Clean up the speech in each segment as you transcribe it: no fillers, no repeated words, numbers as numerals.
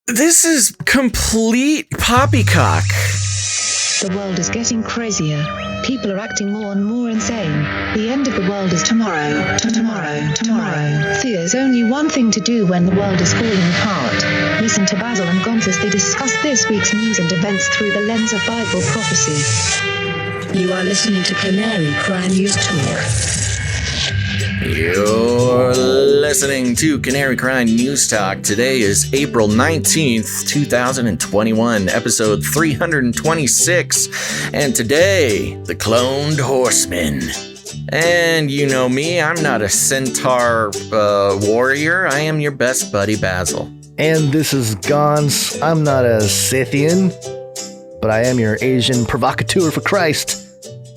This is complete poppycock. The world is getting crazier. People are acting more and more insane. The end of the world is tomorrow. Tomorrow. There's only one thing to do when the world is falling apart. Listen to Basil and Gonz as they discuss this week's news and events through the lens of Bible prophecy. You are listening to Canary Crime News Talk. You're listening to Canary Crime News Talk. Today is April 19th, 2021, episode 326. And today, the Cloned Horsemen. And you know me, I'm not a centaur warrior. I am your best buddy, Basil. And this is Gonz. I'm not a Scythian, but I am your Asian provocateur for Christ.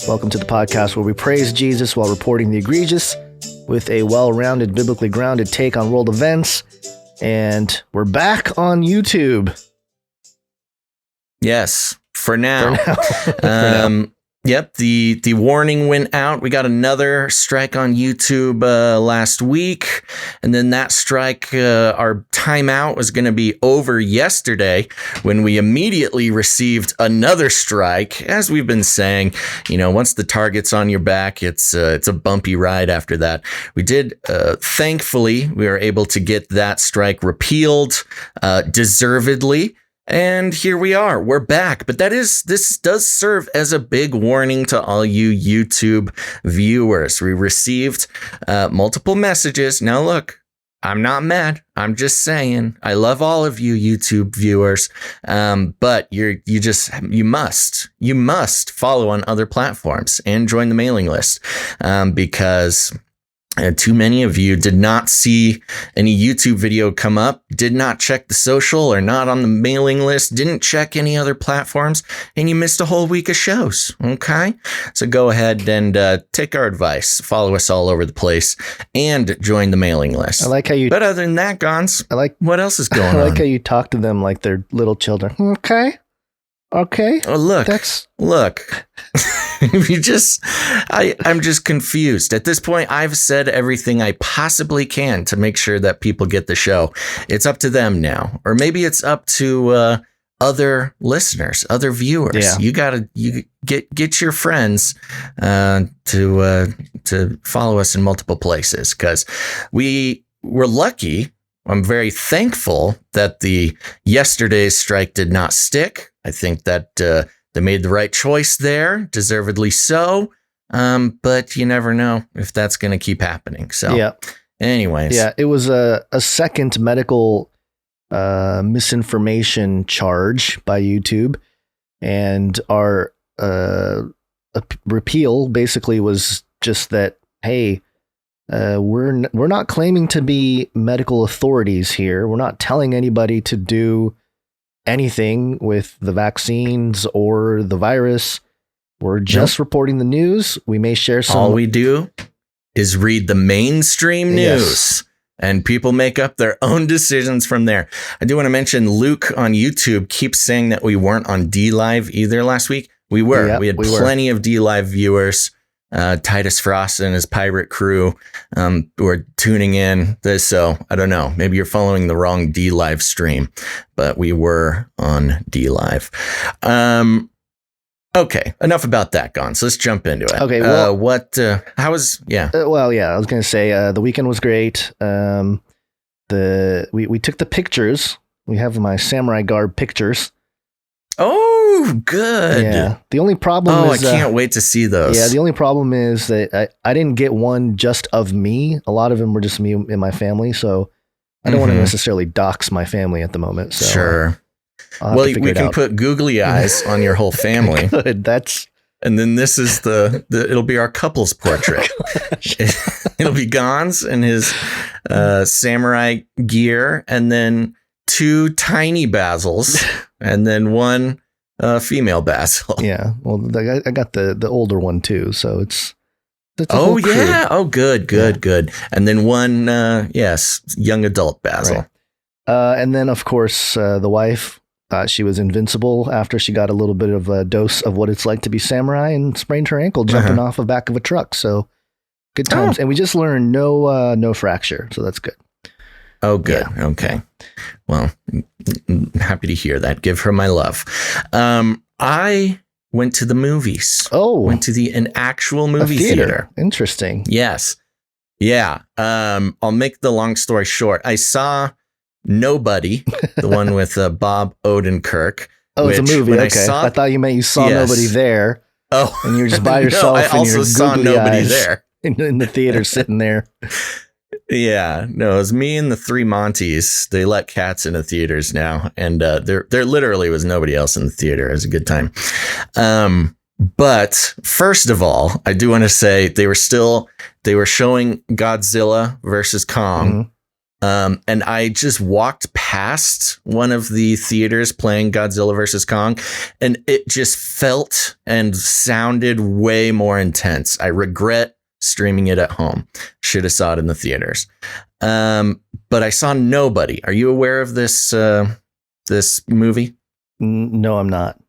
Welcome to the podcast where we praise Jesus while reporting the egregious, with a well-rounded, biblically grounded take on world events. And we're back on YouTube. Yes, for now. For now. Yep, the warning went out. We got another strike on YouTube last week. And then that strike, our timeout was going to be over yesterday when we immediately received another strike. As we've been saying, you know, once the target's on your back, it's a bumpy ride after that. We did, thankfully, we were able to get that strike repealed deservedly. And here we are. We're back. But this does serve as a big warning to all you YouTube viewers. We received multiple messages. Now, look, I'm not mad. I'm just saying I love all of you YouTube viewers. But you must follow on other platforms and join the mailing list because too many of you did not see any YouTube video come up, did not check the social or not on the mailing list, didn't check any other platforms, and you missed a whole week of shows. Okay? So go ahead and take our advice. Follow us all over the place and join the mailing list. I like how you... But other than that, Gonz, what else is going on? I like how you talk to them like they're little children. Okay. Oh, look. I'm just confused. At this point, I've said everything I possibly can to make sure that people get the show. It's up to them now. Or maybe it's up to other listeners, other viewers. Yeah. You get your friends to follow us in multiple places, because we were lucky. I'm very thankful that the yesterday's strike did not stick. I think that they made the right choice there, deservedly so. But you never know if that's going to keep happening. So, yeah. Anyways. Yeah, it was a second medical misinformation charge by YouTube. And our repeal basically was just that, hey, we're not claiming to be medical authorities here. We're not telling anybody to do anything with the vaccines or the virus. We're just reporting the news. We may share some. All we do is read the mainstream news. Yes. And people make up their own decisions from there. I do want to mention Luke on YouTube keeps saying that we weren't on DLIVE either last week. We were. Yep, we had plenty of DLIVE viewers. Titus Frost and his pirate crew were tuning in. So I don't know. Maybe you're following the wrong DLive stream, but we were on DLive. Okay, enough about that, Gonz. Let's jump into it. Okay, well, how was, yeah. I was going to say the weekend was great. We took the pictures. We have my samurai garb pictures. Oh, good. Yeah. The only problem is... I can't wait to see those. Yeah, the only problem is that I didn't get one just of me. A lot of them were just me and my family, so I don't want to necessarily dox my family at the moment. So, sure. Well, we can put googly eyes on your whole family. Good. And then this is it'll be our couple's portrait. It'll be Gonz and his samurai gear, and then two tiny Basils, and then one female Basil. Yeah, well, I got the older one too, so it's oh yeah, crew. Oh good. And then one young adult Basil. Right. And then of course the wife thought she was invincible after she got a little bit of a dose of what it's like to be samurai and sprained her ankle jumping off the back of a truck. So good times, and we just learned no fracture, so that's good. Oh, good. Yeah. Okay. Well, happy to hear that. Give her my love. I went to the movies. Oh, went to an actual movie theater. Interesting. Yes. Yeah. I'll make the long story short. I saw Nobody, the one with Bob Odenkirk. Oh, it's a movie. Okay. I thought you meant you saw nobody there. Oh, and you're just by yourself. No, I also saw nobody there in the theater, sitting there. Yeah, no, it was me and the three Monties. They let cats into theaters now, and there literally was nobody else in the theater. It was a good time. But first of all, I do want to say they were showing Godzilla versus Kong. Mm-hmm. And I just walked past one of the theaters playing Godzilla versus Kong, and it just felt and sounded way more intense. I regret streaming it at home. Should have saw it in the theaters. But I saw Nobody. Are you aware of this movie? No, I'm not.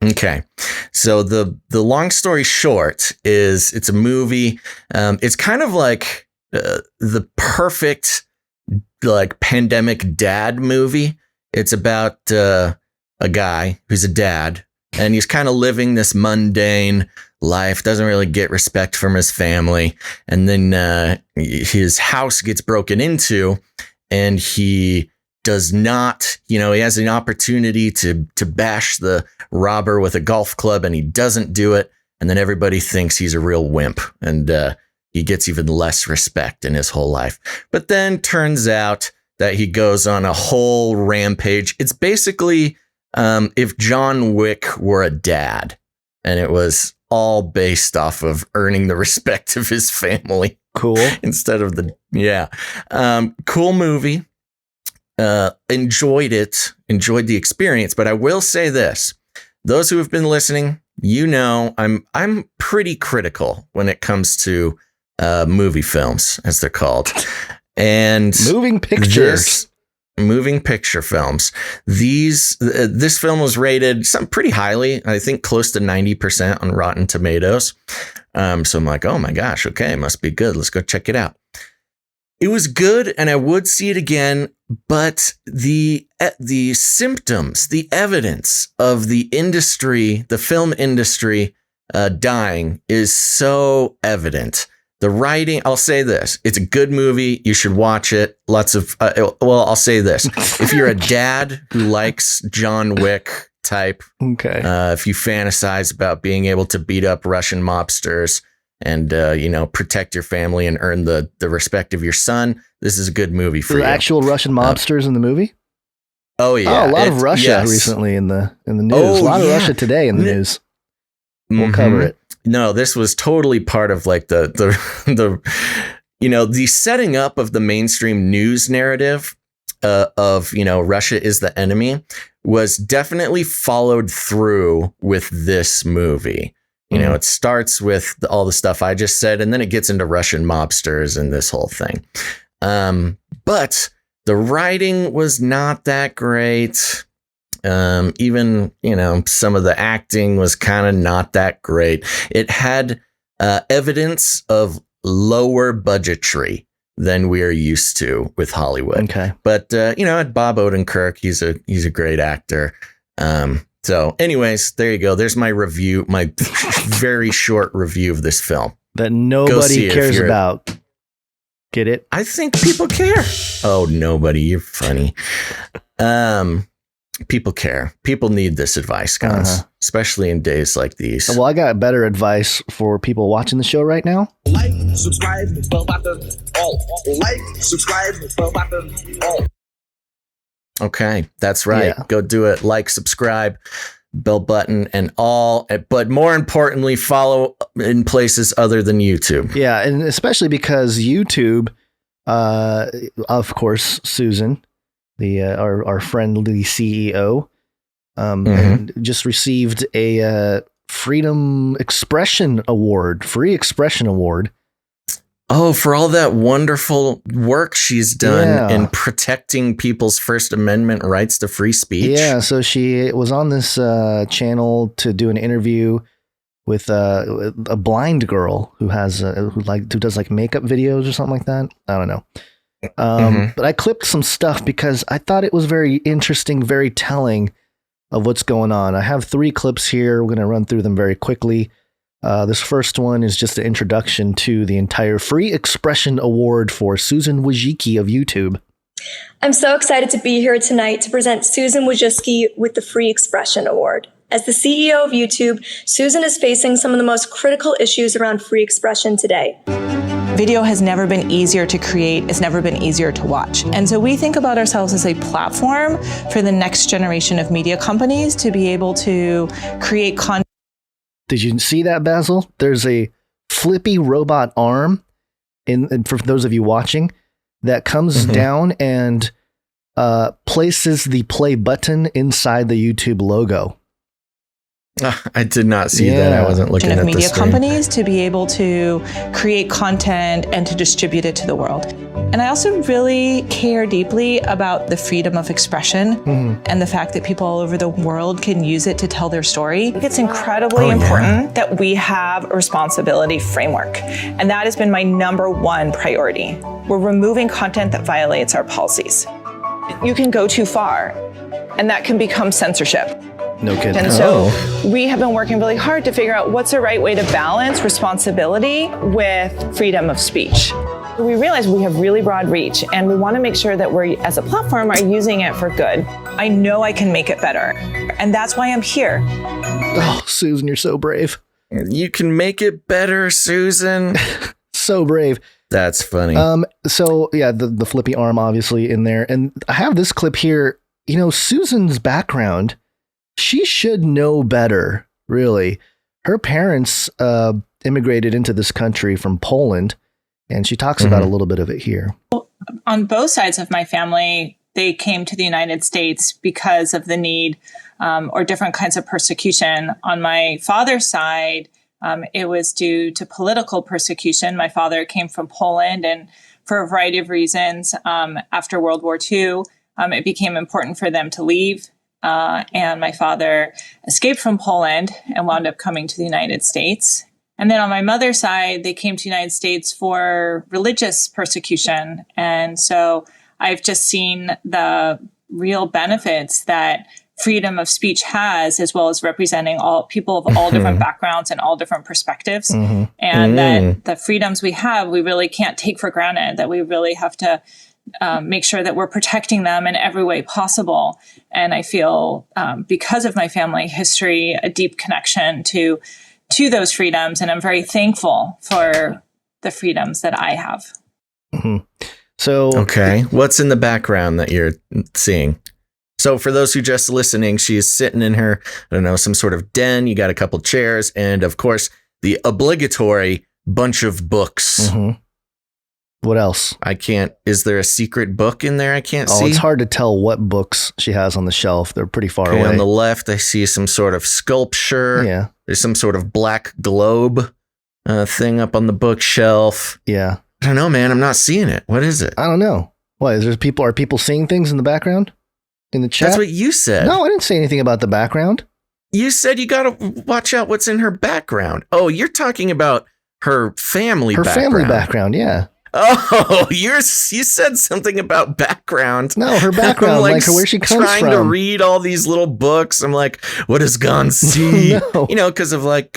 Okay. So the long story short is it's a movie. It's kind of like the perfect like pandemic dad movie. It's about a guy who's a dad, and he's kind of living this mundane life, doesn't really get respect from his family. And then his house gets broken into, and he does not, he has an opportunity to bash the robber with a golf club, and he doesn't do it. And then everybody thinks he's a real wimp, and he gets even less respect in his whole life. But then turns out that he goes on a whole rampage. It's basically if John Wick were a dad, and it was all based off of earning the respect of his family. Cool. Instead of cool movie. Enjoyed the experience. But I will say this, those who have been listening, I'm pretty critical when it comes to movie films, as they're called, and moving pictures. Moving picture films. This film was rated pretty highly. I think close to 90% on Rotten Tomatoes. So I'm like, oh my gosh, okay, it must be good. Let's go check it out. It was good, and I would see it again. But the symptoms, the evidence of the industry, the film industry, dying is so evident. The writing, I'll say this, it's a good movie. You should watch it. I'll say this. If you're a dad who likes John Wick type, okay. If you fantasize about being able to beat up Russian mobsters and, protect your family and earn the respect of your son, this is a good movie for you. Actual Russian mobsters in the movie? Oh, yeah. Oh, a lot of Russia recently in the news. A lot of Russia today in the news. We'll cover it. No, this was totally part of like the setting up of the mainstream news narrative of Russia is the enemy was definitely followed through with this movie. It starts with all the stuff I just said, and then it gets into Russian mobsters and this whole thing. But the writing was not that great. Even, some of the acting was kind of not that great. It had evidence of lower budgetry than we're used to with Hollywood. Okay. But, Bob Odenkirk, he's a great actor. So anyways, there you go. There's my review, my very short review of this film. That nobody cares about. Get it? I think people care. Oh, nobody. You're funny. People care. People need this advice, guys, especially in days like these. Well, I got better advice for people watching the show right now. Like, subscribe, bell button, all. Like, subscribe, bell button, all. Okay, that's right. Yeah. Go do it. Like, subscribe, bell button, and all. But more importantly, follow in places other than YouTube. Yeah, and especially because YouTube, of course, Susan, our friendly CEO, and just received a free expression award. Oh, for all that wonderful work she's done in protecting people's First Amendment rights to free speech. Yeah, so she was on this channel to do an interview with a blind girl who has who does like makeup videos or something like that. I don't know. But I clipped some stuff because I thought it was very interesting, very telling of what's going on. I have 3 clips here. We're going to run through them very quickly. This first one is just an introduction to the entire Free Expression Award for Susan Wojcicki of YouTube. I'm so excited to be here tonight to present Susan Wojcicki with the Free Expression Award. As the CEO of YouTube, Susan is facing some of the most critical issues around free expression today. Video has never been easier to create, it's never been easier to watch. And so we think about ourselves as a platform for the next generation of media companies to be able to create content. Did you see that, Basil? There's a flippy robot arm, for those of you watching, that comes down and places the play button inside the YouTube logo. I did not see that. I wasn't looking at the media screen. Companies to be able to create content and to distribute it to the world. And I also really care deeply about the freedom of expression and the fact that people all over the world can use it to tell their story. It's incredibly important that we have a responsibility framework. And that has been my #1 priority. We're removing content that violates our policies. You can go too far, and that can become censorship. No kidding. And so we have been working really hard to figure out what's the right way to balance responsibility with freedom of speech. We realize we have really broad reach, and we want to make sure that we, as a platform, are using it for good. I know I can make it better, and that's why I'm here. Oh, Susan, you're so brave. You can make it better, Susan. So brave. That's funny. So yeah, the flippy arm obviously in there, and I have this clip here. You know, Susan's background. She should know better, really. Her parents immigrated into this country from Poland, and she talks about a little bit of it here. On both sides of my family, they came to the United States because of the need or different kinds of persecution. On my father's side, it was due to political persecution. My father came from Poland, and for a variety of reasons, after World War II, it became important for them to leave. And my father escaped from Poland and wound up coming to the United States. And then on my mother's side, they came to the United States for religious persecution. And so I've just seen the real benefits that freedom of speech has, as well as representing all people of all different backgrounds and all different perspectives. And that the freedoms we have, we really can't take for granted, that we really have to make sure that we're protecting them in every way possible. And I feel, because of my family history, a deep connection to those freedoms. And I'm very thankful for the freedoms that I have. So, okay. What's in the background that you're seeing? So for those who just listening, she is sitting in her, I don't know, some sort of den. You got a couple chairs. And of course, the obligatory bunch of books. What else? Is there a secret book in there I can't see? Oh, it's hard to tell what books she has on the shelf. They're pretty far away. On the left, I see some sort of sculpture. Yeah. There's some sort of black globe thing up on the bookshelf. Yeah. I don't know, man. I'm not seeing it. What is it? I don't know. What, are people seeing things in the background? In the chat? That's what you said. No, I didn't say anything about the background. You said you got to watch out what's in her background. Oh, you're talking about her family background. Her family background, yeah. Oh, you said something about background. No, her background, like where she comes from. Trying to read all these little books. I'm like, what does Gon see? No. You know, because of like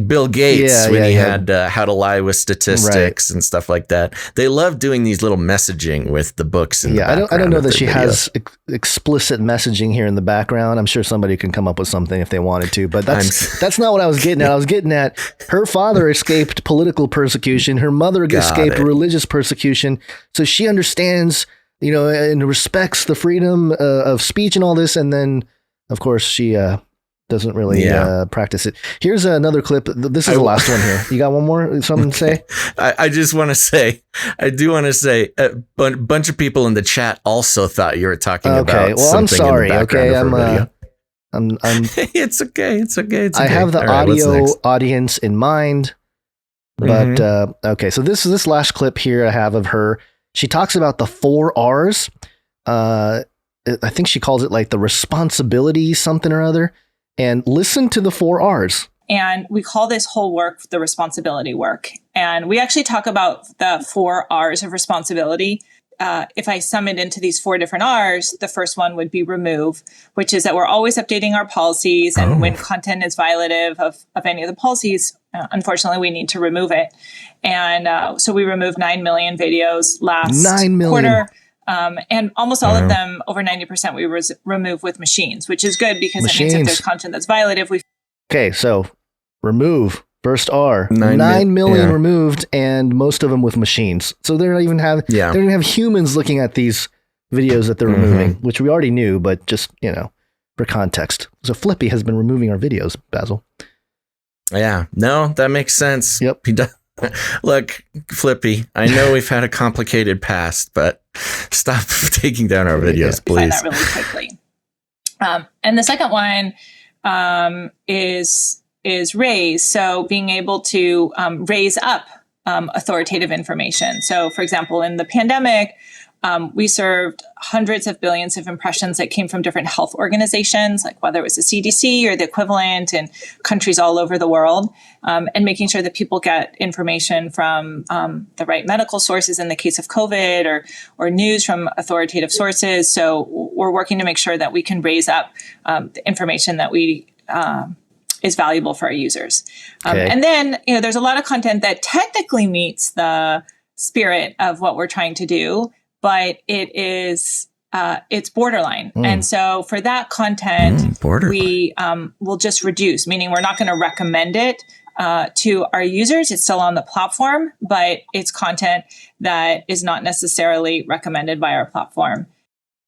Bill Gates when he had How to Lie with Statistics and stuff like that. They love doing these little messaging with the books in the background. I don't know that she has explicit messaging here in the background. I'm sure somebody can come up with something if they wanted to, but that's not what I was getting at. I was getting at her father escaped political persecution. Her mother escaped religious persecution. So she understands, you know, and respects the freedom of speech and all this. And then, of course, she doesn't really practice it. Here's another clip. This is the last one here. You got one more? Something to say? I just want to say, a bunch of people in the chat also thought you were talking about something I'm sorry. in the background of her video. I'm It's okay. I have the audio audience in mind, but okay. So this last clip here I have of her. She talks about the 4 R's. I think she calls it like the responsibility something or other. And listen to the 4 R's. And we call this whole work the responsibility work. And we actually talk about the 4 R's of responsibility. If I sum it into these 4 different R's, the first one would be remove, which is that we're always updating our policies. And when content is violative of any of the policies, unfortunately, we need to remove it. And so we removed 9 million videos last quarter. And almost all of them, over 90%, we remove with machines, which is good because it means if there's content that's violative, Okay, so remove. First R, 9 million removed, and most of them with machines. So they don't even have they don't even have humans looking at these videos that they're removing, which we already knew, but just for context. So FLIPPY has been removing our videos, Basil. Yeah, no, that makes sense. Yep, he does. Look, FLIPPY, I know we've had a complicated past, but stop taking down our videos, please. Find that really quickly. And the second one is raise. So being able to raise up authoritative information. So, for example, in the pandemic, we served hundreds of billions of impressions that came from different health organizations, like whether it was the CDC or the equivalent in countries all over the world, and making sure that people get information from the right medical sources in the case of COVID or news from authoritative sources. So we're working to make sure that we can raise up the information that we is valuable for our users. And then, there's a lot of content that technically meets the spirit of what we're trying to do, but it's borderline. And so for that content, we will just reduce, meaning we're not going to recommend it to our users. It's still on the platform, but it's content that is not necessarily recommended by our platform.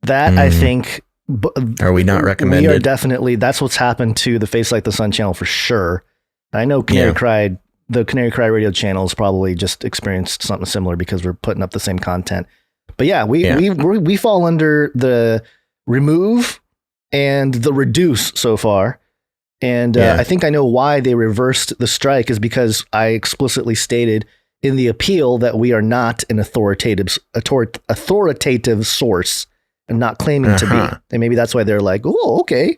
That I think... Are we not recommended? We are definitely. That's what's happened to the Face Like the Sun channel for sure. I know Canary Cry, the Canary Cry radio channel has probably just experienced something similar because we're putting up the same content. But we fall under the remove and the reduce so far. And I think I know why they reversed the strike is because I explicitly stated in the appeal that we are not an authoritative source. And not claiming to be. And maybe that's why they're like, oh, okay.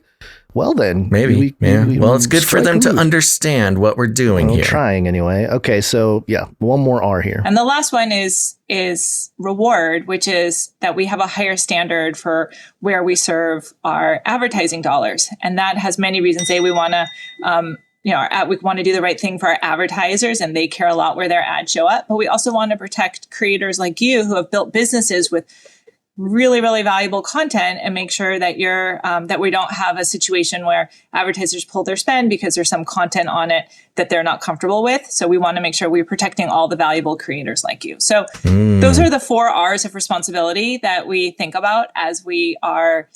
Well, then. Maybe. Well, it's good for them to understand what we're doing here. Trying anyway. Okay, so one more R here. And the last one is reward, which is that we have a higher standard for where we serve our advertising dollars. And that has many reasons. We want to... we want to do the right thing for our advertisers, and they care a lot where their ads show up. But we also want to protect creators like you who have built businesses with really, really valuable content and make sure that that we don't have a situation where advertisers pull their spend because there's some content on it that they're not comfortable with. So we want to make sure we're protecting all the valuable creators like you. So those are the 4 R's of responsibility that we think about as we are,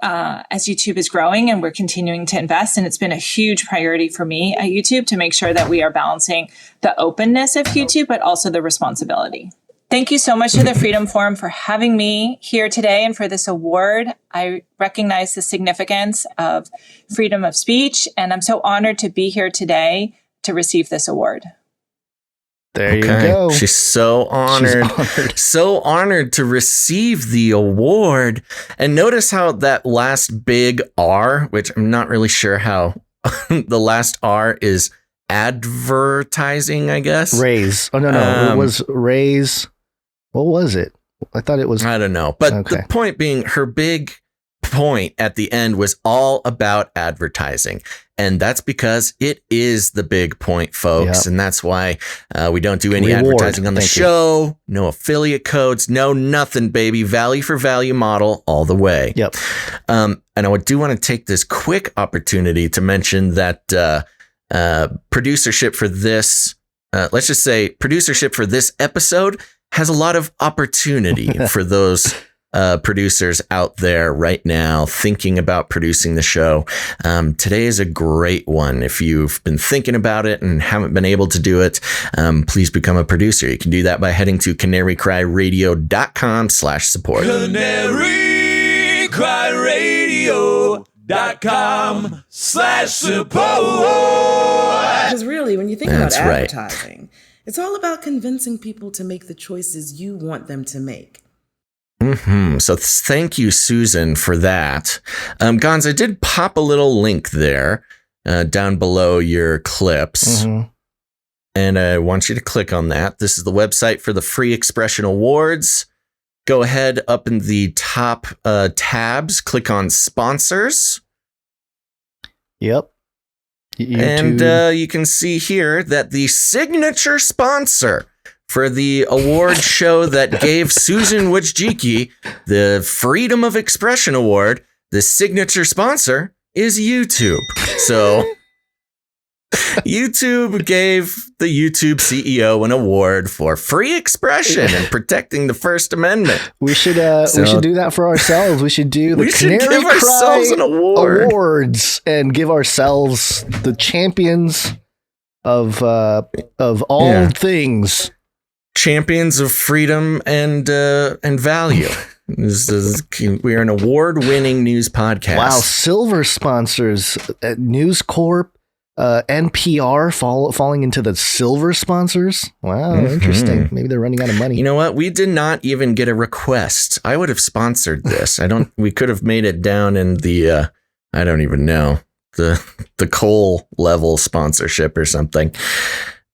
as YouTube is growing and we're continuing to invest. And it's been a huge priority for me at YouTube to make sure that we are balancing the openness of YouTube, but also the responsibility. Thank you so much to the Freedom Forum for having me here today and for this award. I recognize the significance of freedom of speech, and I'm so honored to be here today to receive this award. There you go. She's so honored. So honored to receive the award. And notice how that last big R, which I'm not really sure how the last R is advertising, I guess. Raise. Oh, no. It was raise. What was it? I thought it was... I don't know. But the point being, her big point at the end was all about advertising. And that's because it is the big point, folks. Yep. And that's why we don't do any advertising on the show. No affiliate codes. No nothing, baby. Value for value model all the way. Yep. And I do want to take this quick opportunity to mention that producership for this, let's just say producership for this episode has a lot of opportunity for those producers out there right now thinking about producing the show. Today is a great one. If you've been thinking about it and haven't been able to do it, please become a producer. You can do that by heading to canarycryradio.com/support. canarycryradio.com/support. Because really, when you think about advertising, it's all about convincing people to make the choices you want them to make. So thank you, Susan, for that. Gonz, I did pop a little link there down below your clips. Mm-hmm. And I want you to click on that. This is the website for the Free Expression Awards. Go ahead up in the top tabs, click on sponsors. Yep. And you can see here that the signature sponsor for the award show that gave Susan Wojcicki the Freedom of Expression Award, the signature sponsor is YouTube. So YouTube gave the YouTube CEO an award for free expression and protecting the First Amendment. We should do that for ourselves. We should do the Canary give ourselves an award. Awards and give ourselves the champions of all things. Champions of freedom and value. We are an award-winning news podcast. Wow, silver sponsors, News Corp. NPR falling into the silver sponsors. Wow, interesting. Maybe they're running out of money. You know what? We did not even get a request. I would have sponsored this. We could have made it down in the I don't even know, the coal level sponsorship or something.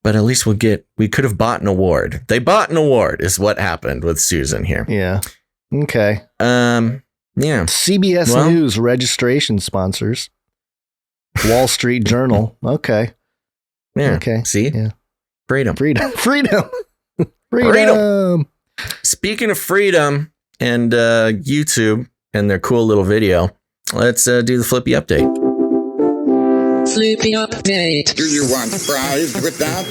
But at least we could have bought an award. They bought an award is what happened with Susan here. Yeah. Okay. Yeah. CBS News registration sponsors. Wall Street Journal. Okay. Yeah. Okay. See? Yeah. Freedom. Speaking of freedom and YouTube and their cool little video, let's do the Flippy update. Flippy update. Do you want fries with that?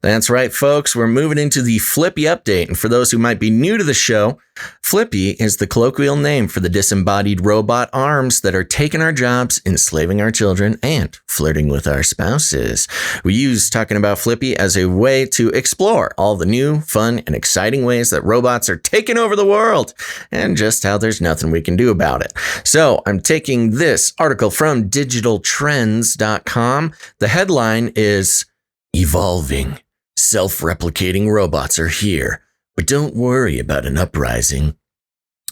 That's right, folks. We're moving into the Flippy update. And for those who might be new to the show, Flippy is the colloquial name for the disembodied robot arms that are taking our jobs, enslaving our children, and flirting with our spouses. We use talking about Flippy as a way to explore all the new, fun, and exciting ways that robots are taking over the world and just how there's nothing we can do about it. So I'm taking this article from digitaltrends.com. The headline is Evolving. Self-replicating robots are here, but don't worry about an uprising.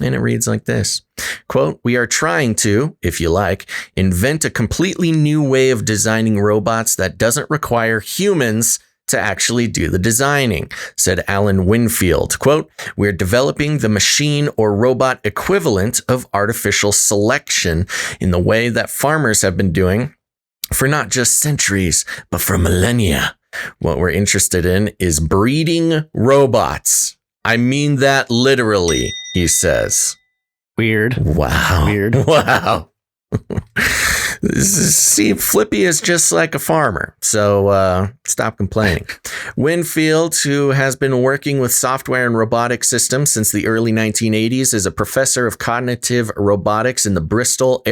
And it reads like this, quote, "We are trying to, if you like, invent a completely new way of designing robots that doesn't require humans to actually do the designing," said Alan Winfield. Quote, "We're developing the machine or robot equivalent of artificial selection in the way that farmers have been doing for not just centuries, but for millennia. What we're interested in is breeding robots. I mean that literally," he says. Weird. Wow. Weird. Wow. See, Flippy is just like a farmer, so stop complaining. Winfield, who has been working with software and robotic systems since the early 1980s, is a professor of cognitive robotics in the Bristol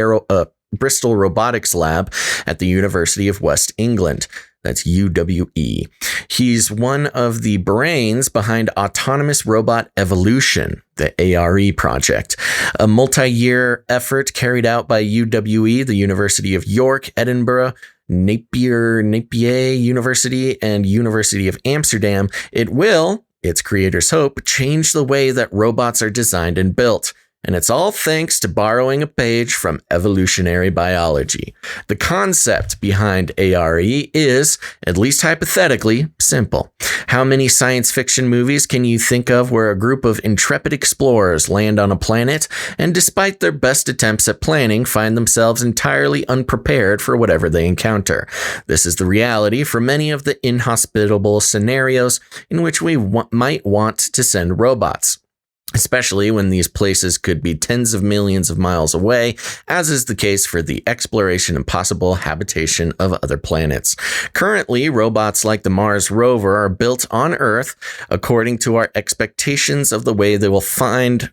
Robotics Lab at the University of West England. That's UWE. He's one of the brains behind Autonomous Robot Evolution, the ARE project, a multi-year effort carried out by UWE, the University of York, Edinburgh, Napier University, and University of Amsterdam. It will, its creators hope, change the way that robots are designed and built. And it's all thanks to borrowing a page from evolutionary biology. The concept behind ARE is, at least hypothetically, simple. How many science fiction movies can you think of where a group of intrepid explorers land on a planet and, despite their best attempts at planning, find themselves entirely unprepared for whatever they encounter? This is the reality for many of the inhospitable scenarios in which we might want to send robots, especially when these places could be tens of millions of miles away, as is the case for the exploration and possible habitation of other planets. Currently, robots like the Mars rover are built on Earth according to our expectations of the way they will find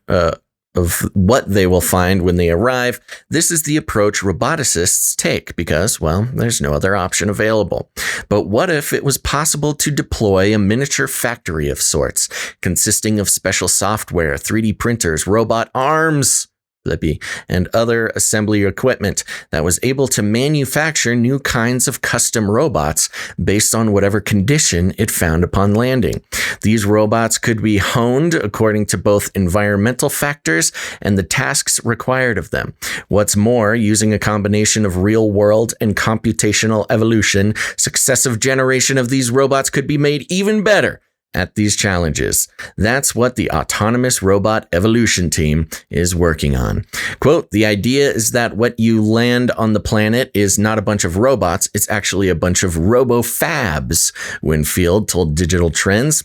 of what they will find when they arrive. This is the approach roboticists take because, well, there's no other option available. But what if it was possible to deploy a miniature factory of sorts, consisting of special software, 3D printers, robot arms, FLIPPY, and other assembly equipment that was able to manufacture new kinds of custom robots based on whatever condition it found upon landing. These robots could be honed according to both environmental factors and the tasks required of them. What's more, using a combination of real-world and computational evolution, successive generation of these robots could be made even better at these challenges. That's what the Autonomous Robot Evolution Team is working on. Quote, the idea is that what you land on the planet is not a bunch of robots, it's actually a bunch of robo-fabs, Winfield told Digital Trends,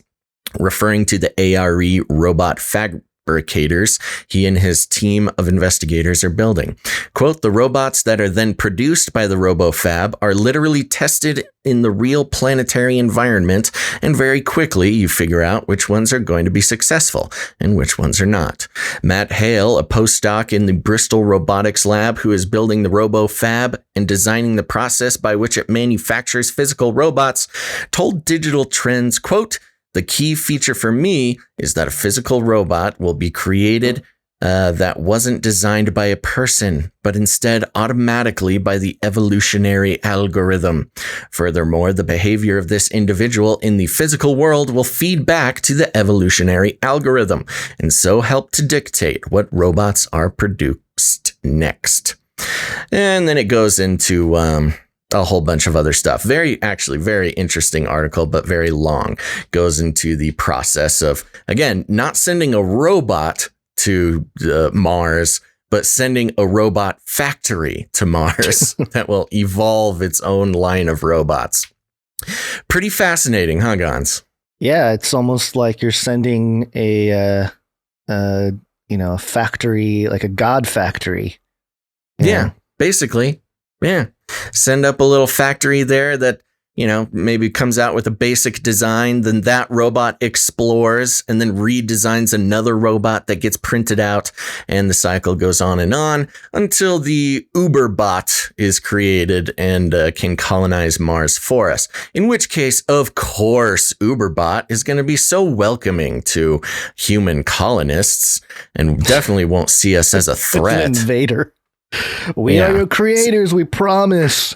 referring to the ARE robot fabricators he and his team of investigators are building. Quote, the robots that are then produced by the RoboFab are literally tested in the real planetary environment, and very quickly you figure out which ones are going to be successful and which ones are not. Matt Hale, a postdoc in the Bristol Robotics Lab who is building the RoboFab and designing the process by which it manufactures physical robots, told Digital Trends, quote, the key feature for me is that a physical robot will be created that wasn't designed by a person, but instead automatically by the evolutionary algorithm. Furthermore, the behavior of this individual in the physical world will feed back to the evolutionary algorithm and so help to dictate what robots are produced next. And then it goes into a whole bunch of other stuff. Very interesting article, but very long. Goes into the process of, again, not sending a robot to Mars, but sending a robot factory to Mars that will evolve its own line of robots. Pretty fascinating, huh, Gons? Yeah, it's almost like you're sending a factory, like a god factory. Yeah, basically. Yeah. Send up a little factory there that, maybe comes out with a basic design. Then that robot explores and then redesigns another robot that gets printed out. And the cycle goes on until the Uberbot is created and can colonize Mars for us. In which case, of course, Uberbot is going to be so welcoming to human colonists and definitely won't see us as a threat. An invader. We are your creators, we promise.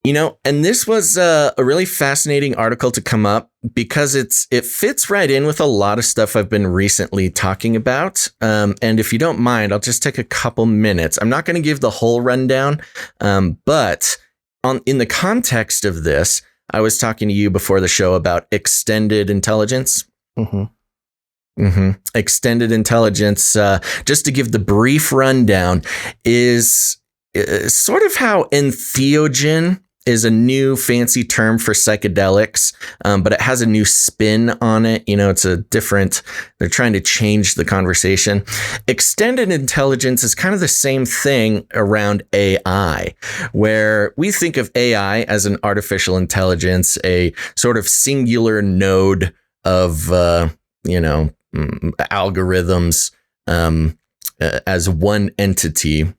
And this was a really fascinating article to come up because it fits right in with a lot of stuff I've been recently talking about. And if you don't mind, I'll just take a couple minutes. I'm not going to give the whole rundown, but in the context of this, I was talking to you before the show about extended intelligence. Extended intelligence, just to give the brief rundown, is sort of how entheogen is a new fancy term for psychedelics, but it has a new spin on it. It's a different, they're trying to change the conversation. Extended intelligence is kind of the same thing around AI, where we think of AI as an artificial intelligence, a sort of singular node of, algorithms as one entity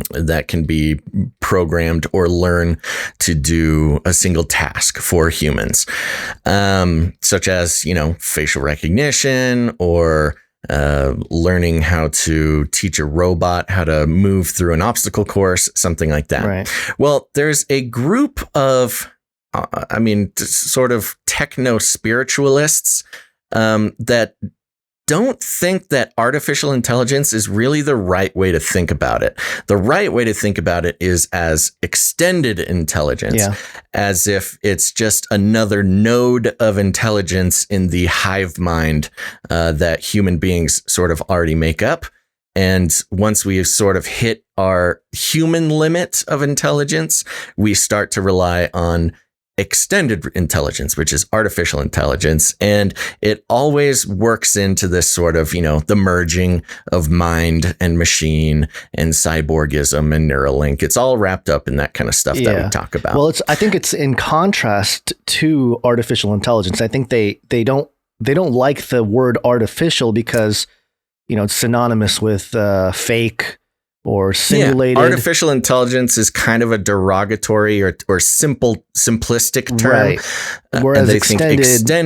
that can be programmed or learn to do a single task for humans, such as, facial recognition or learning how to teach a robot how to move through an obstacle course, something like that. Right. Well, there's a group of, sort of techno-spiritualists that don't think that artificial intelligence is really the right way to think about it. The right way to think about it is as extended intelligence, as if it's just another node of intelligence in the hive mind that human beings sort of already make up. And once we sort of hit our human limit of intelligence, we start to rely on extended intelligence, which is artificial intelligence. And it always works into this sort of, the merging of mind and machine and cyborgism and Neuralink. It's all wrapped up in that kind of stuff that we talk about. Well, I think it's in contrast to artificial intelligence. I think they don't like the word artificial because, it's synonymous with fake or simulated. Artificial intelligence is kind of a derogatory or simplistic term. Right. Whereas extended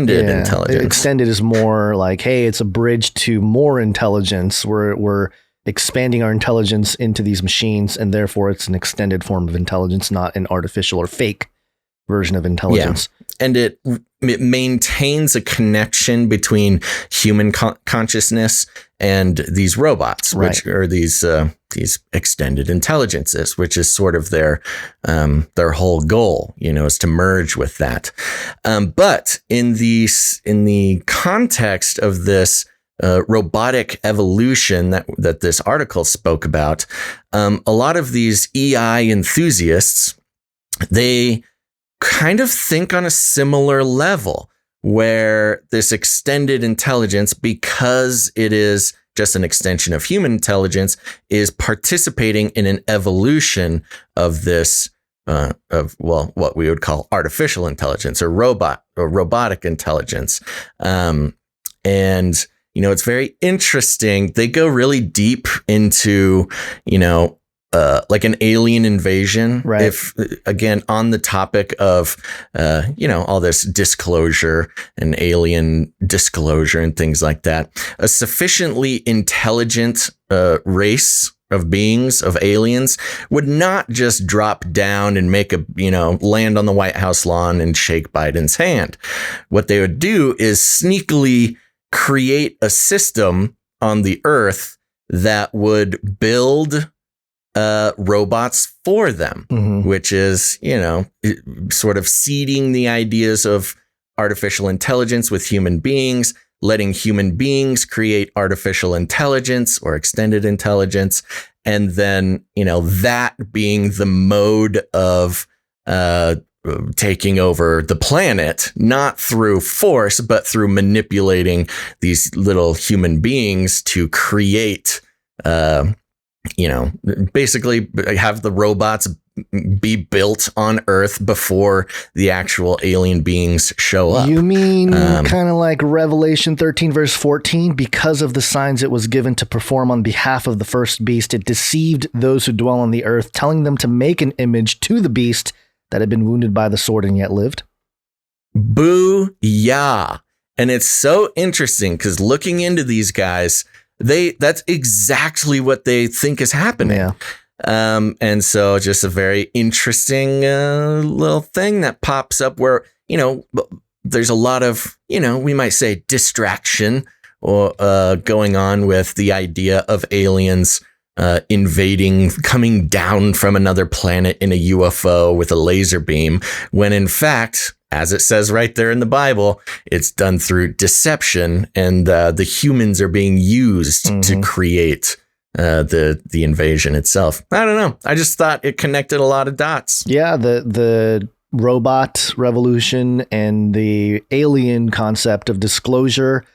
intelligence. Extended is more like, hey, it's a bridge to more intelligence. We're expanding our intelligence into these machines, and therefore it's an extended form of intelligence, not an artificial or fake version of intelligence. Yeah. And it maintains a connection between human consciousness and these robots, which are these extended intelligences, which is sort of their whole goal, is to merge with that. But in the context of this robotic evolution that this article spoke about, a lot of these EI enthusiasts, they kind of think on a similar level, where this extended intelligence, because it is just an extension of human intelligence, is participating in an evolution of this what we would call artificial intelligence or robotic intelligence. And it's very interesting. They go really deep into like an alien invasion, right? If again, on the topic of, all this disclosure and alien disclosure and things like that, a sufficiently intelligent race of beings, of aliens, would not just drop down and make land on the White House lawn and shake Biden's hand. What they would do is sneakily create a system on the Earth that would build robots for them, which is, sort of seeding the ideas of artificial intelligence with human beings, letting human beings create artificial intelligence or extended intelligence. And then, that being the mode of taking over the planet, not through force, but through manipulating these little human beings to create, basically have the robots be built on Earth before the actual alien beings show up. You mean kind of like Revelation 13 verse 14? Because of the signs it was given to perform on behalf of the first beast, it deceived those who dwell on the earth, telling them to make an image to the beast that had been wounded by the sword and yet lived. Boo-yah. And it's so interesting because looking into these guys, that's exactly what they think is happening. Yeah. And so just a very interesting little thing that pops up where, there's a lot of, we might say distraction or going on with the idea of aliens invading, coming down from another planet in a UFO with a laser beam, when in fact, as it says right there in the Bible, it's done through deception, and the humans are being used to create the invasion itself. I don't know. I just thought it connected a lot of dots. Yeah, the robot revolution and the alien concept of disclosure.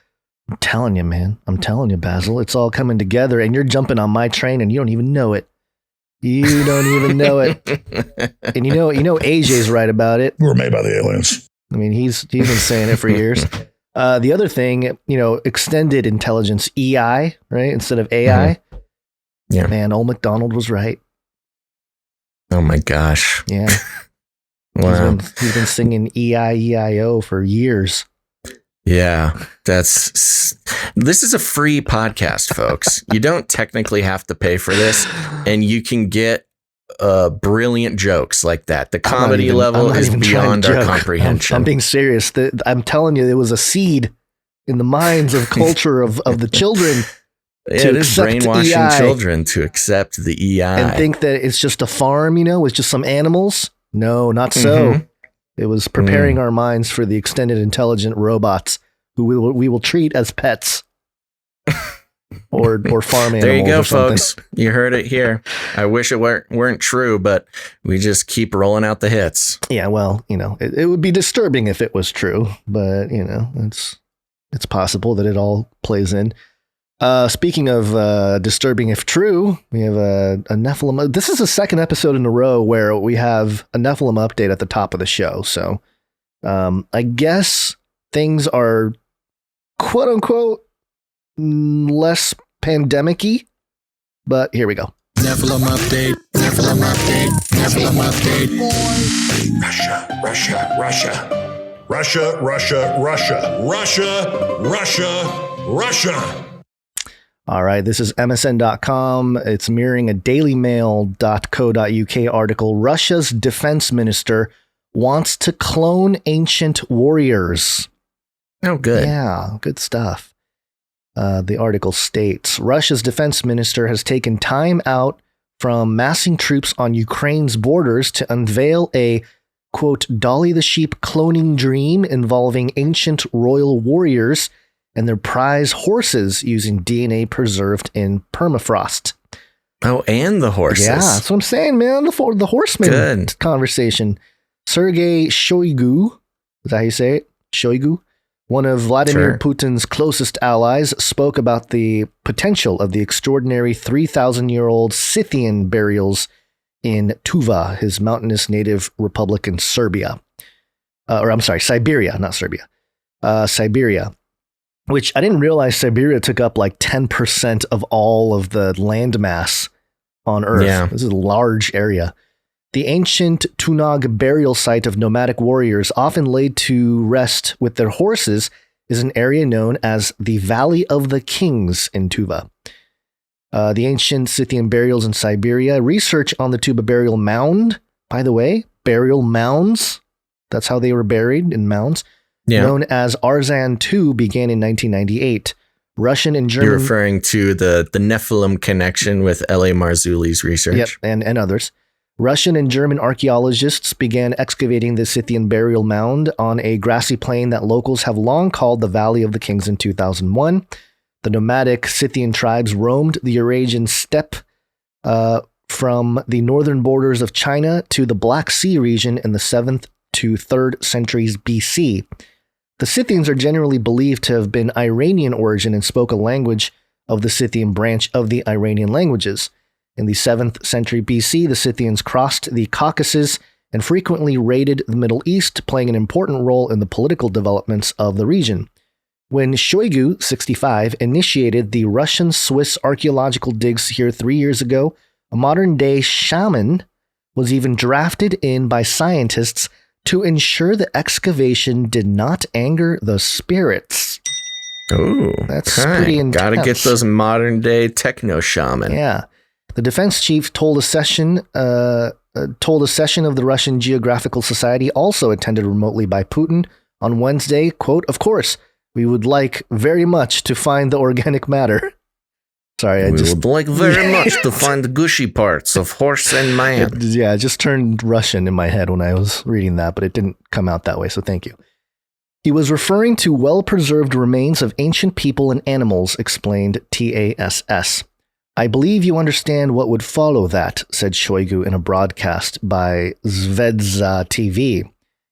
I'm telling you, man. I'm telling you, Basil. It's all coming together, and you're jumping on my train, and you don't even know it. You don't even know it. And you know AJ's right about it. We're made by the aliens. I mean, he's been saying it for years. The other thing, extended intelligence, EI, right? Instead of AI. Yeah. Man, old MacDonald was right. Oh my gosh. Yeah. Wow. He's been singing EI-EIO for years. Yeah, this is a free podcast, folks. You don't technically have to pay for this, and you can get brilliant jokes like that. The comedy level is beyond our comprehension. I'm being serious. I'm telling you, it was a seed in the minds of culture of the children. Yeah, it is brainwashing EI. Children to accept the EI. And think that it's just a farm, with just some animals. No, not so. It was preparing our minds for the extended intelligent robots who we will treat as pets or farm animals. There you go, folks. You heard it here. I wish it weren't true, but we just keep rolling out the hits. Yeah, well, it would be disturbing if it was true, but it's possible that it all plays in. Speaking of disturbing if true, we have a NEPHILIM. This is the second episode in a row where we have a NEPHILIM update at the top of the show. So I guess things are quote unquote less pandemic-y, but here we go. NEPHILIM update. NEPHILIM update. NEPHILIM update. Russia, Russia, Russia. Russia, Russia, Russia. Russia, Russia, Russia. All right, this is MSN.com. It's mirroring a dailymail.co.uk article. Russia's defense minister wants to clone ancient warriors. Oh, good. Yeah, good stuff. The article states, Russia's defense minister has taken time out from massing troops on Ukraine's borders to unveil a, quote, Dolly the Sheep cloning dream involving ancient royal warriors and their prize horses using DNA preserved in permafrost. Oh, and the horses. Yeah, that's what I'm saying, man. The horseman conversation. Sergei Shoigu, is that how you say it? Shoigu? One of Vladimir Putin's closest allies spoke about the potential of the extraordinary 3,000-year-old Scythian burials in Tuva, his mountainous native republic in Siberia, not Serbia. Siberia, which I didn't realize Siberia took up like 10% of all of the landmass on Earth. Yeah. This is a large area. The ancient Tunag burial site of nomadic warriors, often laid to rest with their horses, is an area known as the Valley of the Kings in Tuva. The ancient Scythian burials in Siberia. Research on the Tuva burial mound, by the way, burial mounds, that's how they were buried, in mounds, known as Arzan II, began in 1998. Russian and German... You're referring to the NEPHILIM connection with L.A. Marzulli's research. Yep, and others. Russian and German archaeologists began excavating the Scythian burial mound on a grassy plain that locals have long called the Valley of the Kings in 2001. The nomadic Scythian tribes roamed the Eurasian steppe from the northern borders of China to the Black Sea region in the 7th to 3rd centuries BC. The Scythians are generally believed to have been Iranian origin and spoke a language of the Scythian branch of the Iranian languages. In the 7th century BC, the Scythians crossed the Caucasus and frequently raided the Middle East, playing an important role in the political developments of the region. When Shoigu, 65, initiated the Russian-Swiss archaeological digs here 3 years ago, a modern-day shaman was even drafted in by scientists to ensure the excavation did not anger the spirits. Oh, that's pretty intense. Gotta get those modern-day techno shaman. Yeah. The defense chief told a session of the Russian Geographical Society, also attended remotely by Putin, on Wednesday, quote, "Of course, we would like very much to find the organic matter." Sorry, we would like very much to find the gushy parts of horse and man. It just turned Russian in my head when I was reading that, but it didn't come out that way, so thank you. He was referring to well-preserved remains of ancient people and animals, explained TASS. "I believe you understand what would follow that," said Shoigu in a broadcast by Zvezda TV.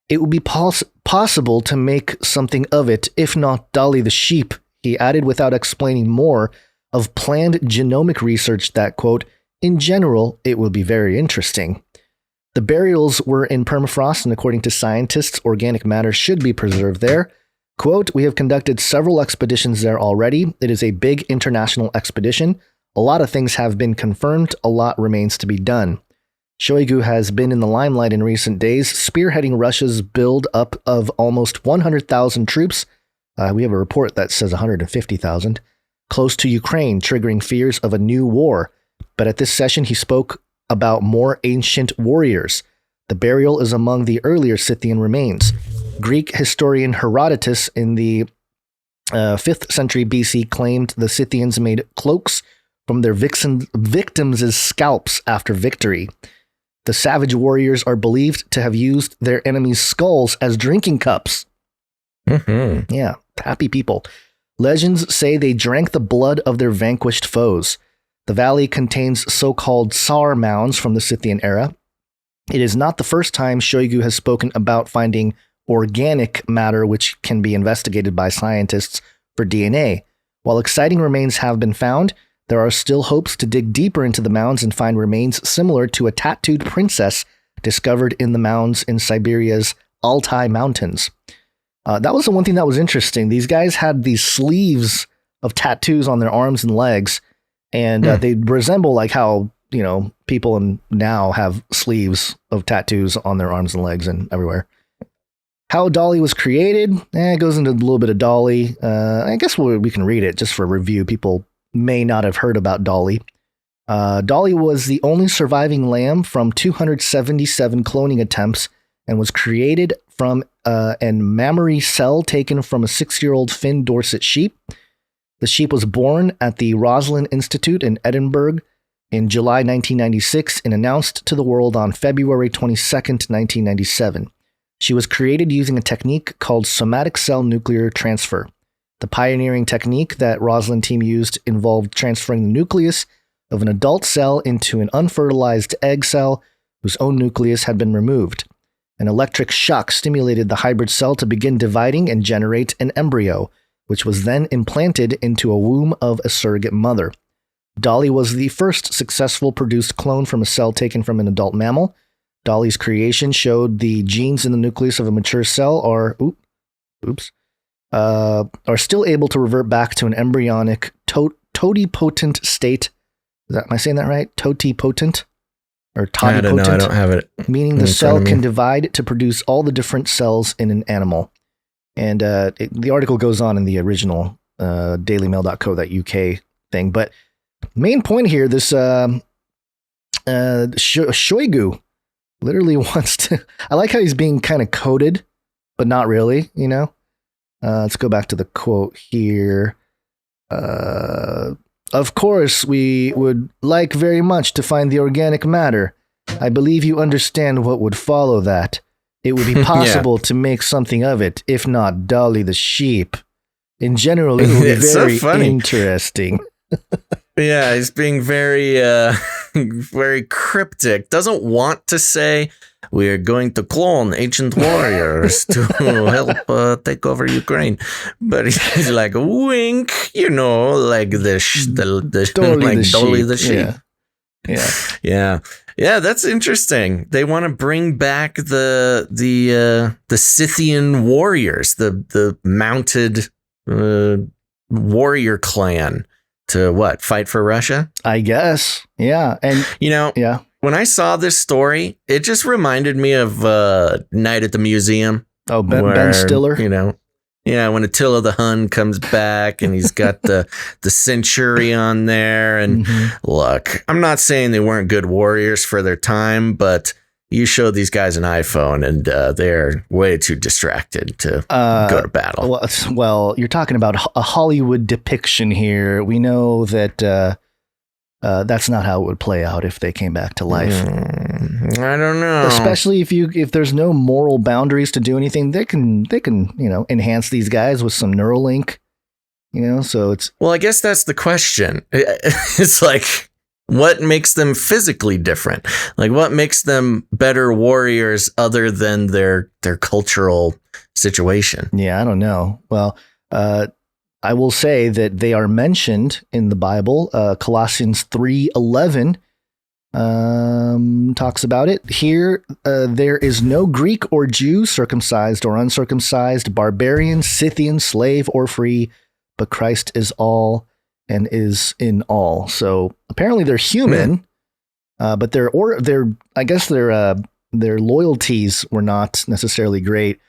"It would be possible to make something of it, if not Dolly the sheep," he added without explaining more of planned genomic research that, quote, "in general, it will be very interesting." The burials were in permafrost, and according to scientists, organic matter should be preserved there. Quote, "We have conducted several expeditions there already. It is a big international expedition. A lot of things have been confirmed. A lot remains to be done." Shoigu has been in the limelight in recent days, spearheading Russia's build-up of almost 100,000 troops. We have a report that says 150,000. Close to Ukraine, triggering fears of a new war. But at this session, he spoke about more ancient warriors. The burial is among the earlier Scythian remains. Greek historian Herodotus in the 5th century BC claimed the Scythians made cloaks from their victims' scalps after victory. The savage warriors are believed to have used their enemies' skulls as drinking cups. Mm-hmm. Yeah, happy people. Legends say they drank the blood of their vanquished foes. The valley contains so-called Tsar mounds from the Scythian era. It is not the first time Shoigu has spoken about finding organic matter which can be investigated by scientists for DNA. While exciting remains have been found, there are still hopes to dig deeper into the mounds and find remains similar to a tattooed princess discovered in the mounds in Siberia's Altai Mountains. That was the one thing that was interesting. These guys had these sleeves of tattoos on their arms and legs, and they resemble like how, people now have sleeves of tattoos on their arms and legs and everywhere. How Dolly was created, it goes into a little bit of Dolly. I guess we can read it just for review. People may not have heard about Dolly. Dolly was the only surviving lamb from 277 cloning attempts and was created from an mammary cell taken from a 6-year-old Finn Dorset sheep. The sheep was born at the Roslin Institute in Edinburgh in July 1996 and announced to the world on February 22nd, 1997. She was created using a technique called somatic cell nuclear transfer. The pioneering technique that Roslin team used involved transferring the nucleus of an adult cell into an unfertilized egg cell whose own nucleus had been removed. An electric shock stimulated the hybrid cell to begin dividing and generate an embryo, which was then implanted into a womb of a surrogate mother. Dolly was the first successful produced clone from a cell taken from an adult mammal. Dolly's creation showed the genes in the nucleus of a mature cell are still able to revert back to an embryonic totipotent state. Am I saying that right? Totipotent? Or totipotent? I don't know. I don't have it. Meaning the cell can divide to produce all the different cells in an animal. And the article goes on in the original dailymail.co.uk thing. But main point here, this Shoigu literally wants to... I like how he's being kind of coded, but not really, you know? Let's go back to the quote here. Of course, we would like very much to find the organic matter. I believe you understand what would follow that. It would be possible to make something of it, if not Dolly the sheep. In general, it would be very interesting. Yeah, he's being very, very cryptic. Doesn't want to say, we're going to clone ancient warriors to help take over Ukraine. But he's like, wink, you know, like the Dolly the sheep. Yeah, that's interesting. They want to bring back the Scythian warriors, the mounted warrior clan to fight for Russia? I guess. Yeah. And when I saw this story, it just reminded me of Night at the Museum. Oh, Ben Stiller. When Attila the Hun comes back and he's got the centurion there. And look, I'm not saying they weren't good warriors for their time, but you show these guys an iPhone and they're way too distracted to go to battle. Well, you're talking about a Hollywood depiction here. We know that that's not how it would play out if they came back to life. I don't know. Especially if there's no moral boundaries to do anything, they can enhance these guys with some Neuralink. So it's... Well, I guess that's the question. It's like, what makes them physically different? Like, what makes them better warriors other than their cultural situation? Yeah, I don't know. Well, I will say that they are mentioned in the Bible. Colossians 3:11 talks about it. Here, there is no Greek or Jew, circumcised or uncircumcised, barbarian, Scythian, slave or free, but Christ is all and is in all. So apparently they're human, but their loyalties were not necessarily great.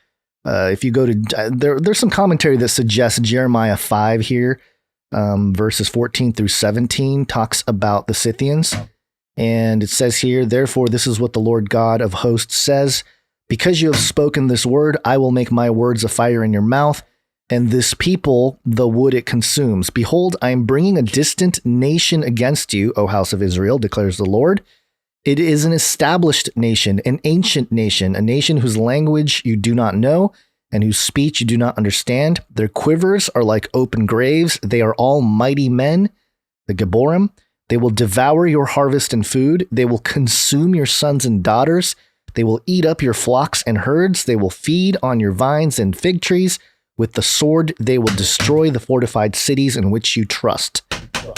If you go to there's some commentary that suggests Jeremiah 5 here, verses 14 through 17 talks about the Scythians. And it says here, therefore, this is what the Lord God of hosts says, because you have spoken this word, I will make my words a fire in your mouth, and this people the wood it consumes. Behold, I am bringing a distant nation against you, O house of Israel, declares the Lord. It is an established nation, an ancient nation, a nation whose language you do not know and whose speech you do not understand. Their quivers are like open graves. They are all mighty men, the Geborim. They will devour your harvest and food. They will consume your sons and daughters. They will eat up your flocks and herds. They will feed on your vines and fig trees. With the sword, they will destroy the fortified cities in which you trust.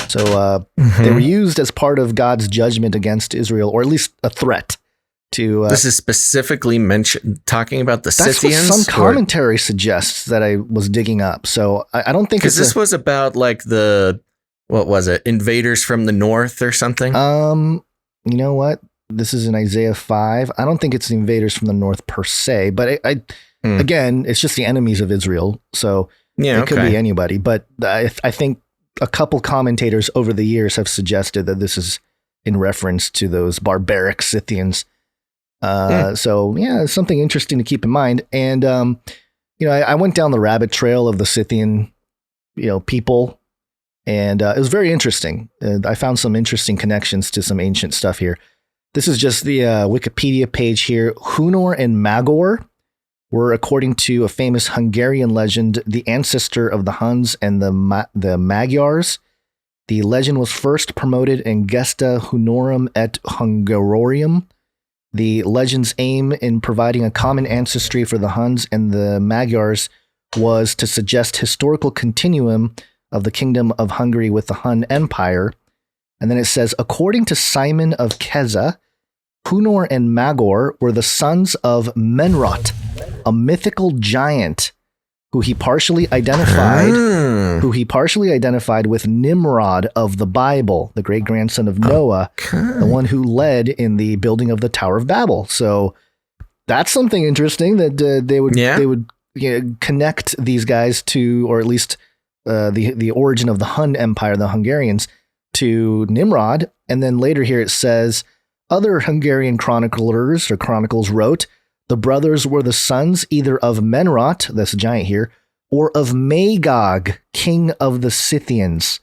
So they were used as part of God's judgment against Israel, or at least a threat to... this is specifically talking about the Scythians? That's what some commentary suggests that I was digging up. So I don't think... Because this was about like what was it? Invaders from the north or something? You know what? This is in Isaiah 5. I don't think it's the invaders from the north per se, but again, it's just the enemies of Israel. So it could be anybody. But I think a couple commentators over the years have suggested that this is in reference to those barbaric Scythians. So yeah, it's something interesting to keep in mind. And, I went down the rabbit trail of the Scythian, people, and it was very interesting. I found some interesting connections to some ancient stuff here. This is just the Wikipedia page here. Hunor and Magor were, according to a famous Hungarian legend, the ancestor of the Huns and the Magyars. The legend was first promoted in Gesta Hunorum et Hungarorum. The legend's aim in providing a common ancestry for the Huns and the Magyars was to suggest historical continuum of the kingdom of Hungary with the Hun Empire. And then it says, according to Simon of Keza, Hunor and Magor were the sons of Menrot, a mythical giant who he partially identified with Nimrod of the Bible, the great grandson of Noah, the one who led in the building of the Tower of Babel. So that's something interesting that they would connect these guys to, or at least the origin of the Hun Empire, the Hungarians, to Nimrod. And then later here it says, other Hungarian chronicles wrote, the brothers were the sons either of Menrot, this giant here, or of Magog, king of the Scythians.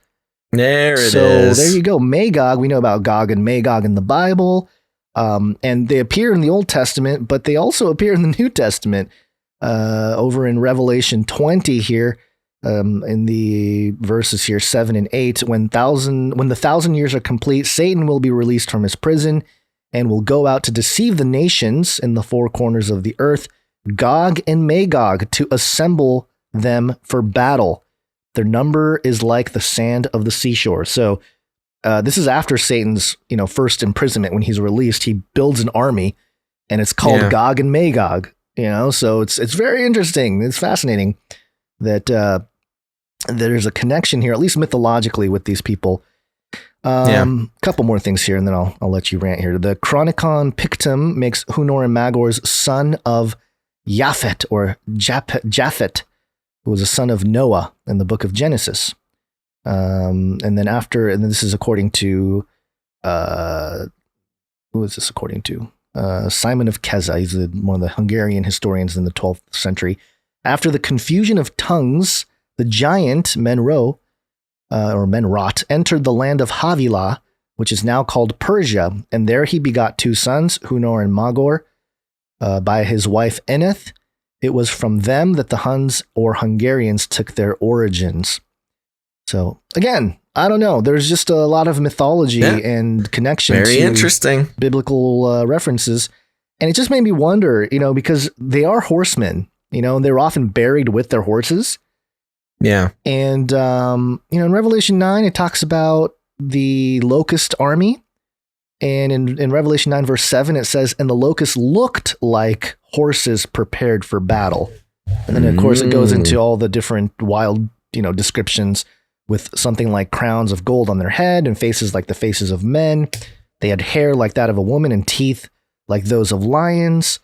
There it is. So there you go. Magog, we know about Gog and Magog in the Bible, and they appear in the Old Testament, but they also appear in the New Testament. Over in Revelation 20 here, in the verses here 7 and 8, when the 1,000 years are complete, Satan will be released from his prison and will go out to deceive the nations in the four corners of the earth, Gog and Magog, to assemble them for battle. Their number is like the sand of the seashore. So this is after Satan's first imprisonment. When he's released, he builds an army, and it's called Gog and Magog. So it's very interesting. It's fascinating that there's a connection here, at least mythologically, with these people. Couple more things here, and then I'll let you rant here. The Chronicon Pictum makes Hunor and Magor's son of Japhet, or Japhet, who was a son of Noah in the book of Genesis. And then this is according to, who is this according to? Simon of Keza. He's one of the Hungarian historians in the 12th century. After the confusion of tongues, the giant Menrot entered the land of Havilah, which is now called Persia, and there he begot two sons, Hunor and Magor, by his wife Eneth. It was from them that the Huns or Hungarians took their origins. So again, I don't know. There's just a lot of mythology and connection Very to interesting biblical references. And it just made me wonder, because they are horsemen, and they're often buried with their horses. Yeah. And, in Revelation 9, it talks about the Locust army. And in Revelation 9, verse 7, it says, and the Locust looked like horses prepared for battle. And then, of course, it goes into all the different wild, descriptions with something like crowns of gold on their head and faces like the faces of men. They had hair like that of a woman and teeth like those of lions.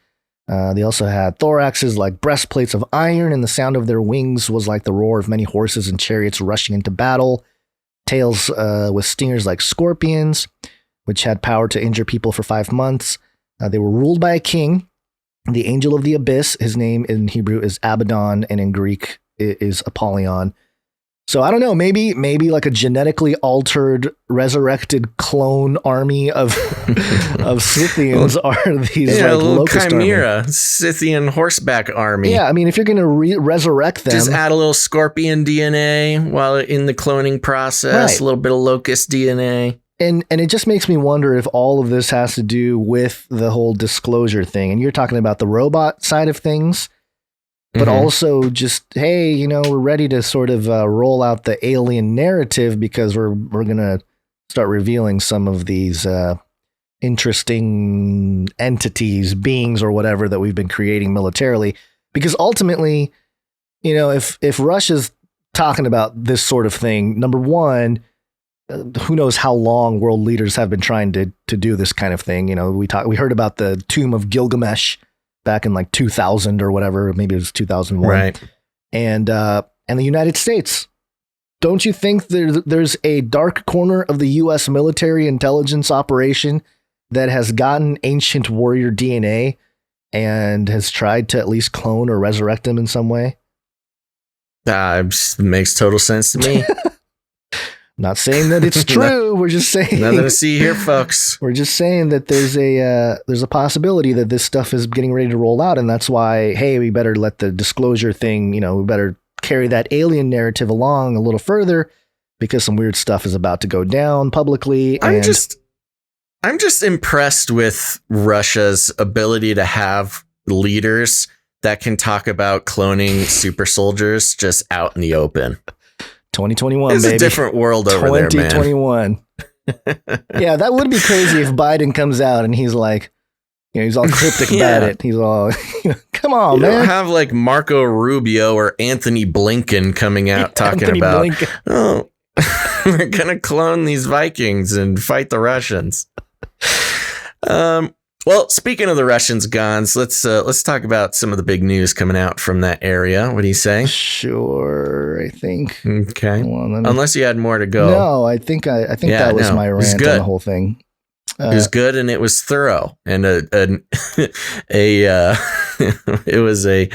They also had thoraxes like breastplates of iron, and the sound of their wings was like the roar of many horses and chariots rushing into battle. Tails with stingers like scorpions, which had power to injure people for 5 months. They were ruled by a king, the angel of the abyss. His name in Hebrew is Abaddon, and in Greek it is Apollyon. So I don't know, maybe like a genetically altered, resurrected clone army of Scythians are these a little Locust chimera, army. Scythian horseback army. Yeah, I mean, if you're going to resurrect them, just add a little scorpion DNA while in the cloning process, a little bit of locust DNA. And it just makes me wonder if all of this has to do with the whole disclosure thing. And you're talking about the robot side of things, but also just, hey, we're ready to sort of roll out the alien narrative because we're going to start revealing some of these interesting entities, beings, or whatever that we've been creating militarily. Because ultimately, if Russia's talking about this sort of thing, number one, who knows how long world leaders have been trying to do this kind of thing. We heard about the Tomb of Gilgamesh back in like 2000 or whatever, maybe it was 2001. Right. And the United States don't you think there's a dark corner of the U.S. military intelligence operation that has gotten ancient warrior DNA and has tried to at least clone or resurrect them in some way? Makes total sense to me. Not saying that it's true. We're just saying nothing to see here, folks. We're just saying that there's a possibility that this stuff is getting ready to roll out, and that's why, hey, we better let the disclosure thing, we better carry that alien narrative along a little further because some weird stuff is about to go down publicly. I'm just impressed with Russia's ability to have leaders that can talk about cloning super soldiers just out in the open. 2021, it's baby. A different world over there, man. 2021. Yeah, that would be crazy if Biden comes out and he's like, he's all cryptic about it. He's all, come on, man. Don't have like Marco Rubio or Anthony Blinken coming out talking about, we're going to clone these Vikings and fight the Russians. Well, speaking of the Russians, Gons, let's talk about some of the big news coming out from that area. What do you say? Sure, I think. Okay. Unless you had more to go. No, I think that was my rant on the whole thing. It was good and it was thorough, and it was I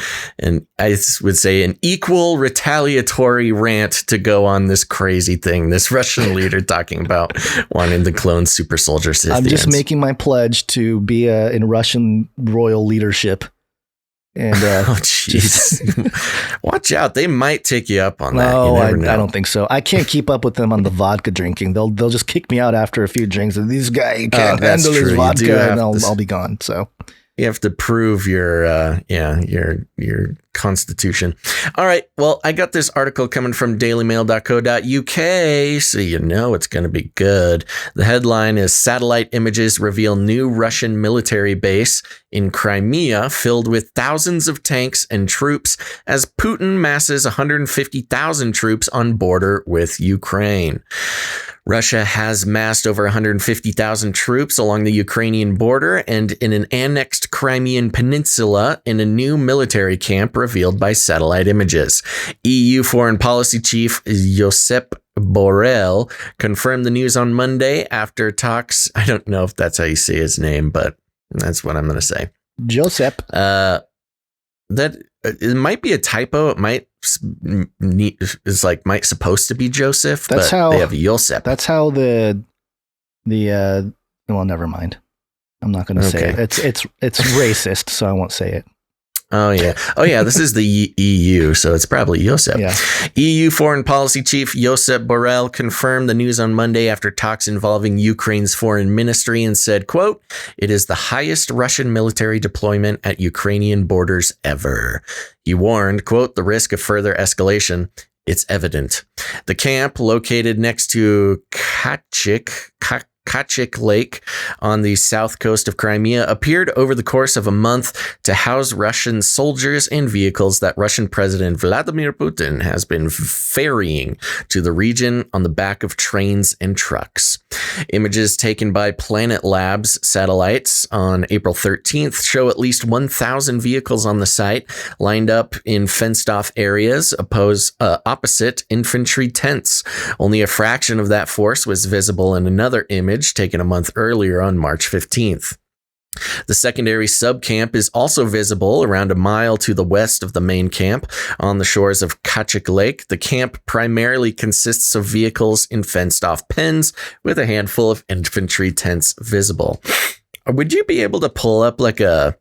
would say an equal retaliatory rant to go on this crazy thing. This Russian leader talking about wanting to clone super soldier Scythians. I'm just making my pledge to be in Russian royal leadership. And oh, jeez. Watch out. They might take you up on that. No, I don't think so. I can't keep up with them on the vodka drinking. They'll just kick me out after a few drinks. And these guys can't handle his vodka, and I'll be gone. So you have to prove your constitution. All right. Well, I got this article coming from dailymail.co.uk, so you know it's going to be good. The headline is Satellite Images Reveal New Russian Military Base in Crimea Filled with Thousands of Tanks and Troops as Putin masses 150,000 troops on border with Ukraine. Russia has massed over 150,000 troops along the Ukrainian border and in an annexed Crimean peninsula in a new military camp revealed by satellite images. EU Foreign Policy Chief Josep Borrell confirmed the news on Monday after talks. I don't know if that's how you say his name, but that's what I'm going to say. Josep. That it might be a typo. It might supposed to be Joseph. That's but how they have Josep. That's how the well, never mind. I'm not going to say it. It's racist, so I won't say it. Oh yeah. This is the EU, so it's probably Josep. Yeah. EU Foreign Policy Chief Josep Borrell confirmed the news on Monday after talks involving Ukraine's foreign ministry and said, quote, "It is the highest Russian military deployment at Ukrainian borders ever." He warned, quote, "The risk of further escalation. It's evident." The camp, located next to Kachik Lake on the south coast of Crimea, appeared over the course of a month to house Russian soldiers and vehicles that Russian President Vladimir Putin has been ferrying to the region on the back of trains and trucks. Images taken by Planet Labs satellites on April 13th show at least 1,000 vehicles on the site, lined up in fenced-off areas opposite infantry tents. Only a fraction of that force was visible in another image taken a month earlier on March 15th. The secondary sub-camp is also visible around a mile to the west of the main camp on the shores of Kachik Lake. The camp primarily consists of vehicles in fenced-off pens with a handful of infantry tents visible. Would you be able to pull up like a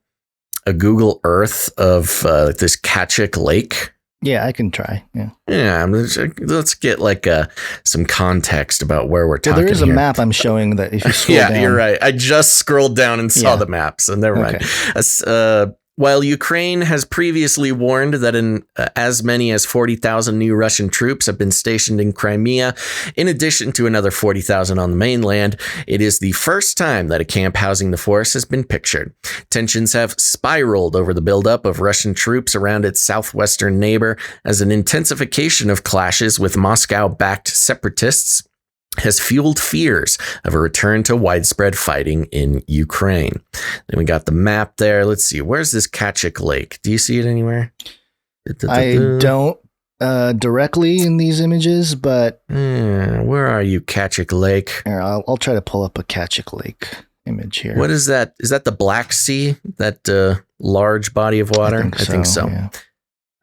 Google Earth of this Kachik Lake? Yeah, I can try. Yeah. Let's get like some context about where we're talking. There is a here. Map I'm showing that if you scroll down. Yeah, you're right. I just scrolled down and saw the map, so never mind. While Ukraine has previously warned that as many as 40,000 new Russian troops have been stationed in Crimea, in addition to another 40,000 on the mainland, it is the first time that a camp housing the force has been pictured. Tensions have spiraled over the buildup of Russian troops around its southwestern neighbor as an intensification of clashes with Moscow-backed separatists has fueled fears of a return to widespread fighting in Ukraine. Then we got the map there. Let's see. Where's this Kachik Lake? Do you see it anywhere? I don't. directly in these images, but where are you, Kachik Lake? Here, I'll try to pull up a Kachik Lake image here. What is that? Is that the Black Sea? That large body of water? I think so. Yeah.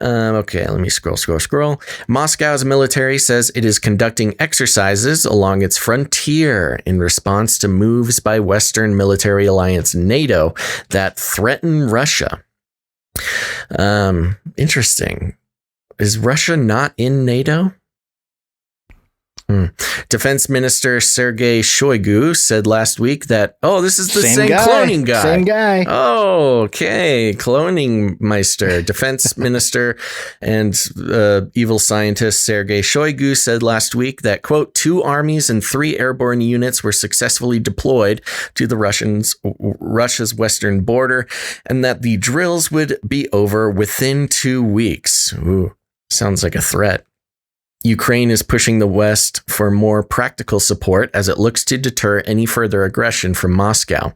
Okay, let me scroll. Moscow's military says it is conducting exercises along its frontier in response to moves by Western military alliance NATO that threaten Russia. Interesting. Is Russia not in NATO? Defense Minister Sergei Shoigu said last week that, this is the same cloning guy. Same guy. Oh, okay. Cloning Meister. Defense Minister and evil scientist Sergei Shoigu said last week that, quote, 2 armies and 3 airborne units were successfully deployed to the Russia's western border, and that the drills would be over within 2 weeks. Ooh, sounds like a threat. Ukraine is pushing the West for more practical support as it looks to deter any further aggression from Moscow.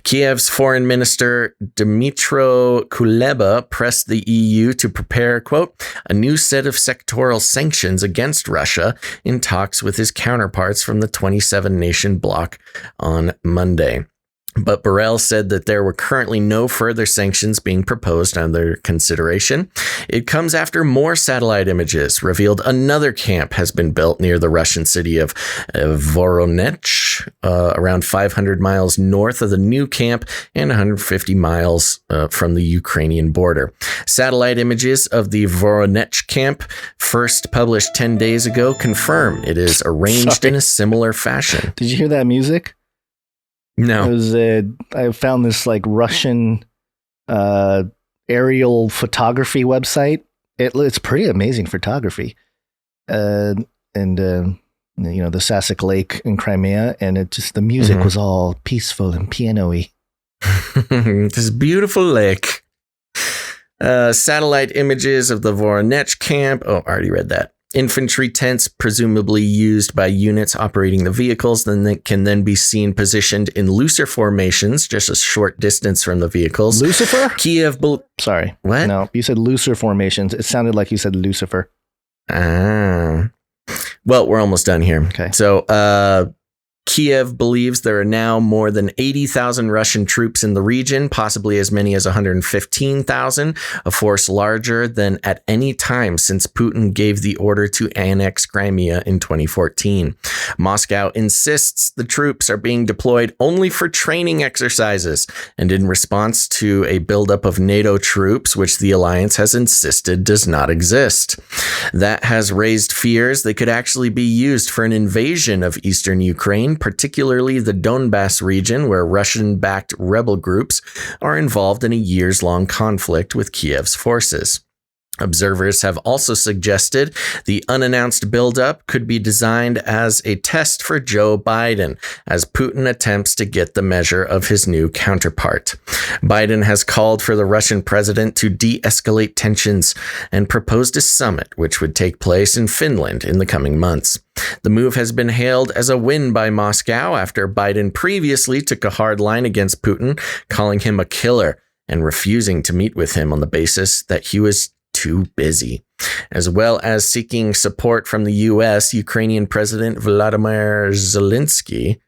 Kiev's foreign minister Dmytro Kuleba pressed the EU to prepare, quote, a new set of sectoral sanctions against Russia in talks with his counterparts from the 27-nation bloc on Monday. But Borrell said that there were currently no further sanctions being proposed under consideration. It comes after more satellite images revealed another camp has been built near the Russian city of Voronezh, around 500 miles north of the new camp and 150 miles from the Ukrainian border. Satellite images of the Voronezh camp, first published 10 days ago, confirm it is arranged in a similar fashion. Did you hear that music? No. It was, I found this like Russian aerial photography website. It's pretty amazing photography. The Sasik Lake in Crimea, and the music was all peaceful and piano-y. This beautiful lake. Satellite images of the Voronezh camp. Oh, I already read that. Infantry tents, presumably used by units operating the vehicles, can then be seen positioned in looser formations, just a short distance from the vehicles. Lucifer? Sorry. What? No, you said looser formations. It sounded like you said Lucifer. Well, we're almost done here. Okay. So, Kiev believes there are now more than 80,000 Russian troops in the region, possibly as many as 115,000, a force larger than at any time since Putin gave the order to annex Crimea in 2014. Moscow insists the troops are being deployed only for training exercises and in response to a buildup of NATO troops, which the alliance has insisted does not exist. That has raised fears they could actually be used for an invasion of eastern Ukraine, particularly the Donbass region, where Russian-backed rebel groups are involved in a years-long conflict with Kiev's forces. Observers have also suggested the unannounced buildup could be designed as a test for Joe Biden as Putin attempts to get the measure of his new counterpart. Biden has called for the Russian president to de-escalate tensions and proposed a summit which would take place in Finland in the coming months. The move has been hailed as a win by Moscow after Biden previously took a hard line against Putin, calling him a killer and refusing to meet with him on the basis that he was too busy. As well as seeking support from the U.S., Ukrainian President Volodymyr Zelensky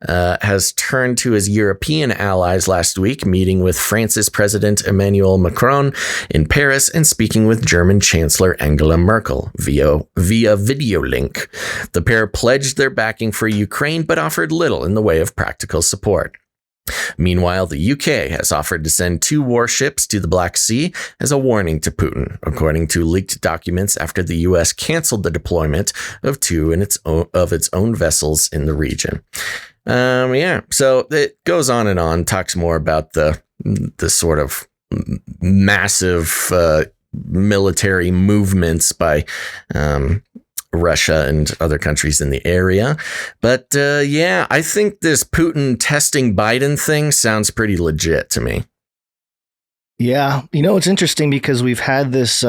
has turned to his European allies last week, meeting with France's President Emmanuel Macron in Paris and speaking with German Chancellor Angela Merkel via video link. The pair pledged their backing for Ukraine, but offered little in the way of practical support. Meanwhile, the UK has offered to send 2 warships to the Black Sea as a warning to Putin, according to leaked documents after the US canceled the deployment of 2 of its own vessels in the region. So it goes on and on, talks more about the sort of massive military movements by Russia and other countries in the area. But I think this Putin testing Biden thing sounds pretty legit to me. Yeah. It's interesting because we've had this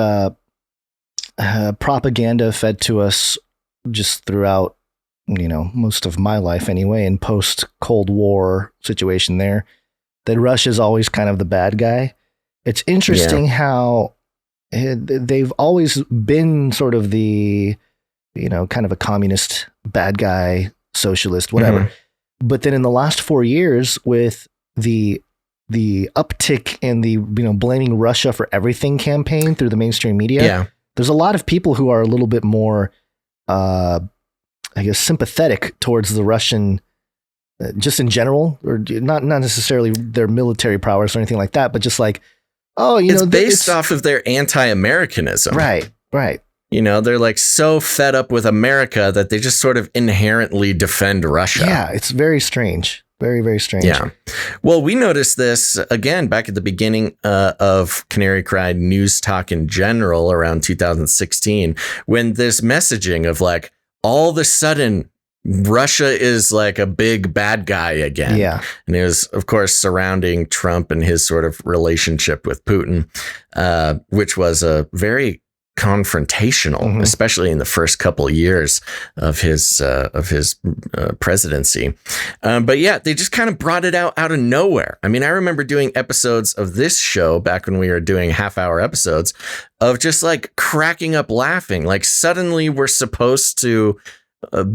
propaganda fed to us just throughout, most of my life anyway, in post-Cold War situation there, that Russia's always kind of the bad guy. It's interesting how they've always been sort of the, kind of a communist bad guy, socialist, whatever. Mm-hmm. But then in the last 4 years, with the uptick in the, blaming Russia for everything campaign through the mainstream media, there's a lot of people who are a little bit more, sympathetic towards the Russian, just in general, or not necessarily their military prowess or anything like that, but just like, it's based off of their anti-Americanism. Right. They're like so fed up with America that they just sort of inherently defend Russia. Yeah, it's very strange. Very, very strange. Yeah. Well, we noticed this again back at the beginning of Canary Cry News Talk in general around 2016, when this messaging of like all of a sudden Russia is like a big bad guy again. Yeah. And it was, of course, surrounding Trump and his sort of relationship with Putin, which was a very confrontational, especially in the first couple of years of his presidency. But yeah, they just kind of brought it out of nowhere. I mean, I remember doing episodes of this show back when we were doing half-hour episodes of just like cracking up laughing. Like suddenly we're supposed to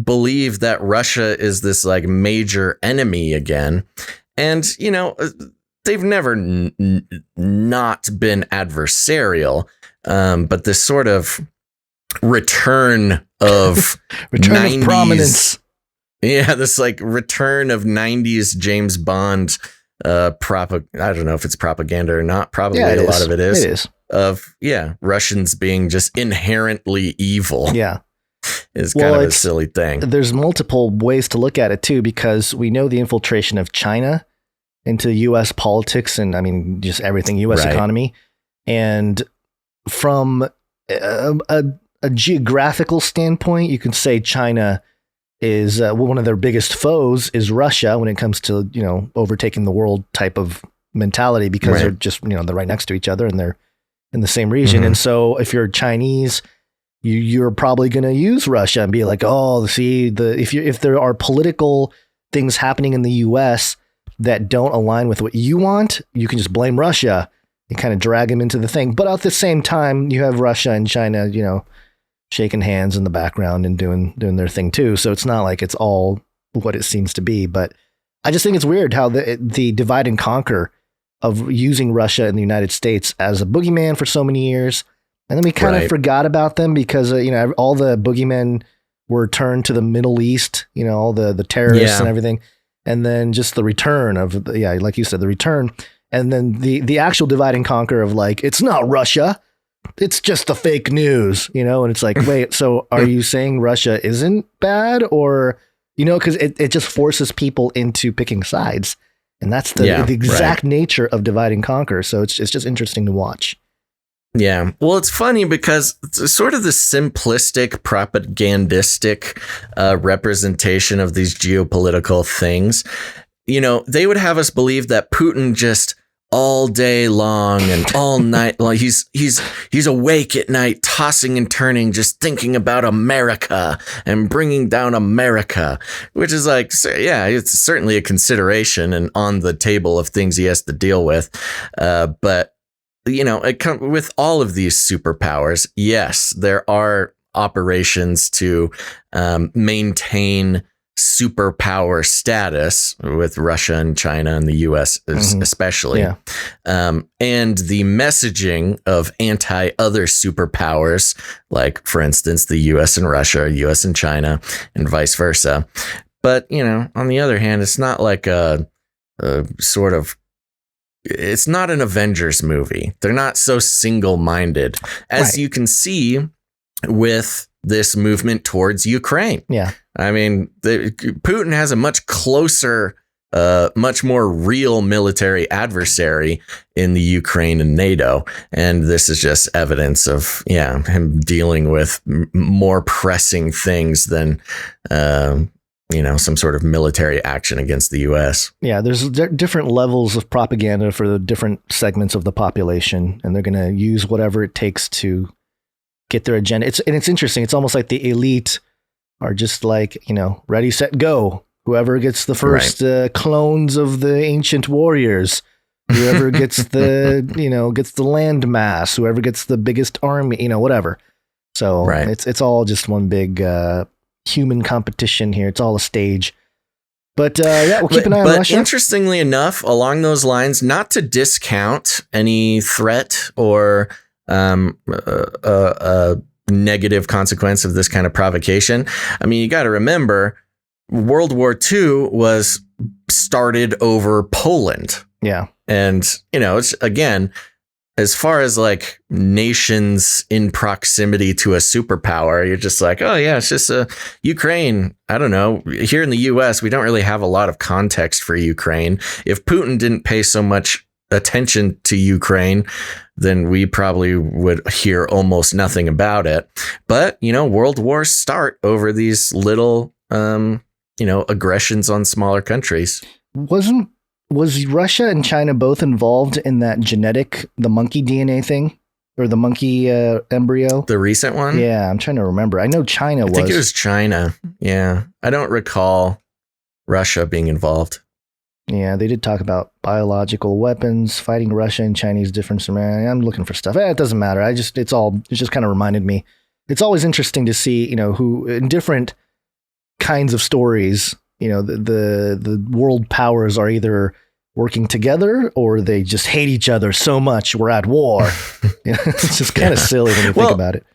believe that Russia is this like major enemy again. And, they've never not been adversarial. But this sort of return of 90s, of prominence. Yeah, this like return of 90s James Bond I don't know if it's propaganda or not. Probably a lot of it is. It is. Of Russians being just inherently evil. Yeah. Is kind of a silly thing. There's multiple ways to look at it too, because we know the infiltration of China into U.S. politics and just everything U.S. economy. And from a geographical standpoint, you can say China is one of their biggest foes is Russia when it comes to, overtaking the world type of mentality, because they're just, they're right next to each other and they're in the same region. Mm-hmm. And so if you're Chinese, you're probably going to use Russia and be like, if there are political things happening in the U.S. that don't align with what you want, you can just blame Russia and kind of drag them into the thing. But at the same time, you have Russia and China, shaking hands in the background and doing their thing too. So it's not like it's all what it seems to be. But I just think it's weird how the divide and conquer of using Russia and the United States as a boogeyman for so many years. And then we kind of forgot about them because, all the boogeymen were turned to the Middle East, all the terrorists and everything. And then just the return of, like you said, the return. And then the actual divide and conquer of like, it's not Russia, it's just the fake news, and it's like, wait, so are you saying Russia isn't bad? Or, because it just forces people into picking sides. And that's the exact nature of divide and conquer. So it's just interesting to watch. Yeah. Well, it's funny because it's sort of the simplistic propagandistic representation of these geopolitical things. They would have us believe that Putin just all day long and all night, like he's awake at night, tossing and turning, just thinking about America and bringing down America, which is like, it's certainly a consideration and on the table of things he has to deal with. But it comes with all of these superpowers. Yes, there are operations to maintain superpower status with Russia and China and the U.S. especially. Yeah. And the messaging of anti-other superpowers, like, for instance, the U.S. and Russia, U.S. and China, and vice versa. But, on the other hand, it's not like a sort of, it's not an Avengers movie. They're not so single-minded as you can see with this movement towards Ukraine. Yeah. I mean, Putin has a much closer, much more real military adversary in the Ukraine and NATO. And this is just evidence of, him dealing with more pressing things than, some sort of military action against the U.S. Yeah, there's different levels of propaganda for the different segments of the population, and they're going to use whatever it takes to get their agenda. It's interesting. It's almost like the elite are just like, ready, set, go. Whoever gets the first clones of the ancient warriors, Whoever gets gets the land mass, whoever gets the biggest army, whatever. So it's all just one big human competition here. It's all a stage. But we'll keep an eye on Russia. But interestingly enough, along those lines, not to discount any threat or negative consequence of this kind of provocation. I mean, you got to remember, World War II was started over Poland. Yeah. And, it's again, as far as like nations in proximity to a superpower, you're just like, oh, yeah, it's just Ukraine. I don't know. Here in the U.S., we don't really have a lot of context for Ukraine. If Putin didn't pay so much attention to Ukraine, then we probably would hear almost nothing about it. But, world wars start over these little, aggressions on smaller countries. Was Russia and China both involved in that the monkey DNA thing or the monkey embryo? The recent one? Yeah, I'm trying to remember. I know China was. I think it was China. Yeah. I don't recall Russia being involved. Yeah, they did talk about biological weapons, fighting Russia and Chinese difference. I'm looking for stuff. It doesn't matter. It just kind of reminded me. It's always interesting to see, who in different kinds of stories, the world powers are either working together or they just hate each other so much we're at war. It's just kind of silly when you think about it.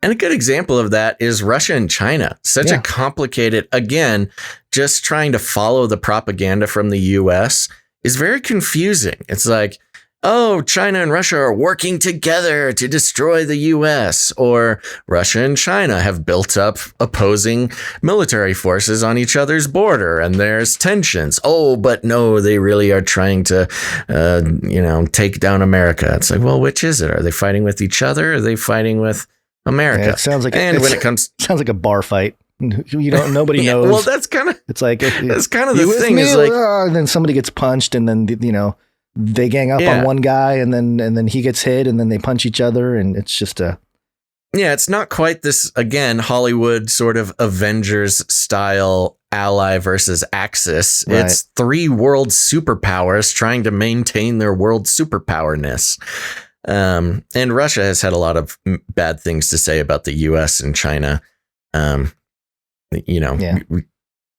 And a good example of that is Russia and China. Such a complicated, again, just trying to follow the propaganda from the US is very confusing. It's like, oh, China and Russia are working together to destroy the US, or Russia and China have built up opposing military forces on each other's border and there's tensions. Oh, but no, they really are trying to, take down America. It's like, well, which is it? Are they fighting with each other? Or are they fighting with America? Yeah, it sounds like sounds like a bar fight. Nobody knows. Well, that's kind of the thing. Is like, and then somebody gets punched, and then they gang up on one guy, and then he gets hit, and then they punch each other, and it's just it's not quite this again Hollywood sort of Avengers style ally versus Axis. Right. It's three world superpowers trying to maintain their world superpowerness. And Russia has had a lot of bad things to say about the US and China,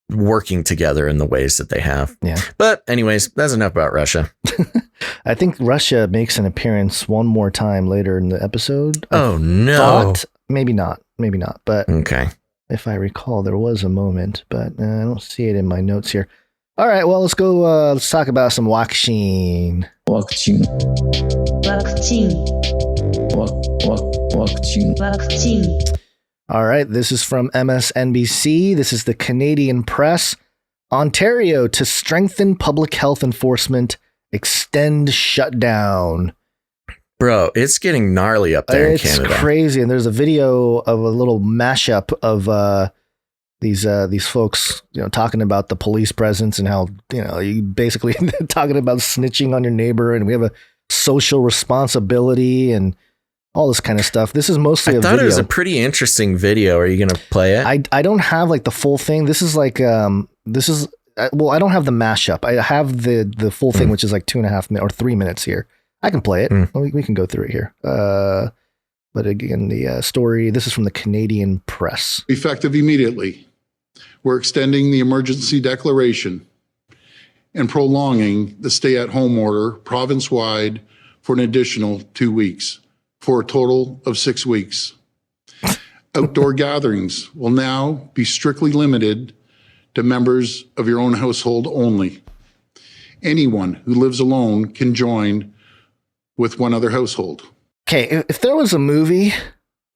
working together in the ways that they have. Yeah. But anyways, that's enough about Russia. I think Russia makes an appearance one more time later in the episode. No. Maybe not. But okay. If I recall, there was a moment, but I don't see it in my notes here. All right, well, let's go. Let's talk about some WACCINE. WACCINE. All right, this is from MSNBC. This is the Canadian Press. Ontario to strengthen public health enforcement, extend shutdown. Bro, it's getting gnarly up there in Canada. It's crazy, and there's a video of a little mashup of these folks, talking about the police presence and how, you basically talking about snitching on your neighbor, and we have a social responsibility and all this kind of stuff. This is mostly a video. I thought it was a pretty interesting video. Are you going to play it? I don't have like the full thing. This is like, I don't have the mashup. I have the full thing, which is like 2.5 minutes or 3 minutes here. I can play it. We can go through it here. But again, the story, this is from the Canadian Press. Effective immediately. We're extending the emergency declaration and prolonging the stay-at-home order province-wide for an additional 2 weeks, for a total of 6 weeks. Outdoor gatherings will now be strictly limited to members of your own household only. Anyone who lives alone can join with one other household. Okay, if there was a movie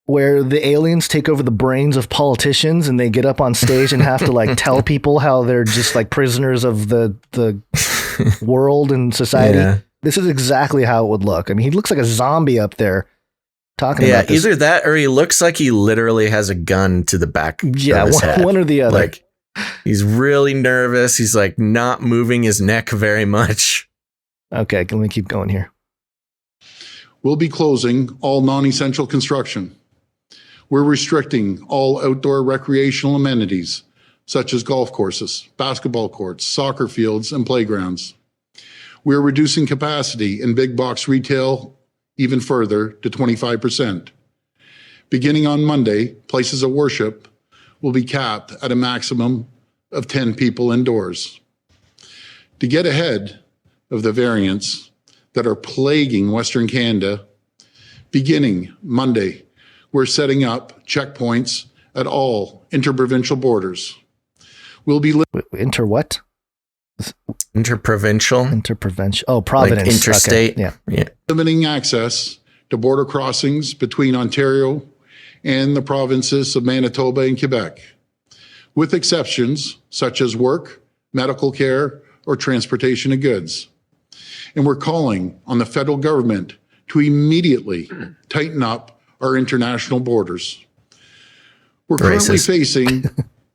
where the aliens take over the brains of politicians and they get up on stage and have to like tell people how they're just like prisoners of the world and society, this is exactly how it would look. I mean, he looks like a zombie up there talking about this. Either that or he looks like he literally has a gun to the back of his head. One or the other. Like, he's really nervous. He's like not moving his neck very much. Okay, let me keep going here. We'll be closing all non-essential construction. We're restricting all outdoor recreational amenities, such as golf courses, basketball courts, soccer fields, and playgrounds. We're reducing capacity in big box retail even further to 25%. Beginning on Monday, places of worship will be capped at a maximum of 10 people indoors. To get ahead of the variants that are plaguing Western Canada, beginning Monday, we're setting up checkpoints at all interprovincial borders. We'll be what? Interprovincial. Interprovincial. Oh, Providence. Like interstate. Okay. Yeah. limiting access to border crossings between Ontario and the provinces of Manitoba and Quebec, with exceptions such as work, medical care, or transportation of goods. And we're calling on the federal government to immediately tighten up our international borders. We're currently facing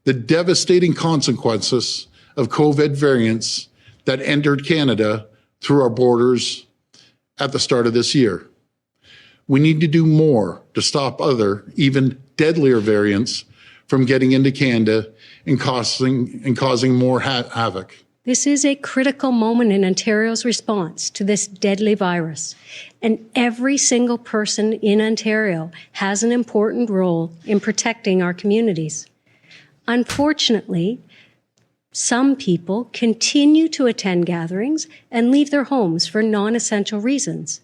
the devastating consequences of COVID variants that entered Canada through our borders at the start of this year. We need to do more to stop other, even deadlier variants from getting into Canada and causing more havoc. This is a critical moment in Ontario's response to this deadly virus, and every single person in Ontario has an important role in protecting our communities. Unfortunately, some people continue to attend gatherings and leave their homes for non-essential reasons.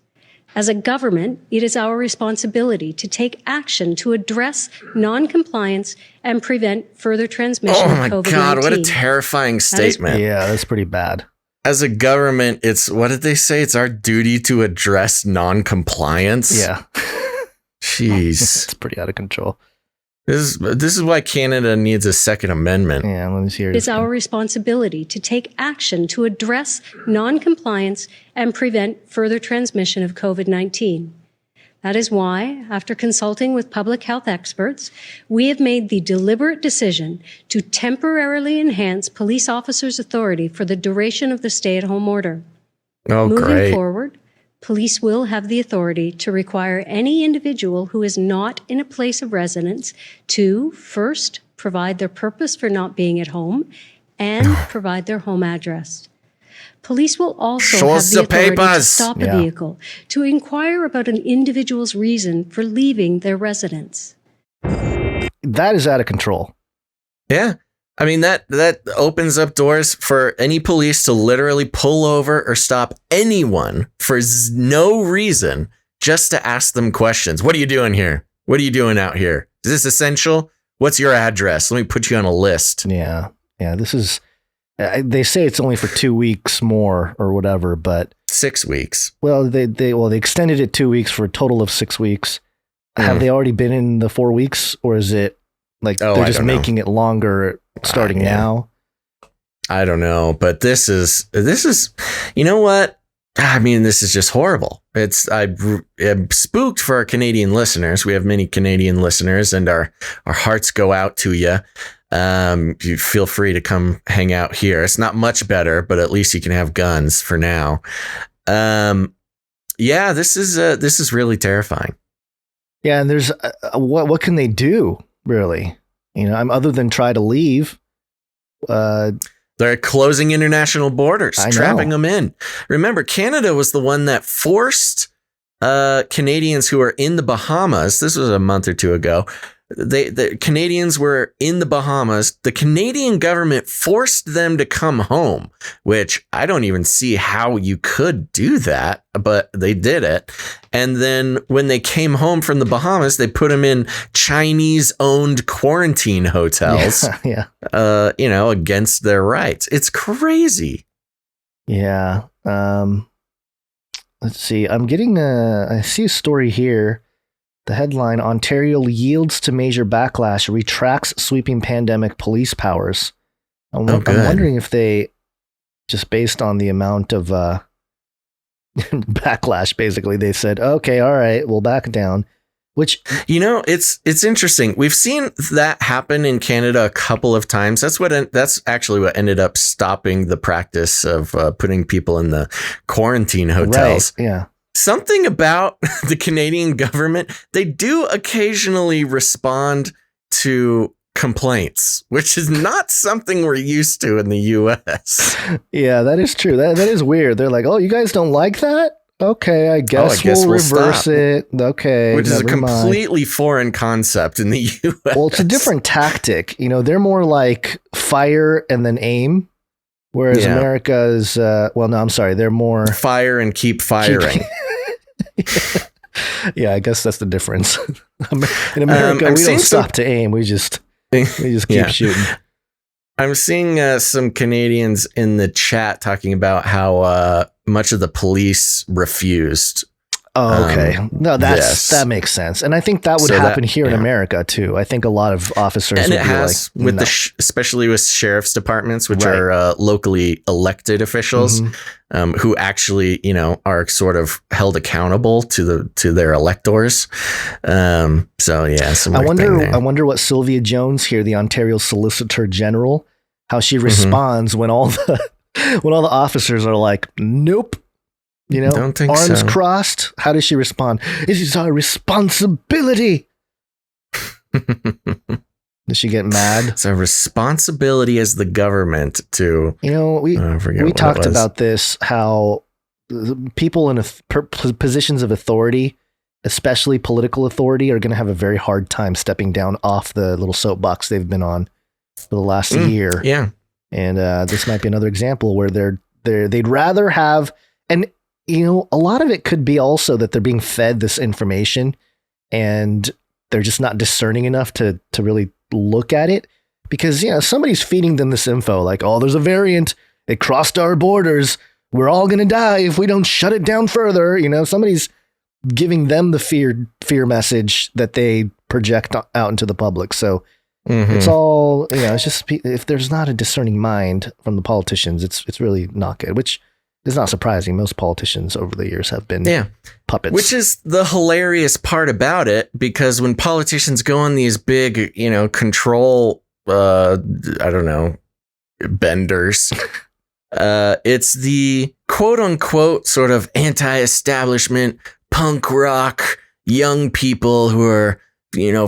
As a government, it is our responsibility to take action to address non-compliance and prevent further transmission of COVID-19. Oh my God, what a terrifying statement. Yeah, that's pretty bad. As a government, it's, what did they say? It's our duty to address non-compliance. Yeah. Jeez. It's pretty out of control. This is why Canada needs a second amendment. Yeah, let me hear it. It is our responsibility to take action to address non-compliance and prevent further transmission of COVID-19. That is why, after consulting with public health experts, we have made the deliberate decision to temporarily enhance police officers' authority for the duration of the stay-at-home order. Oh, Moving great. forward, police will have the authority to require any individual who is not in a place of residence to, first, provide their purpose for not being at home and provide their home address. Police will also have the authority to stop a vehicle to inquire about an individual's reason for leaving their residence. That is out of control. Yeah. I mean, that opens up doors for any police to literally pull over or stop anyone for no reason, just to ask them questions. What are you doing here? What are you doing out here? Is this essential? What's your address? Let me put you on a list. Yeah. Yeah. This is, they say it's only for 2 weeks more or whatever, but 6 weeks. Well, they extended it 2 weeks for a total of 6 weeks. Have they already been in the 4 weeks, or is it like they're just making it longer starting now? I don't know, but this is, you know what? I mean, this is just horrible. I'm spooked for our Canadian listeners. We have many Canadian listeners, and our hearts go out to you. You feel free to come hang out here. It's not much better, but at least you can have guns for now. Yeah, this is really terrifying. Yeah, and there's what can they do really? You know, other than try to leave. They're closing international borders, trapping them in. Remember, Canada was the one that forced Canadians who are in the Bahamas. This was a month or two ago. The Canadians were in the Bahamas. The Canadian government forced them to come home, which I don't even see how you could do that, but they did it. And then when they came home from the Bahamas, they put them in Chinese-owned quarantine hotels, against their rights. It's crazy. Yeah. Let's see. I see a story here. The headline, Ontario yields to major backlash, retracts sweeping pandemic police powers. I'm wondering if they, just based on the amount of backlash, basically, they said, okay, all right, we'll back down. Which, it's interesting. We've seen that happen in Canada a couple of times. That's actually what ended up stopping the practice of putting people in the quarantine hotels. Right, yeah. Something about the Canadian government, they do occasionally respond to complaints, which is not something we're used to in the U.S. Yeah, that is true. That is weird. They're like, oh, you guys don't like that? Okay, I guess we'll reverse stop. it. Okay, which is a never mind. completely foreign concept in the U.S. Well, it's a different tactic. They're more like fire and then aim, whereas America's, they're more fire and keep firing. Yeah, I guess that's the difference. In America, we don't stop to aim. We just keep shooting. I'm seeing some Canadians in the chat talking about how much of the police refused. Oh, okay. No, that makes sense. And I think that would happen here in America too. I think a lot of officers and would it be has like, with no. especially with sheriff's departments, which are locally elected officials who actually, are sort of held accountable to their electors. I wonder what Sylvia Jones here, the Ontario Solicitor General, how she responds when all the officers are like, nope. Don't think arms so. crossed. How does she respond? It is our responsibility. Does she get mad? It's a responsibility as the government to. We talked about this, how people in positions of authority, especially political authority, are going to have a very hard time stepping down off the little soapbox they've been on for the last year. Yeah. And this might be another example where they'd rather have, and a lot of it could be also that they're being fed this information and they're just not discerning enough to really look at it, because, somebody's feeding them this info like, oh, there's a variant. It crossed our borders. We're all going to die if we don't shut it down further. Somebody's giving them the fear message that they project out into the public. So it's all, it's just, if there's not a discerning mind from the politicians, it's really not good, which is not surprising. Most politicians over the years have been puppets. Which is the hilarious part about it, because when politicians go on these big, control, benders, it's the quote unquote sort of anti-establishment punk rock young people who are,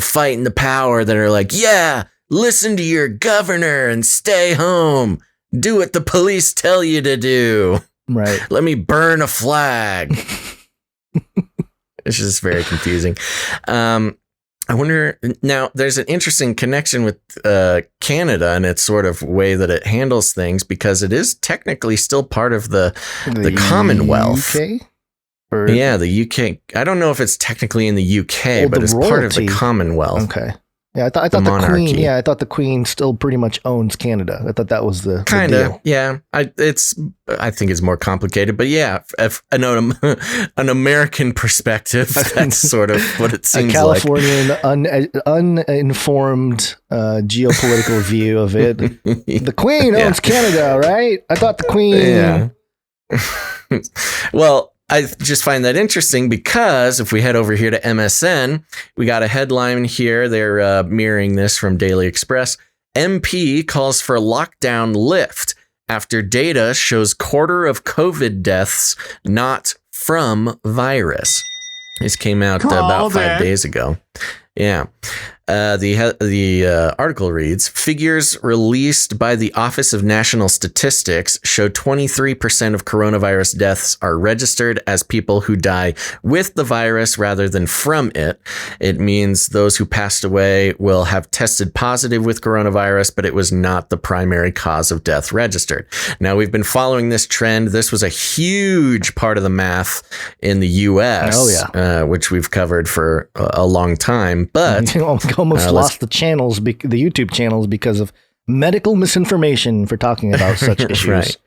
fighting the power that are like, yeah, listen to your governor and stay home. Do what the police tell you to do. Right. Let me burn a flag. It's just very confusing. I wonder, now there's an interesting connection with Canada and its sort of way that it handles things, because it is technically still part of the Commonwealth. UK? The UK. I don't know if it's technically in the UK, but it's part of the Commonwealth. Okay. Yeah, I thought the Queen. Yeah, I thought the Queen still pretty much owns Canada. I thought that was the deal. Yeah. I think it's more complicated, but yeah, an American perspective, that's sort of what it seems like. A Californian uninformed geopolitical view of it. The Queen owns Canada, right? I thought the Queen. Yeah. Well, I just find that interesting because if we head over here to MSN, we got a headline here. They're mirroring this from Daily Express. MP calls for lockdown lift after data shows quarter of COVID deaths not from virus. This came out about 5 days ago. Yeah. The article reads, figures released by the Office of National Statistics show 23% of coronavirus deaths are registered as people who die with the virus rather than from it. It means those who passed away will have tested positive with coronavirus, but it was not the primary cause of death registered. Now, we've been following this trend. This was a huge part of the math in the US, which we've covered for a long time, but almost lost the channels, the YouTube channels, because of medical misinformation for talking about such issues. Right.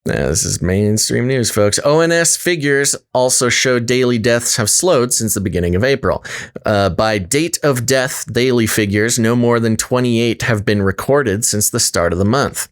This is mainstream news, folks. ONS figures also show daily deaths have slowed since the beginning of April. By date of death daily figures, no more than 28 have been recorded since the start of the month.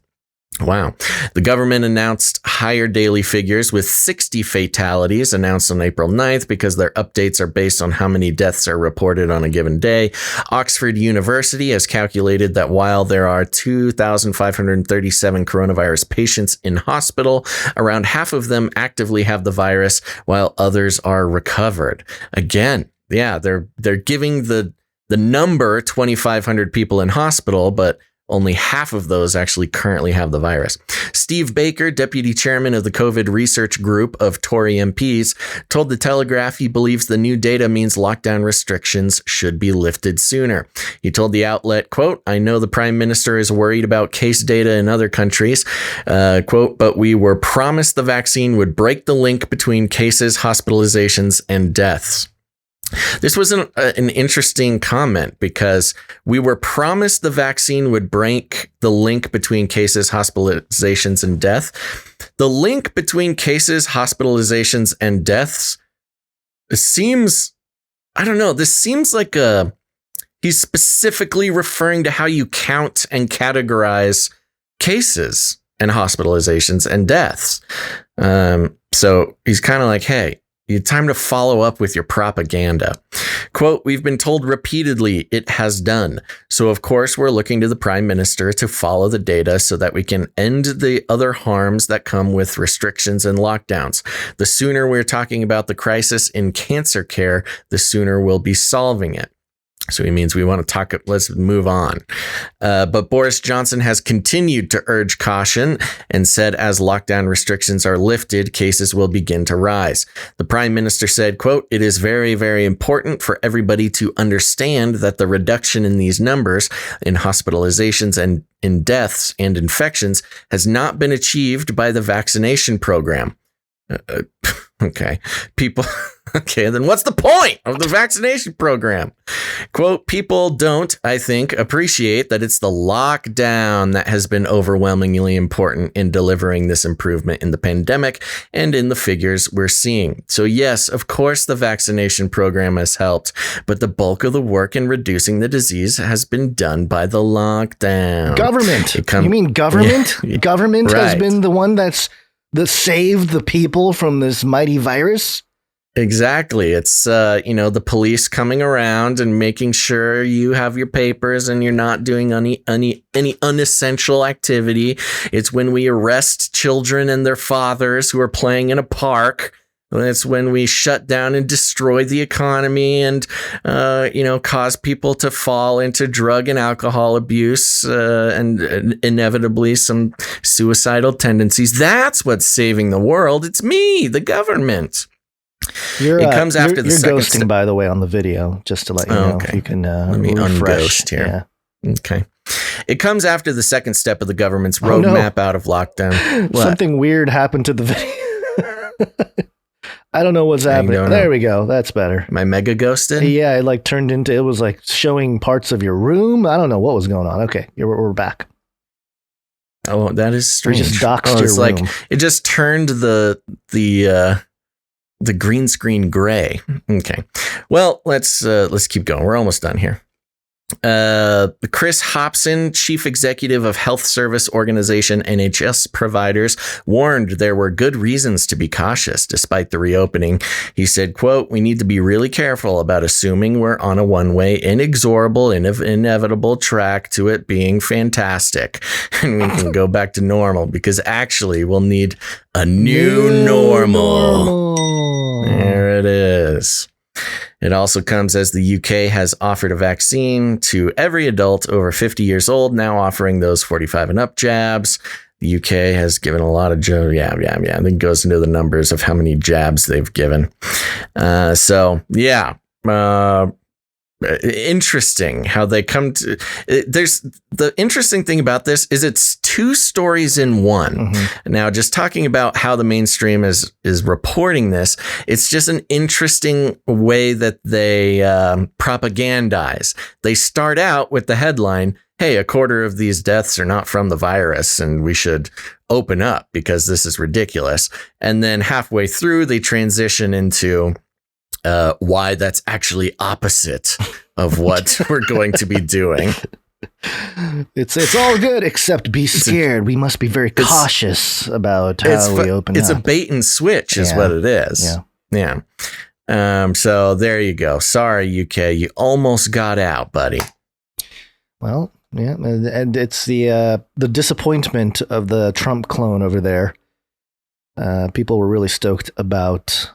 Wow. The government announced higher daily figures with 60 fatalities announced on April 9th because their updates are based on how many deaths are reported on a given day. Oxford University has calculated that while there are 2,537 coronavirus patients in hospital, around half of them actively have the virus while others are recovered. Again, yeah, they're giving the the number 2,500 people in hospital, but only half of those actually currently have the virus. Steve Baker, deputy chairman of the COVID research group of Tory MPs, told The Telegraph he believes the new data means lockdown restrictions should be lifted sooner. He told the outlet, quote, "I know the prime minister is worried about case data in other countries, quote, but we were promised the vaccine would break the link between cases, hospitalizations, and deaths." This was an interesting comment because we were promised the vaccine would break the link between cases, hospitalizations, and death. The link between cases, hospitalizations, and deaths seems, I don't know, this seems like he's specifically referring to how you count and categorize cases and hospitalizations and deaths. So he's kind of like, hey, it's time to follow up with your propaganda. Quote, "We've been told repeatedly it has done. So, of course, we're looking to the prime minister to follow the data so that we can end the other harms that come with restrictions and lockdowns. The sooner we're talking about the crisis in cancer care, the sooner we'll be solving it." So he means we want to talk. Let's move on. But Boris Johnson has continued to urge caution and said as lockdown restrictions are lifted, cases will begin to rise. The prime minister said, quote, "It is very, very important for everybody to understand that the reduction in these numbers in hospitalizations and in deaths and infections has not been achieved by the vaccination program." Okay, people. Okay, then what's the point of the vaccination program? Quote, "People don't, I think, appreciate that it's the lockdown that has been overwhelmingly important in delivering this improvement in the pandemic and in the figures we're seeing. So yes, of course, the vaccination program has helped, but the bulk of the work in reducing the disease has been done by the lockdown." Government. You mean government? Yeah. Government Right. has been the one that saved the people from this mighty virus? Exactly. It's, the police coming around and making sure you have your papers and you're not doing any unessential activity. It's when we arrest children and their fathers who are playing in a park. It's when we shut down and destroy the economy and, cause people to fall into drug and alcohol abuse and inevitably some suicidal tendencies. That's what's saving the world. It's me, the government. It comes after the second ghosting, by the way, on the video, just to let you know. If you can let me refresh unghost here. Yeah. Okay. It comes after the second step of the government's roadmap out of lockdown. What? Something weird happened to the video. I don't know what's happening. There we go. That's better. Am I mega ghosted? Yeah, it was like showing parts of your room. I don't know what was going on. Okay, we're back. Oh, that is strange. We just doxed your room. Like it just turned the green screen gray. Okay. Well, let's keep going. We're almost done here. Chris Hobson, chief executive of health service organization NHS providers, warned there were good reasons to be cautious despite the reopening. He said, quote, "We need to be really careful about assuming we're on a one-way, inexorable, inevitable track to it being fantastic and we can go back to normal because actually we'll need a new normal. There it is. It also comes as the UK has offered a vaccine to every adult over 50 years old, now offering those 45 and up jabs. The UK has given a lot of jabs. Yeah. I think it goes into the numbers of how many jabs they've given. Interesting how they come to. There's the interesting thing about this is it's two stories in one. Mm-hmm. Now, just talking about how the mainstream is reporting this, it's just an interesting way that they propagandize. They start out with the headline, "Hey, a quarter of these deaths are not from the virus, and we should open up because this is ridiculous." And then halfway through, they transition into why that's actually opposite of what we're going to be doing. It's all good except be scared. We must be very cautious about how we open up. It's a bait and switch is what it is. Yeah. So there you go. Sorry, UK. You almost got out, buddy. Well, yeah. And it's the disappointment of the Trump clone over there. People were really stoked about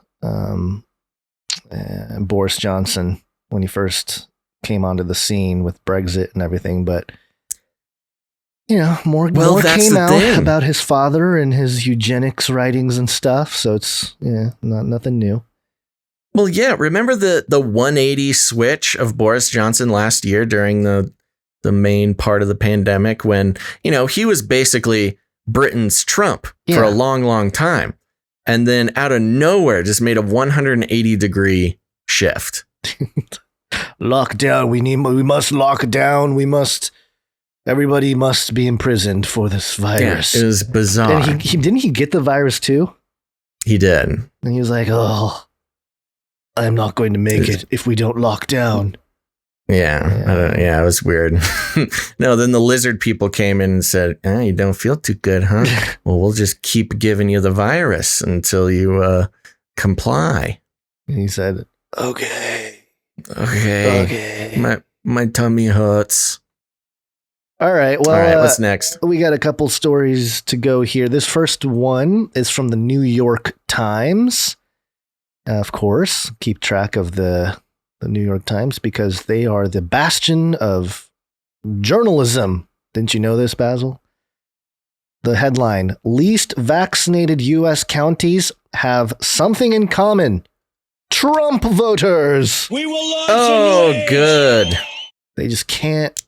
Boris Johnson when he first came onto the scene with Brexit and everything, but more that's came the out thing. about his father and his eugenics writings and stuff. So it's nothing new. Well, yeah. Remember the 180 switch of Boris Johnson last year during the main part of the pandemic when, he was basically Britain's Trump for a long, long time. And then out of nowhere, just made a 180-degree shift. Lockdown. We must lock down. Everybody must be imprisoned for this virus. Yeah, it was bizarre. And didn't he get the virus too? He did. And he was like, "Oh, I'm not going to make it if we don't lock down." Yeah, it was weird. No, then the lizard people came in and said, you don't feel too good, huh? Well, we'll just keep giving you the virus until you comply. And he said, Okay. My tummy hurts. All right. Well, all right, what's next? We got a couple stories to go here. This first one is from the New York Times. Of course, keep track of the New York Times because they are the bastion of journalism. Didn't you know this, Basil? The headline, least vaccinated U.S. counties have something in common. Trump voters. We will launch good. They just can't.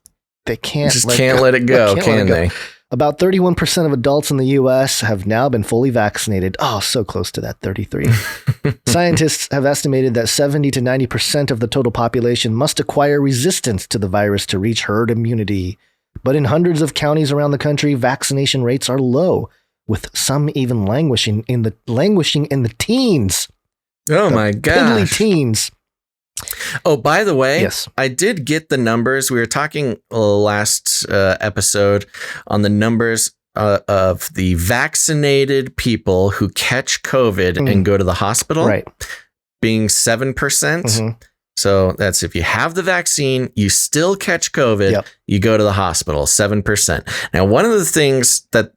They can't. Can't let it go, can they? About 31% of adults in the U.S. have now been fully vaccinated. Oh, so close to that 33. Scientists have estimated that 70 to 90% of the total population must acquire resistance to the virus to reach herd immunity. But in hundreds of counties around the country, vaccination rates are low, with some even languishing in the teens. Oh my gosh. Piddly teens. Oh, by the way, yes. I did get the numbers. We were talking last episode on the numbers of the vaccinated people who catch COVID and go to the hospital, right? Being 7%. So that's if you have the vaccine, you still catch COVID, you go to the hospital, 7%. Now, one of the things that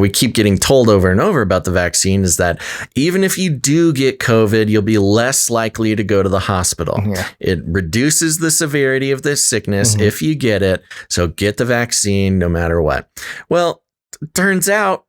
we keep getting told over and over about the vaccine is that even if you do get COVID, you'll be less likely to go to the hospital. Yeah. It reduces the severity of this sickness if you get it. So get the vaccine no matter what. Well, turns out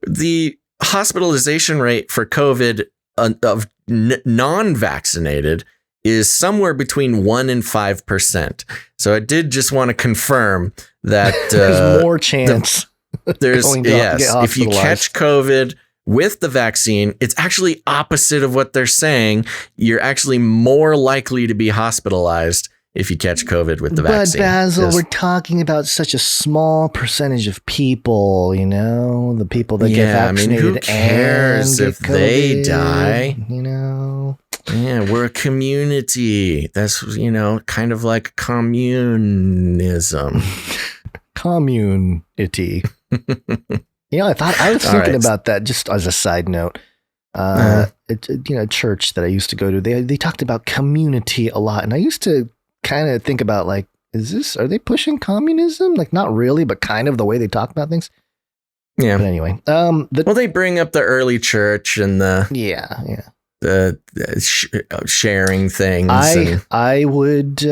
the hospitalization rate for COVID of non-vaccinated is somewhere between 1% and 5%. So I did just want to confirm that there's more chance. If you catch COVID with the vaccine, it's actually opposite of what they're saying. You're actually more likely to be hospitalized if you catch COVID with the vaccine. But Basil, we're talking about such a small percentage of people, the people that get vaccinated. Who cares if they die? Yeah, we're a community. That's, kind of like communism. Community. I was thinking about that just as a side note. Church that I used to go to, they talked about community a lot. And I used to kind of think about are they pushing communism? Like not really, but kind of the way they talk about things. Yeah. But anyway, they bring up the early church and the sharing things. I would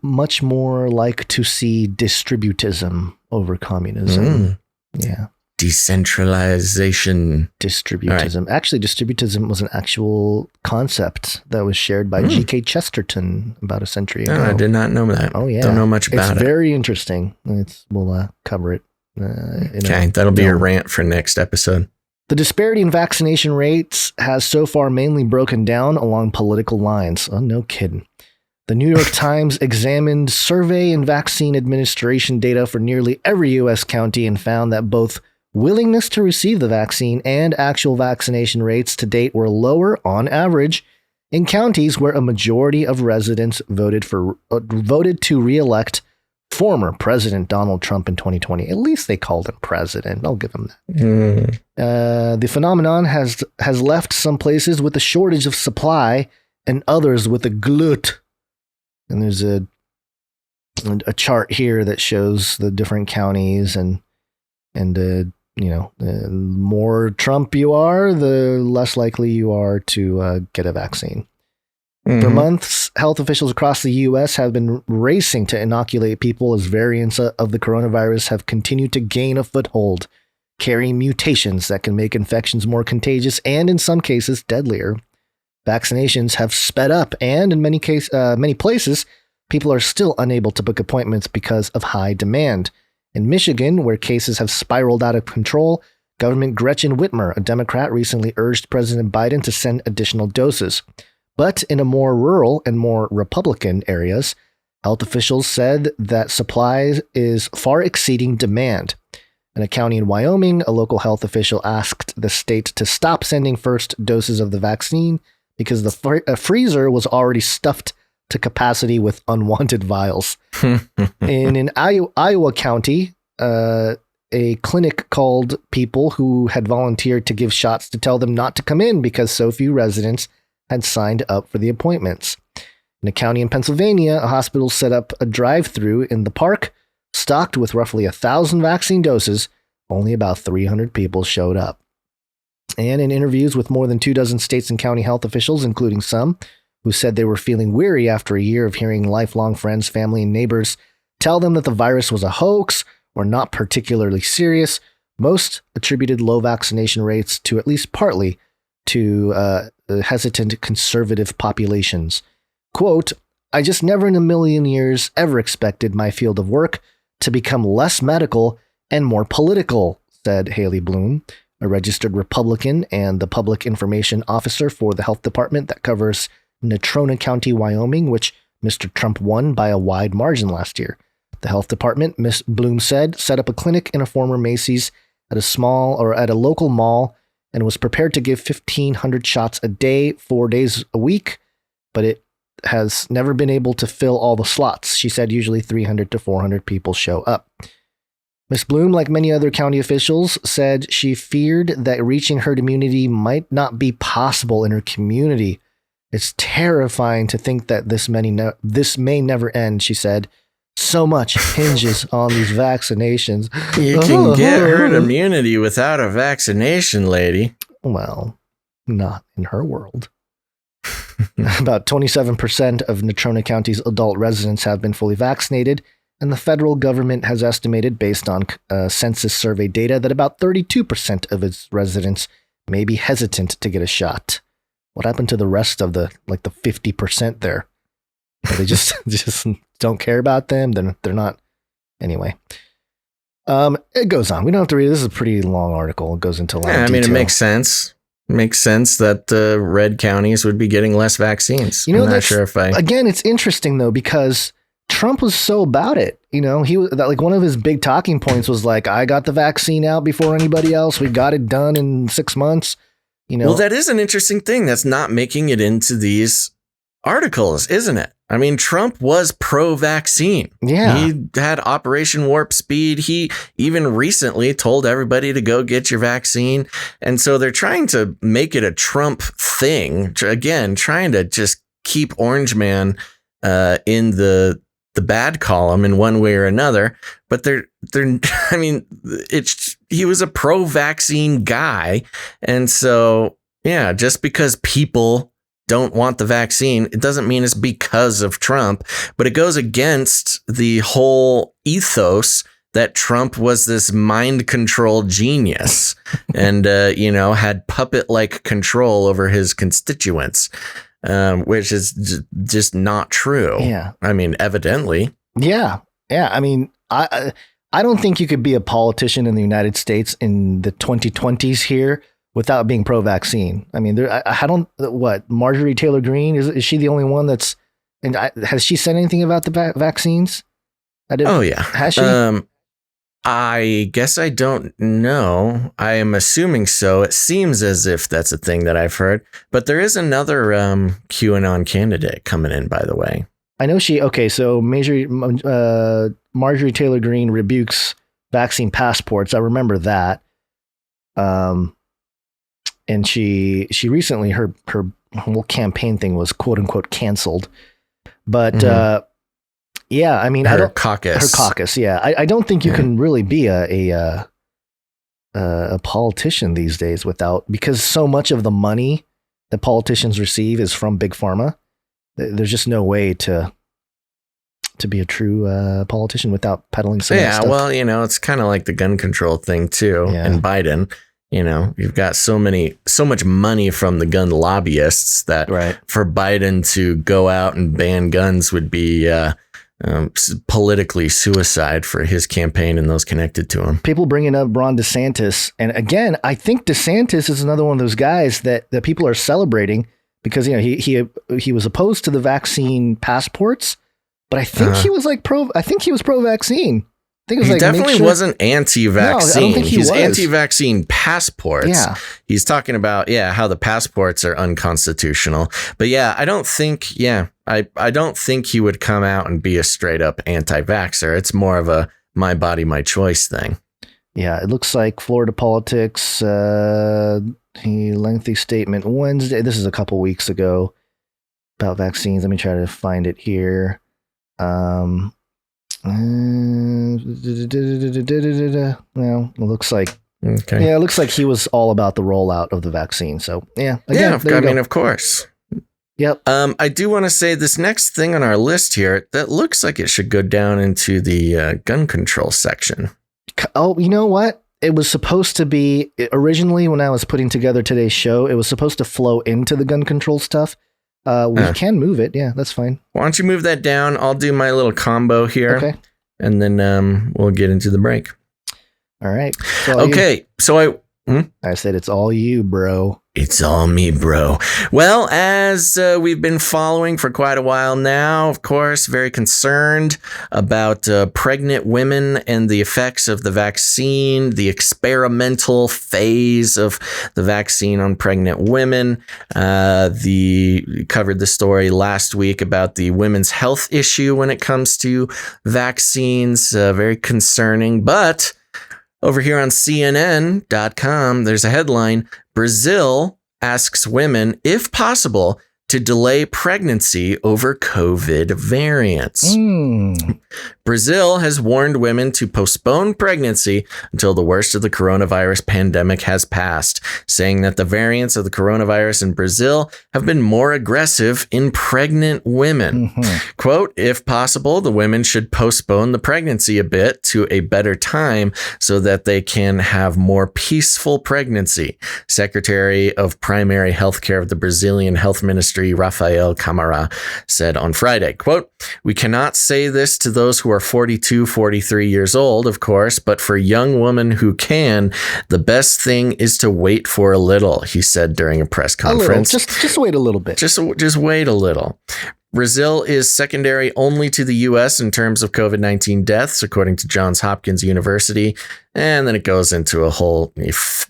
much more like to see distributism over communism. Yeah. Decentralization. Distributism. Right. Actually, distributism was an actual concept that was shared by G.K. Chesterton about a century ago. I did not know that. Oh, yeah. Don't know much about it. It's very interesting. We'll cover it. That'll be your rant for next episode. The disparity in vaccination rates has so far mainly broken down along political lines. Oh, no kidding. The New York Times examined survey and vaccine administration data for nearly every U.S. county and found that both willingness to receive the vaccine and actual vaccination rates to date were lower on average in counties where a majority of residents voted to re-elect former President Donald Trump in 2020. At least they called him president. I'll give him that. The phenomenon has left some places with a shortage of supply and others with a glut. And there's a chart here that shows the different counties and the more Trump you are, the less likely you are to get a vaccine. For months, health officials across the U.S. have been racing to inoculate people as variants of the coronavirus have continued to gain a foothold, carrying mutations that can make infections more contagious and, in some cases, deadlier. Vaccinations have sped up, and in many places, people are still unable to book appointments because of high demand. In Michigan, where cases have spiraled out of control, Governor Gretchen Whitmer, a Democrat, recently urged President Biden to send additional doses. But in a more rural and more Republican areas, health officials said that supply is far exceeding demand. In a county in Wyoming, a local health official asked the state to stop sending first doses of the vaccine because the freezer was already stuffed to capacity with unwanted vials. In Iowa County, a clinic called people who had volunteered to give shots to tell them not to come in because so few residents had signed up for the appointments. In a county in Pennsylvania, a hospital set up a drive-through in the park, stocked with roughly 1,000 vaccine doses. Only about 300 people showed up. And in interviews with more than 24 states and county health officials, including some who said they were feeling weary after a year of hearing lifelong friends, family, and neighbors tell them that the virus was a hoax or not particularly serious, most attributed low vaccination rates to at least partly to hesitant conservative populations. Quote, "I just never in a million years ever expected my field of work to become less medical and more political," said Haley Bloom, a registered Republican and the public information officer for the health department that covers Natrona County, Wyoming, which Mr. Trump won by a wide margin last year. The health department, Ms. Bloom said, set up a clinic in a former Macy's at a local mall and was prepared to give 1,500 shots a day, 4 days a week, but it has never been able to fill all the slots. She said usually 300 to 400 people show up. Ms. Bloom, like many other county officials, said she feared that reaching herd immunity might not be possible in her community. "It's terrifying to think that this may never end," she said. "So much hinges on these vaccinations." You can get herd immunity without a vaccination, lady. Well, not in her world. About 27% of Natrona County's adult residents have been fully vaccinated, and the federal government has estimated, based on census survey data, that about 32% of its residents may be hesitant to get a shot. What happened to the rest of the 50% there? They just don't care about them. They're not. Anyway, it goes on. We don't have to read. This is a pretty long article. It goes into a lot of detail. It makes sense. Makes sense that red counties would be getting less vaccines. I'm not sure if Again, it's interesting though, because Trump was so about it. He was one of his big talking points was like, "I got the vaccine out before anybody else. We got it done in 6 months." Well, that is an interesting thing that's not making it into these articles, isn't it? I mean, Trump was pro-vaccine. Yeah. He had Operation Warp Speed. He even recently told everybody to go get your vaccine. And so they're trying to make it a Trump thing. Again, trying to just keep Orange Man in the bad column in one way or another. But he was a pro-vaccine guy. And so, yeah, just because people don't want the vaccine, it doesn't mean it's because of Trump, but it goes against the whole ethos that Trump was this mind control genius and, had puppet-like control over his constituents, which is just not true. Yeah. I mean, evidently. Yeah. Yeah. I mean, I don't think you could be a politician in the United States in the 2020s here without being pro-vaccine. I mean, Marjorie Taylor Greene, is she the only one that's, and has she said anything about the vaccines? Oh yeah. Has she? I guess I don't know. I am assuming so. It seems as if that's a thing that I've heard, but there is another QAnon candidate coming in, by the way. I know so Marjorie Taylor Greene rebukes vaccine passports. I remember that. And she recently, her whole campaign thing was quote unquote canceled. But yeah, I mean, her caucus. Yeah, I don't think you can really be a politician these days because so much of the money that politicians receive is from big pharma. there's just no way to be a true politician without peddling some of that stuff. Well, it's kind of like the gun control thing too. Yeah. And Biden, you've got so much money from the gun lobbyists that for Biden to go out and ban guns would be politically suicide for his campaign and those connected to him. People bringing up Ron DeSantis. And again, I think DeSantis is another one of those guys that people are celebrating because, he was opposed to the vaccine passports, but I think he was pro-vaccine. I think it was he definitely wasn't anti-vaccine. No, I don't think He's was. anti-vaccine passports. Yeah. He's talking about, how the passports are unconstitutional. But I don't think, I don't think he would come out and be a straight up anti-vaxxer. It's more of a my body, my choice thing. Yeah, it looks like Florida politics, lengthy statement Wednesday. This is a couple weeks ago about vaccines. Let me try to find it here. Well, it looks like it looks like he was all about the rollout of the vaccine. So of course. Yep. I do want to say this next thing on our list here that looks like it should go down into the gun control section. Oh, you know what? It was supposed to be originally when I was putting together today's show. It was supposed to flow into the gun control stuff. We can move it. Yeah, that's fine. Why don't you move that down? I'll do my little combo here. Okay. And then we'll get into the break. All right. Okay. So I said it's all you, bro. It's all me, bro. Well, as we've been following for quite a while now, of course, very concerned about pregnant women and the effects of the vaccine, the experimental phase of the vaccine on pregnant women. Covered the story last week about the women's health issue when it comes to vaccines. Very concerning, but over here on CNN.com, there's a headline: Brazil asks women, if possible, to delay pregnancy over COVID variants. Brazil has warned women to postpone pregnancy until the worst of the coronavirus pandemic has passed, saying that the variants of the coronavirus in Brazil have been more aggressive in pregnant women. Quote, if possible, the women should postpone the pregnancy a bit to a better time so that they can have more peaceful pregnancy. Secretary of Primary Healthcare of the Brazilian Health Ministry, Rafael Camara, said on Friday, quote, we cannot say this to those who are 42, 43 years old, of course, but for young women who can, the best thing is to wait for a little, he said during a press conference. Just wait a little bit. Just wait a little. Brazil is secondary only to the U.S. in terms of COVID-19 deaths, according to Johns Hopkins University. And then it goes into a whole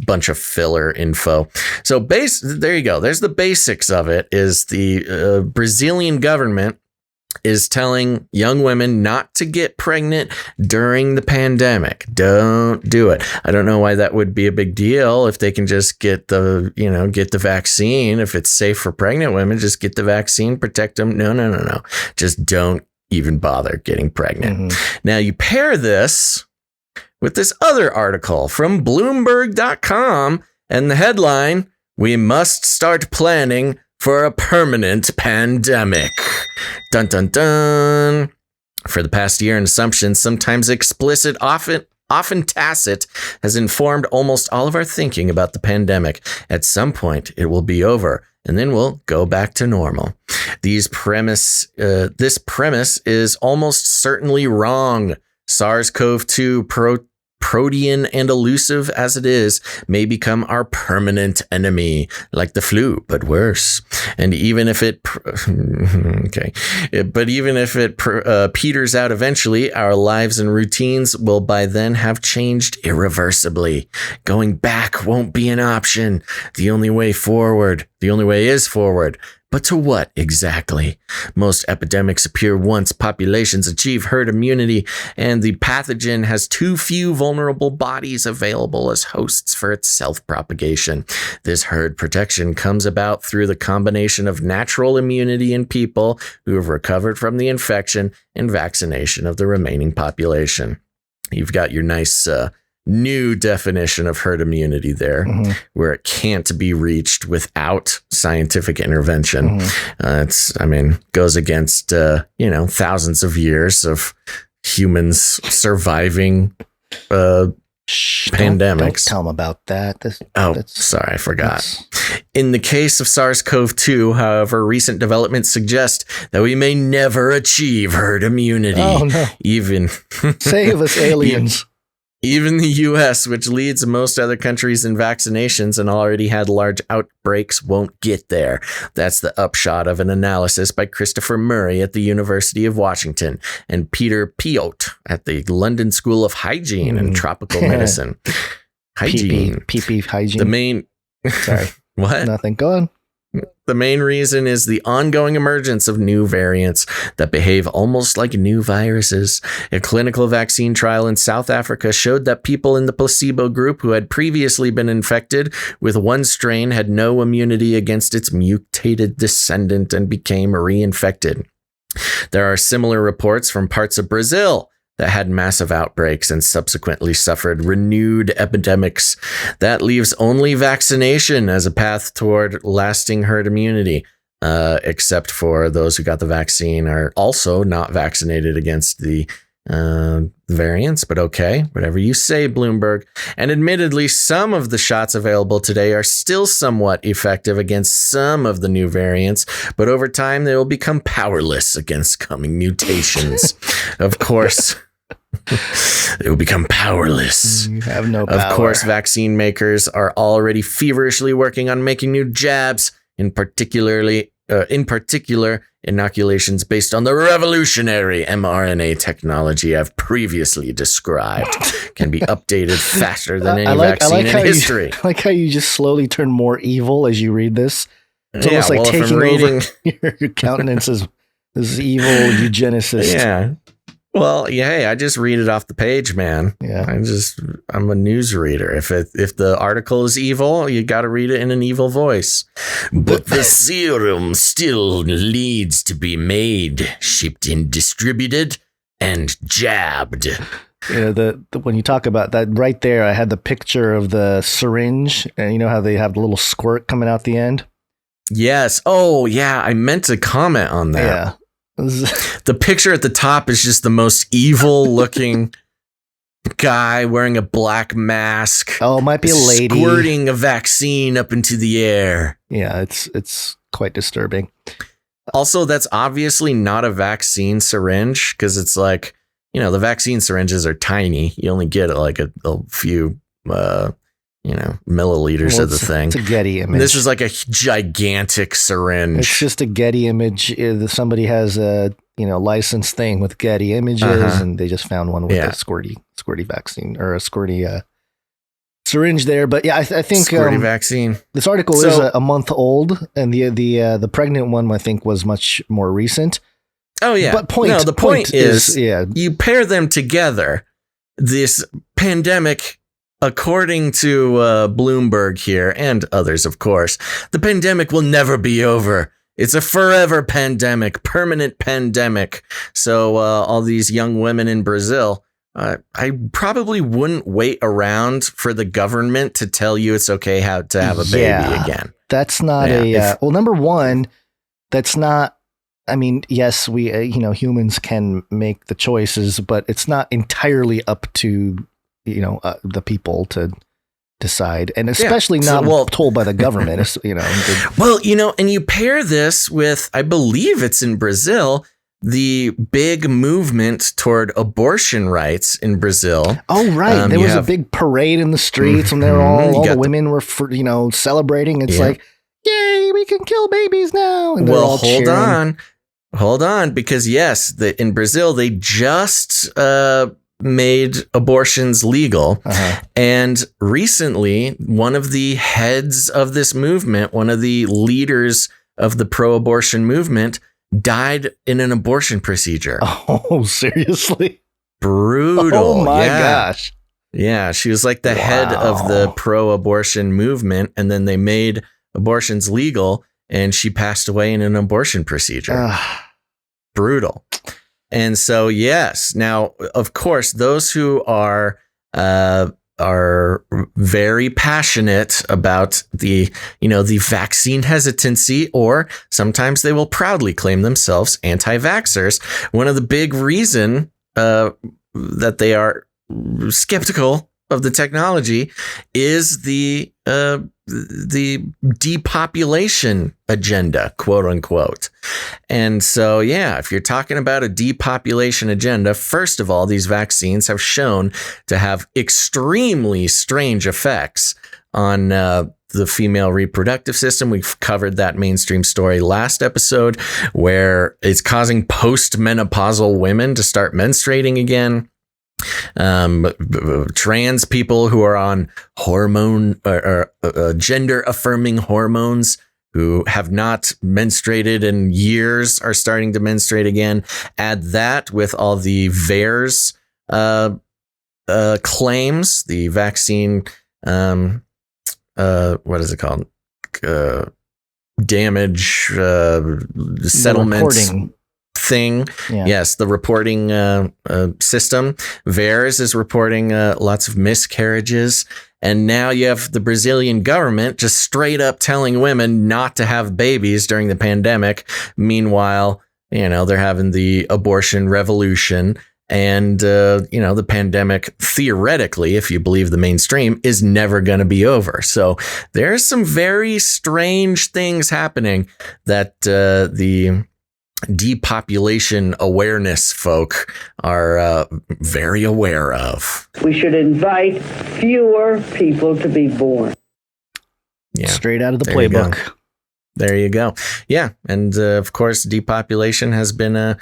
bunch of filler info. So there you go. There's the basics of it. Is the Brazilian government is telling young women not to get pregnant during the pandemic. Don't do it. I don't know why that would be a big deal if they can just get the vaccine. If it's safe for pregnant women, just get the vaccine, protect them. No. Just don't even bother getting pregnant. Now you pair this with this other article from Bloomberg.com and the headline, we must start planning for a permanent pandemic. Dun, dun, dun. For the past year, an assumption, sometimes explicit, often tacit, has informed almost all of our thinking about the pandemic. At some point, it will be over, and then we'll go back to normal. This premise is almost certainly wrong. SARS-CoV-2 protean and elusive as it is, may become our permanent enemy, like the flu, but worse. And even if it peters out eventually, our lives and routines will by then have changed irreversibly. Going back won't be an option. The only way is forward. But to what exactly? Most epidemics appear once populations achieve herd immunity and the pathogen has too few vulnerable bodies available as hosts for its self-propagation. This herd protection comes about through the combination of natural immunity in people who have recovered from the infection and vaccination of the remaining population. You've got your nice new definition of herd immunity there, where it can't be reached without scientific intervention. Goes against, thousands of years of humans surviving pandemics. Don't tell them about that. Sorry, I forgot. In the case of SARS-CoV-2, however, recent developments suggest that we may never achieve herd immunity. Oh, no. Even save us, aliens. Even the U.S., which leads most other countries in vaccinations and already had large outbreaks, won't get there. That's the upshot of an analysis by Christopher Murray at the University of Washington and Peter Piot at the London School of Hygiene and Tropical Medicine. Hygiene. Pee hygiene. The main... Sorry. What? Nothing. Go on. The main reason is the ongoing emergence of new variants that behave almost like new viruses. A clinical vaccine trial in South Africa showed that people in the placebo group who had previously been infected with one strain had no immunity against its mutated descendant and became reinfected. There are similar reports from parts of Brazil that had massive outbreaks and subsequently suffered renewed epidemics. That leaves only vaccination as a path toward lasting herd immunity, except for those who got the vaccine are also not vaccinated against the variants. But okay, whatever you say, Bloomberg. And admittedly, some of the shots available today are still somewhat effective against some of the new variants, but over time they will become powerless against coming mutations. Of course. They will become powerless. You have no power. Of course, vaccine makers are already feverishly working on making new jabs, in particular, inoculations based on the revolutionary mRNA technology I've previously described can be updated faster than any vaccine in history. I like how you just slowly turn more evil as you read this. It's almost like taking over your countenance as this evil eugenicist. Yeah. Well, yeah, hey, I just read it off the page, man. Yeah. I'm a news reader. If the article is evil, you got to read it in an evil voice. But the serum still needs to be made, shipped and distributed, and jabbed. When you talk about that right there, I had the picture of the syringe, and you know how they have the little squirt coming out the end? Yes. Oh, yeah. I meant to comment on that. Yeah. The picture at the top is just the most evil looking guy wearing a black mask. Oh, it might be a lady squirting a vaccine up into the air. Yeah, it's quite disturbing. Also, that's obviously not a vaccine syringe because it's like, the vaccine syringes are tiny. You only get like a few milliliters of the thing. It's a Getty image. This is like a gigantic syringe. It's just a Getty image. Somebody has a licensed thing with Getty images, and they just found one with a squirty vaccine or a squirty syringe there. But yeah, I think squirty vaccine. This article is a month old, and the pregnant one I think was much more recent. Oh yeah, but the point is you pair them together. This pandemic. According to Bloomberg here and others, of course, the pandemic will never be over. It's a forever pandemic, permanent pandemic. So all these young women in Brazil, I probably wouldn't wait around for the government to tell you it's okay to have a baby again. That's not number one, that's not. I mean, yes, we humans can make the choices, but it's not entirely up to the people to decide, and especially not told by the government. And you pair this with, I believe it's in Brazil, the big movement toward abortion rights in Brazil. Oh, right. There was a big parade in the streets, and they're all the women were, celebrating. It's like, yay, we can kill babies now. And well, hold on, because yes, in Brazil they just made abortions legal. And recently, one of the heads of this movement, one of the leaders of the pro-abortion movement, died in an abortion procedure. Oh, seriously? Brutal. Oh my gosh. Yeah, she was like the head of the pro-abortion movement, and then they made abortions legal, and she passed away in an abortion procedure. Brutal. And so, yes. Now, of course, those who are are very passionate about the vaccine hesitancy, or sometimes they will proudly claim themselves anti-vaxxers. One of the big reason that they are skeptical of the technology is the depopulation agenda, quote unquote. And so, yeah, if you're talking about a depopulation agenda, first of all, these vaccines have shown to have extremely strange effects on the female reproductive system. We've covered that mainstream story last episode, where it's causing postmenopausal women to start menstruating again. Trans people who are on hormone or gender affirming hormones who have not menstruated in years are starting to menstruate again. Add that with all the VAERS claims, the vaccine, what is it called? Damage settlements thing. Yeah. Yes, the reporting system. VAERS is reporting lots of miscarriages. And now you have the Brazilian government just straight up telling women not to have babies during the pandemic. Meanwhile, they're having the abortion revolution. And, the pandemic, theoretically, if you believe the mainstream, is never going to be over. So there's some very strange things happening that the depopulation awareness folk are very aware of. We should invite fewer people to be born. Yeah, straight out of the playbook. There you go. Yeah. And of course, depopulation has been a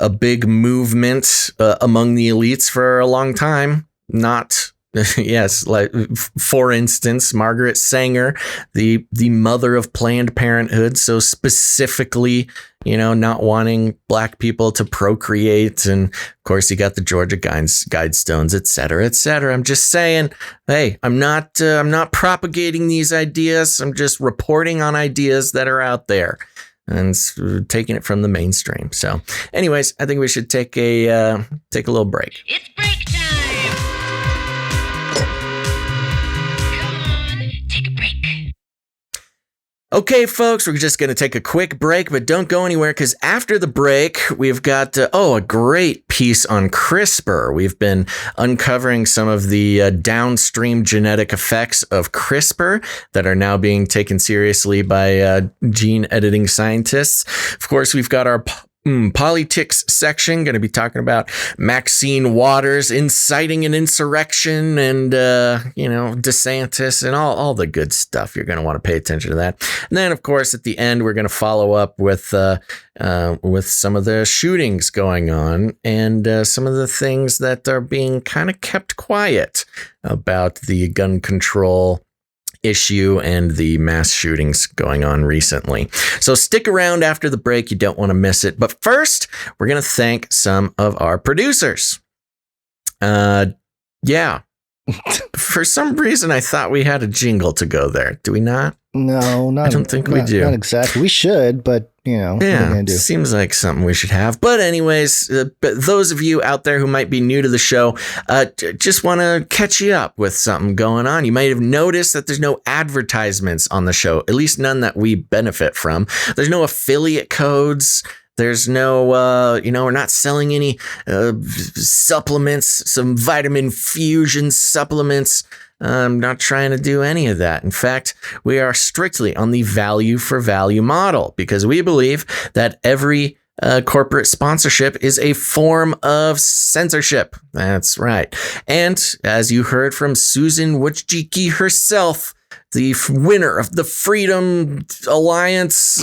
big movement among the elites for a long time. Yes, like for instance, Margaret Sanger, the mother of Planned Parenthood, so specifically, not wanting black people to procreate, and of course you got the Georgia Guidestones, et cetera, et cetera. I'm just saying, hey, I'm not propagating these ideas. I'm just reporting on ideas that are out there and taking it from the mainstream. So, anyways, I think we should take a little break. It's break time. Okay, folks, we're just going to take a quick break, but don't go anywhere, because after the break, we've got, a great piece on CRISPR. We've been uncovering some of the downstream genetic effects of CRISPR that are now being taken seriously by gene editing scientists. Of course, we've got our politics section, going to be talking about Maxine Waters inciting an insurrection and, DeSantis and all the good stuff. You're going to want to pay attention to that. And then, of course, at the end, we're going to follow up with some of the shootings going on and some of the things that are being kind of kept quiet about the gun control issue and the mass shootings going on recently. So stick around after the break. You don't want to miss it. But first, we're going to thank some of our producers. Yeah. For some reason, I thought we had a jingle to go there. Do we not? No, I don't think we do. Not exactly. We should, but seems like something we should have. But anyways, but those of you out there who might be new to the show, just want to catch you up with something going on. You might have noticed that there's no advertisements on the show, at least none that we benefit from. There's no affiliate codes. There's no, we're not selling any supplements, some vitamin fusion supplements. I'm not trying to do any of that. In fact, we are strictly on the value for value model, because we believe that every corporate sponsorship is a form of censorship. That's right. And as you heard from Susan Wojcicki herself, the winner of the Freedom Alliance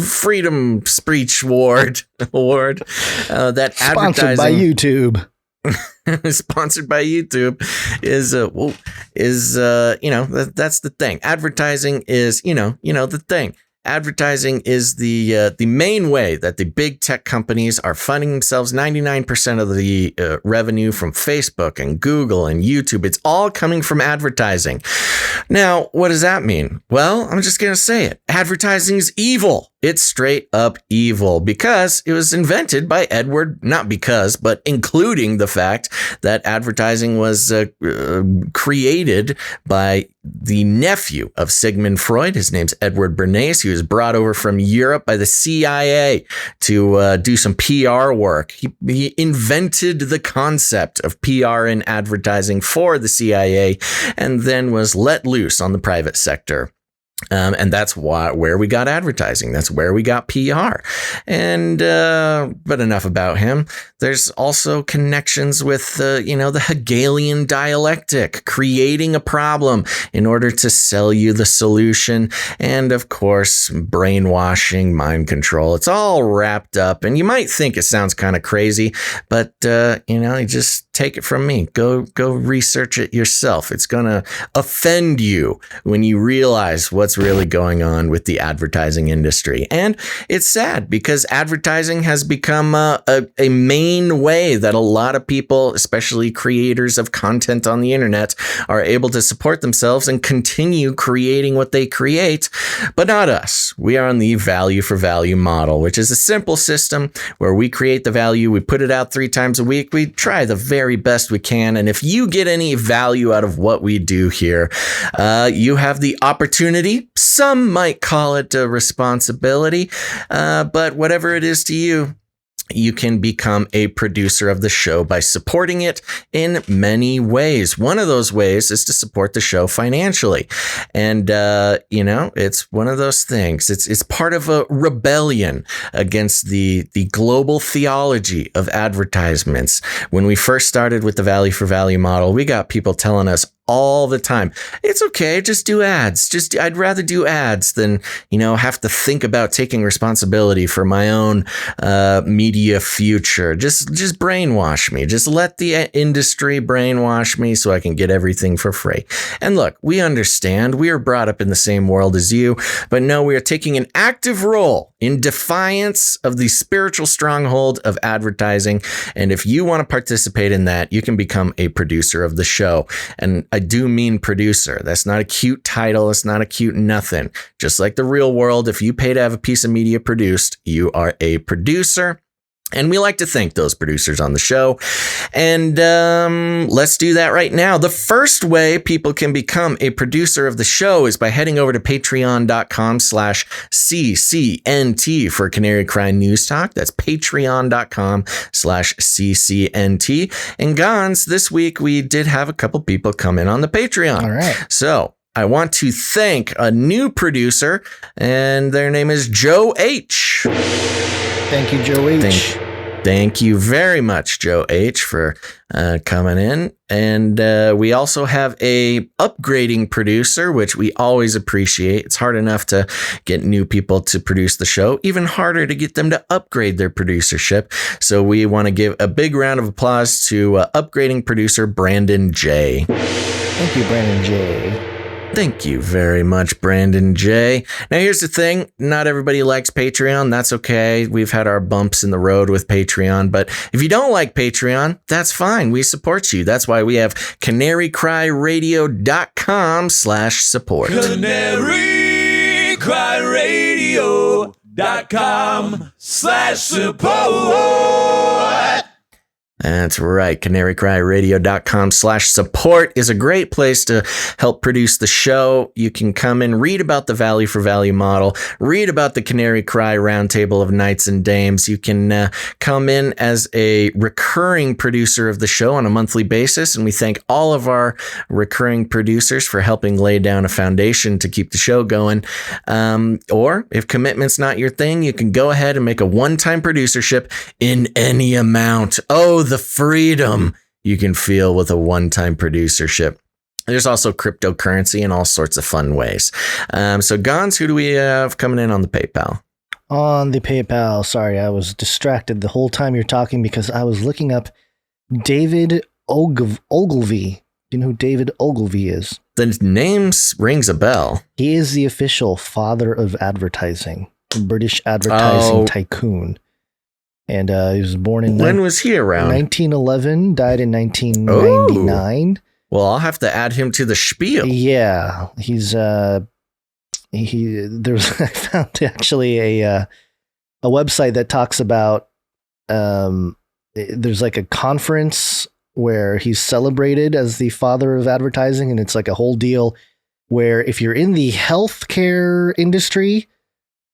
Freedom Speech Award, that sponsored by YouTube. Sponsored by YouTube that's the thing. Advertising is, the thing. Advertising is the main way that the big tech companies are funding themselves. 99% of the revenue from Facebook and Google and YouTube, it's all coming from advertising. Now, what does that mean? Well, I'm just going to say it. Advertising is evil. It's straight up evil because it was invented by Edward, not because, but including the fact that advertising was created by the nephew of Sigmund Freud. His name's Edward Bernays. He was brought over from Europe by the CIA to do some PR work. He invented the concept of PR and advertising for the CIA and then was let loose on the private sector. And that's where we got advertising. That's where we got PR. And, but enough about him. There's also connections with, the Hegelian dialectic, creating a problem in order to sell you the solution. And of course, brainwashing, mind control. It's all wrapped up. And you might think it sounds kind of crazy, but, you just take it from me. Go research it yourself. It's going to offend you when you realize what's really going on with the advertising industry. And it's sad because advertising has become a main way that a lot of people, especially creators of content on the internet, are able to support themselves and continue creating what they create. But not us. We are on the value for value model, which is a simple system where we create the value, we put it out 3 times a week, we try the very best we can. And if you get any value out of what we do here, you have the opportunity. Some might call it a responsibility, but whatever it is to you, you can become a producer of the show by supporting it in many ways. One of those ways is to support the show financially. And, it's one of those things. It's part of a rebellion against the global theology of advertisements. When we first started with the value for value model, we got people telling us all the time, it's okay, just do ads. I'd rather do ads than, have to think about taking responsibility for my own media future. Just brainwash me. Just let the industry brainwash me so I can get everything for free. And look, we understand. We are brought up in the same world as you, but no, we are taking an active role in defiance of the spiritual stronghold of advertising. And if you want to participate in that, you can become a producer of the show. And I do mean producer. That's not a cute title. It's not a cute nothing. Just like the real world, if you pay to have a piece of media produced, you are a producer. And we like to thank those producers on the show. And let's do that right now. The first way people can become a producer of the show is by heading over to patreon.com/CCNT for Canary Cry News Talk. That's patreon.com/CCNT. And Gons, this week we did have a couple people come in on the Patreon. All right. So I want to thank a new producer, and their name is Joe H. Thank you, Joe H. Thank you very much, Joe H, for coming in. And we also have a upgrading producer, which we always appreciate. It's hard enough to get new people to produce the show, even harder to get them to upgrade their producership. So we want to give a big round of applause to upgrading producer Brandon J. Thank you, Brandon J. Thank you very much, Brandon J. Now, here's the thing. Not everybody likes Patreon. That's okay. We've had our bumps in the road with Patreon. But if you don't like Patreon, that's fine. We support you. That's why we have canarycryradio.com/support. canarycryradio.com/support. That's right. canarycryradio.com/support is a great place to help produce the show. You can come and read about the value for value model, read about the Canary Cry Roundtable of Knights and Dames. You can come in as a recurring producer of the show on a monthly basis. And we thank all of our recurring producers for helping lay down a foundation to keep the show going. Or if commitment's not your thing, you can go ahead and make a one-time producership in any amount. Oh, the freedom you can feel with a one-time producership. There's also cryptocurrency and all sorts of fun ways. So Gons, who do we have coming in on the PayPal? On the PayPal, sorry, I was distracted the whole time you're talking because I was looking up David Ogilvy. Do you know who David Ogilvy is? The name rings a bell. He is the official father of advertising, British advertising tycoon. And he was born in... When was he around? 1911, died in 1999. Well, I'll have to add him to the spiel. Yeah, he's I found actually a website that talks about there's like a conference where he's celebrated as the father of advertising, and it's like a whole deal where if you're in the healthcare industry,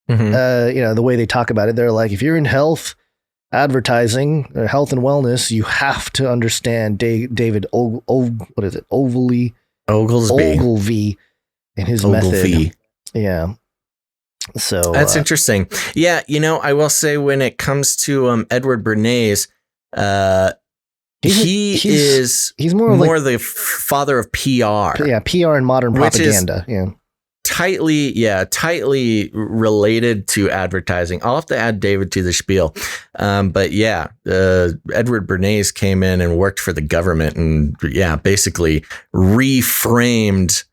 the way they talk about it, they're like, if you're in health advertising or health and wellness, you have to understand David Ogilvy and his method. Yeah. So that's interesting. Yeah. I will say when it comes to Edward Bernays, he's more the father of PR. Yeah. PR and modern propaganda. Yeah. Tightly related to advertising. I'll have to add David to the spiel. But yeah, Edward Bernays came in and worked for the government and basically reframed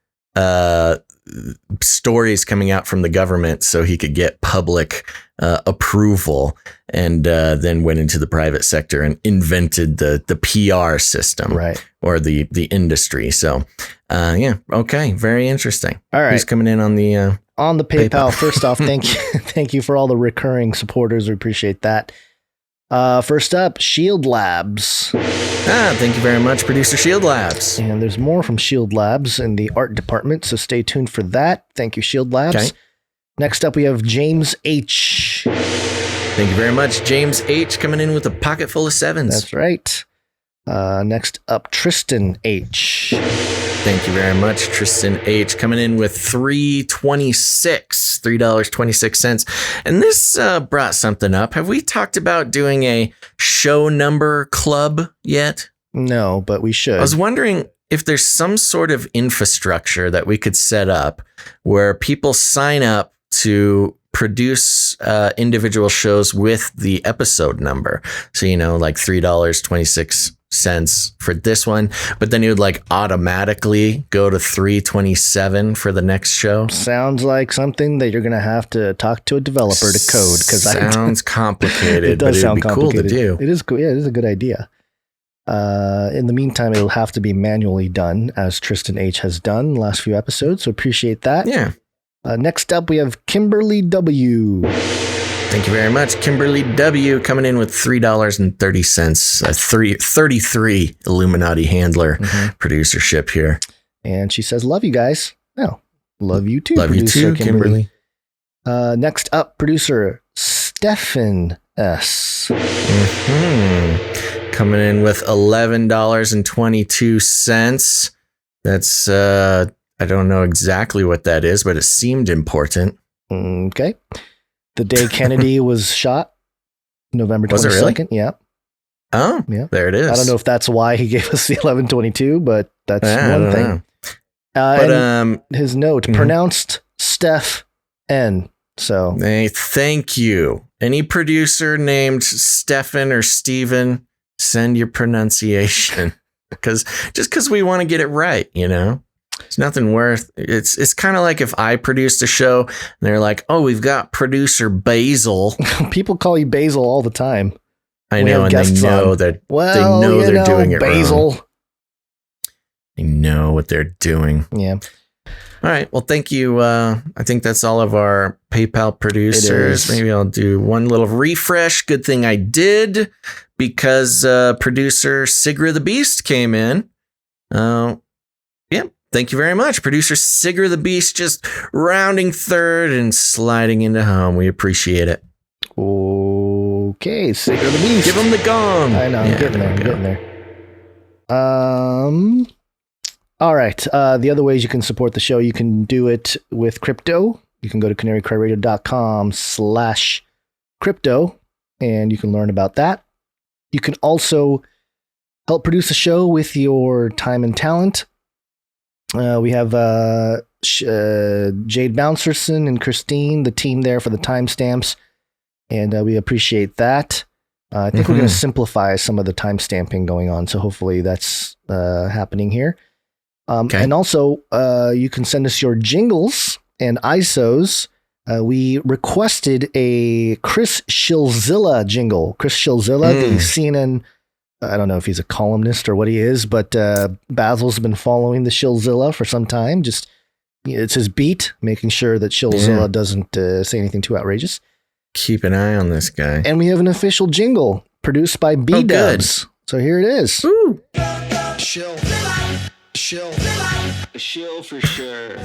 stories coming out from the government so he could get public approval, and then went into the private sector and invented the PR system, right? Or the industry. So okay, very interesting. All right, who's coming in on the PayPal? First off, thank you for all the recurring supporters. We appreciate that. First up, Shield Labs. Thank you very much, producer Shield Labs. And there's more from Shield Labs in the art department, so stay tuned for that. Thank you, Shield Labs. Okay. Next up, we have James H. Thank you very much, James H. coming in with a pocket full of sevens. That's right. Next up, Tristan H. Thank you very much, Tristan H. coming in with $3.26. And this brought something up. Have we talked about doing a show number club yet? No, but we should. I was wondering if there's some sort of infrastructure that we could set up where people sign up to produce individual shows with the episode number. So, like $3.26 for this one, but then it would like automatically go to $3.27 for the next show. Sounds like something that you're going to have to talk to a developer to code, because sounds complicated. It does sound complicated. Cool to do. It is cool. Yeah, it is a good idea. In the meantime, it'll have to be manually done, as Tristan H has done in the last few episodes. So appreciate that. Yeah. Next up, we have Kimberly W. Thank you very much, Kimberly W. coming in with $3.30. 33 Illuminati handler producership here. And she says, love you guys. Oh, love you too. Love you too, Kimberly. Next up, producer Stefan S. Coming in with $11.22. That's, I don't know exactly what that is, but it seemed important. Okay. The day Kennedy was shot, November 22nd. Was it really? Yeah. Oh, yeah. There it is. I don't know if that's why he gave us the 1122, but that's one thing. And his note, pronounced Steph N. So, hey, thank you. Any producer named Stefan or Steven, send your pronunciation, because we want to get it right, It's nothing worth. It's kind of like if I produced a show and they're like, "Oh, we've got producer Basil." People call you Basil all the time. I know, and they know that they're doing it Basil. wrong. They know what they're doing. Yeah. All right. Well, thank you. I think that's all of our PayPal producers. Maybe I'll do one little refresh. Good thing I did, because producer Sigra the Beast came in. Thank you very much, producer Sigra the Beast, just rounding third and sliding into home. We appreciate it. Okay, Sigra the Beast. Give him the gong. I know, I'm getting there. All right. The other ways you can support the show, you can do it with crypto. You can go to canarycryradio.com/crypto, and you can learn about that. You can also help produce the show with your time and talent. We have Jade Bouncerson and Christine, the team there for the timestamps, and we appreciate that. I think we're going to simplify some of the timestamping going on, so hopefully that's happening here. And also, you can send us your jingles and ISOs. We requested a Chris Shilzilla jingle. Chris Shilzilla, the CNN... I don't know if he's a columnist or what he is, but Basil's been following the Shilzilla for some time, just it's his beat, making sure that Shillzilla doesn't say anything too outrageous. Keep an eye on this guy. And we have an official jingle produced by B-Dubs. So here it is. Ooh. Shill for sure.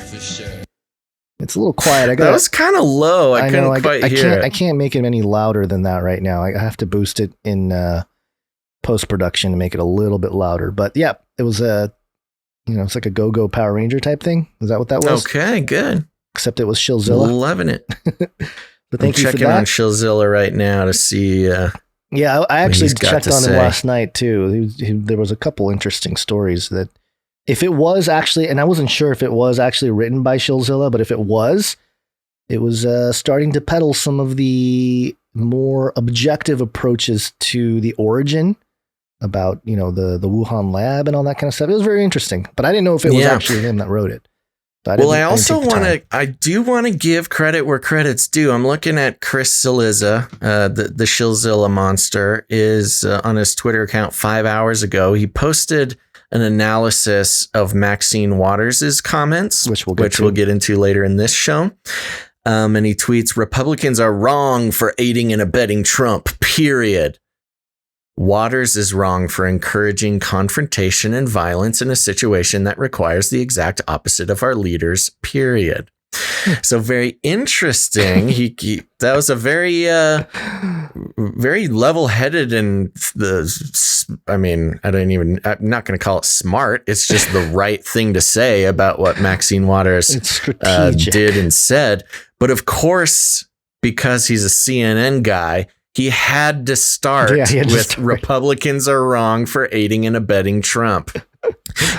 It's a little quiet. That was kind of low. I couldn't quite hear it. I can't make it any louder than that right now. I have to boost it in post-production to make it a little bit louder. But yeah, it was it's like a Go-Go Power Ranger type thing. Is that what that was? Okay, good. Except it was Shillzilla. Loving it. But thank you for that. I'm checking on Shillzilla right now to see. Yeah, I actually checked on him last night too. There was a couple interesting stories that if it was actually, and I wasn't sure if it was actually written by Shillzilla, but if it was starting to peddle some of the more objective approaches to the origin about, the Wuhan lab and all that kind of stuff. It was very interesting, but I didn't know if it was actually him that wrote it. Well, I do want to give credit where credit's due. I'm looking at Chris Siliza, the Shillzilla monster, is on his Twitter account 5 hours ago. He posted an analysis of Maxine Waters' comments, which we'll get into later in this show. And he tweets, Republicans are wrong for aiding and abetting Trump, period. Waters is wrong for encouraging confrontation and violence in a situation that requires the exact opposite of our leaders, period. So very interesting. That was a very, very level-headed and I'm not going to call it smart. It's just the right thing to say about what Maxine Waters did and said. But of course, because he's a CNN guy, he had to start with Republicans are wrong for aiding and abetting Trump.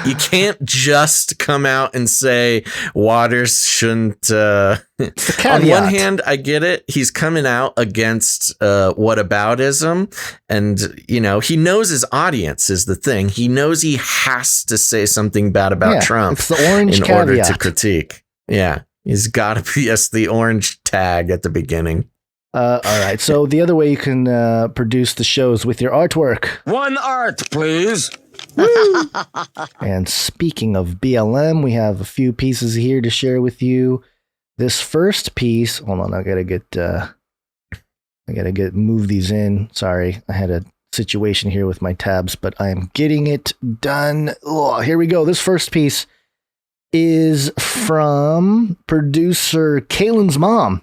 You can't just come out and say Waters shouldn't. On one hand, I get it. He's coming out against whataboutism. And, he knows his audience is the thing. He knows he has to say something bad about Trump it's the orange in order to critique. Yeah, he's got to be the orange tag at the beginning. All right. So the other way you can produce the shows with your artwork. One art, please. And speaking of BLM, we have a few pieces here to share with you. This first piece, hold on, I gotta move these in. Sorry, I had a situation here with my tabs, but I am getting it done. Oh, here we go. This first piece is from producer Kaylin's mom.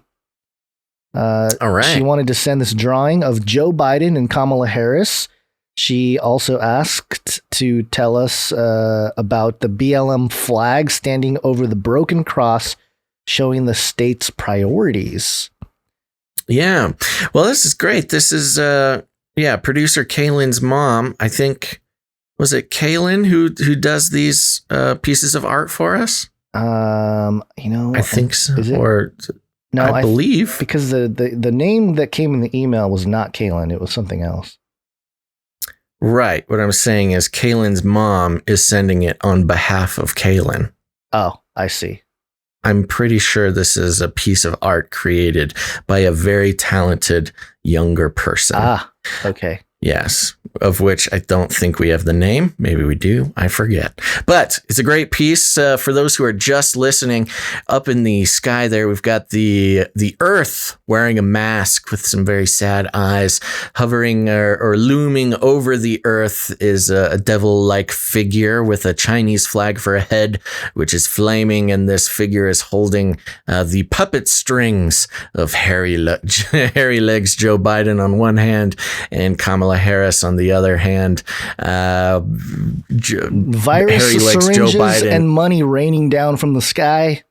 All right. She wanted to send this drawing of Joe Biden and Kamala Harris. She also asked to tell us about the BLM flag standing over the broken cross, showing the state's priorities. Yeah. Well, this is great. This is, producer Kaylin's mom. I think, was it Kaylin who does these pieces of art for us? I think so. Is it? No, I believe because the name that came in the email was not Kaylin. It was something else. Right. What I'm saying is Kaylin's mom is sending it on behalf of Kaylin. Oh, I see. I'm pretty sure this is a piece of art created by a very talented younger person. Ah, okay. Yes, of which I don't think we have the name. Maybe we do. I forget. But it's a great piece. For those who are just listening, up in the sky there, we've got the Earth wearing a mask with some very sad eyes. Hovering or looming over the Earth is a devil-like figure with a Chinese flag for a head, which is flaming. And this figure is holding the puppet strings of hairy legs Joe Biden on one hand and Kamala Harris on the other hand. Virus, syringes, and money raining down from the sky.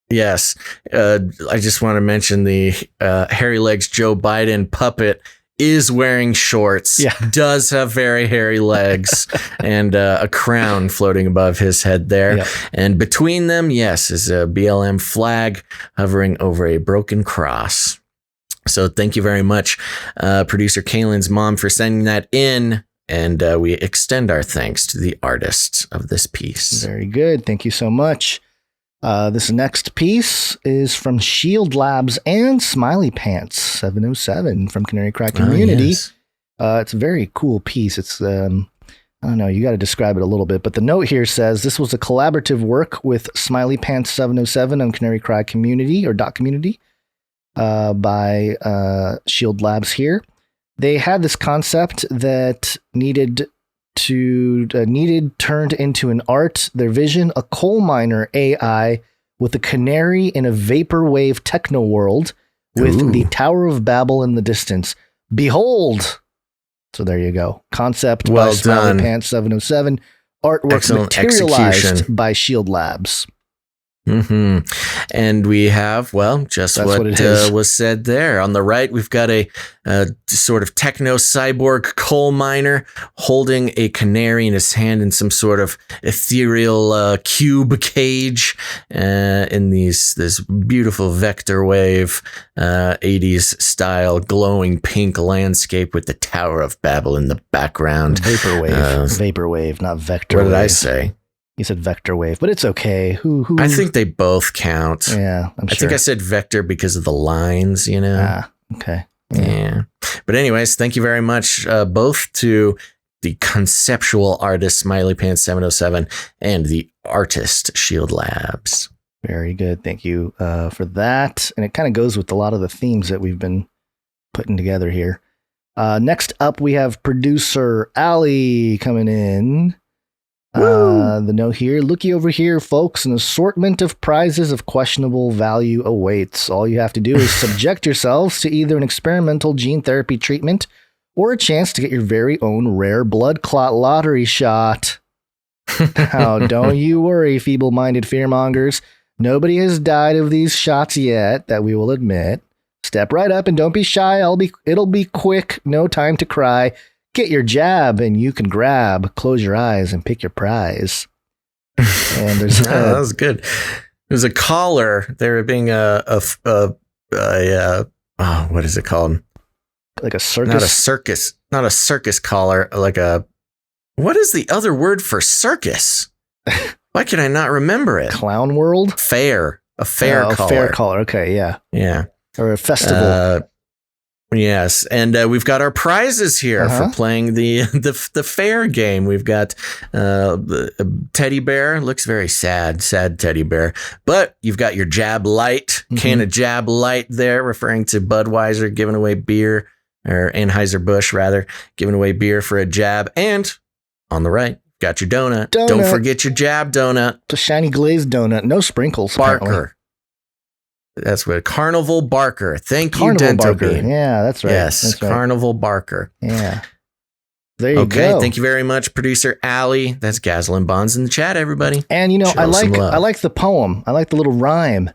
Yes. I just want to mention the hairy legs Joe Biden puppet is wearing shorts, does have very hairy legs, and a crown floating above his head there. Yep. And between them, is a BLM flag hovering over a broken cross. So thank you very much, producer Kaylin's mom, for sending that in. And we extend our thanks to the artists of this piece. Very good. Thank you so much. This next piece is from Shield Labs and Smiley Pants 707 from Canary Cry Community. Yes. It's a very cool piece. It's I don't know, you got to describe it a little bit, but the note here says this was a collaborative work with Smiley Pants 707 on Canary Cry Community or .community by Shield Labs here. They had this concept that needed turned into an art, their vision, a coal miner AI with a canary in a vaporwave techno world with the Tower of Babel in the distance. Behold! So there you go. Concept by Smiley Pants 707. Artwork Excellent materialized execution by Shield Labs. And we have, just That's what what it is. Was said there. On the right, we've got a sort of techno cyborg coal miner holding a canary in his hand in some sort of ethereal cube cage in this beautiful vector wave 80s style glowing pink landscape with the Tower of Babel in the background. Vaporwave, not vector What did wave. I say? You said vector wave, but it's okay. Who? I think they both count. Yeah, I'm sure. I think I said vector because of the lines, Okay. Yeah. But anyways, thank you very much both to the conceptual artist Smiley Pants 707 and the artist Shield Labs. Very good. Thank you for that. And it kind of goes with a lot of the themes that we've been putting together here. Next up, we have producer Ali coming in. The note here, looky over here, folks, an assortment of prizes of questionable value awaits. All you have to do is subject yourselves to either an experimental gene therapy treatment or a chance to get your very own rare blood clot lottery shot. Now, don't you worry, feeble-minded fearmongers. Nobody has died of these shots yet, that we will admit. Step right up and don't be shy. It'll be quick, no time to cry. Get your jab and you can grab. Close your eyes and pick your prize. And there's that was good. There's a collar. There being what is it called? Like a circus? Not a circus collar. What is the other word for circus? Why can I not remember it? Clown world? Fair. A fair collar. A fair collar. Okay, yeah. Yeah. Or a festival. Yes, and we've got our prizes here for playing the fair game. We've got the teddy bear. Looks very sad teddy bear. But you've got your Jab Light, can of Jab Light there, referring to Budweiser giving away beer, or Anheuser-Busch rather, giving away beer for a jab. And on the right, got your donut. Don't forget your Jab donut. It's a shiny glazed donut, no sprinkles. Barker. Apparently. That's what Carnival Barker. Thank you, Carnival Dento Barker. Beam. Yeah, that's right. Yes, that's right. Carnival Barker. Yeah. There you go. Okay, thank you very much, producer Ali. That's Gazlyn Bonds in the chat, everybody. And I like the poem. I like the little rhyme.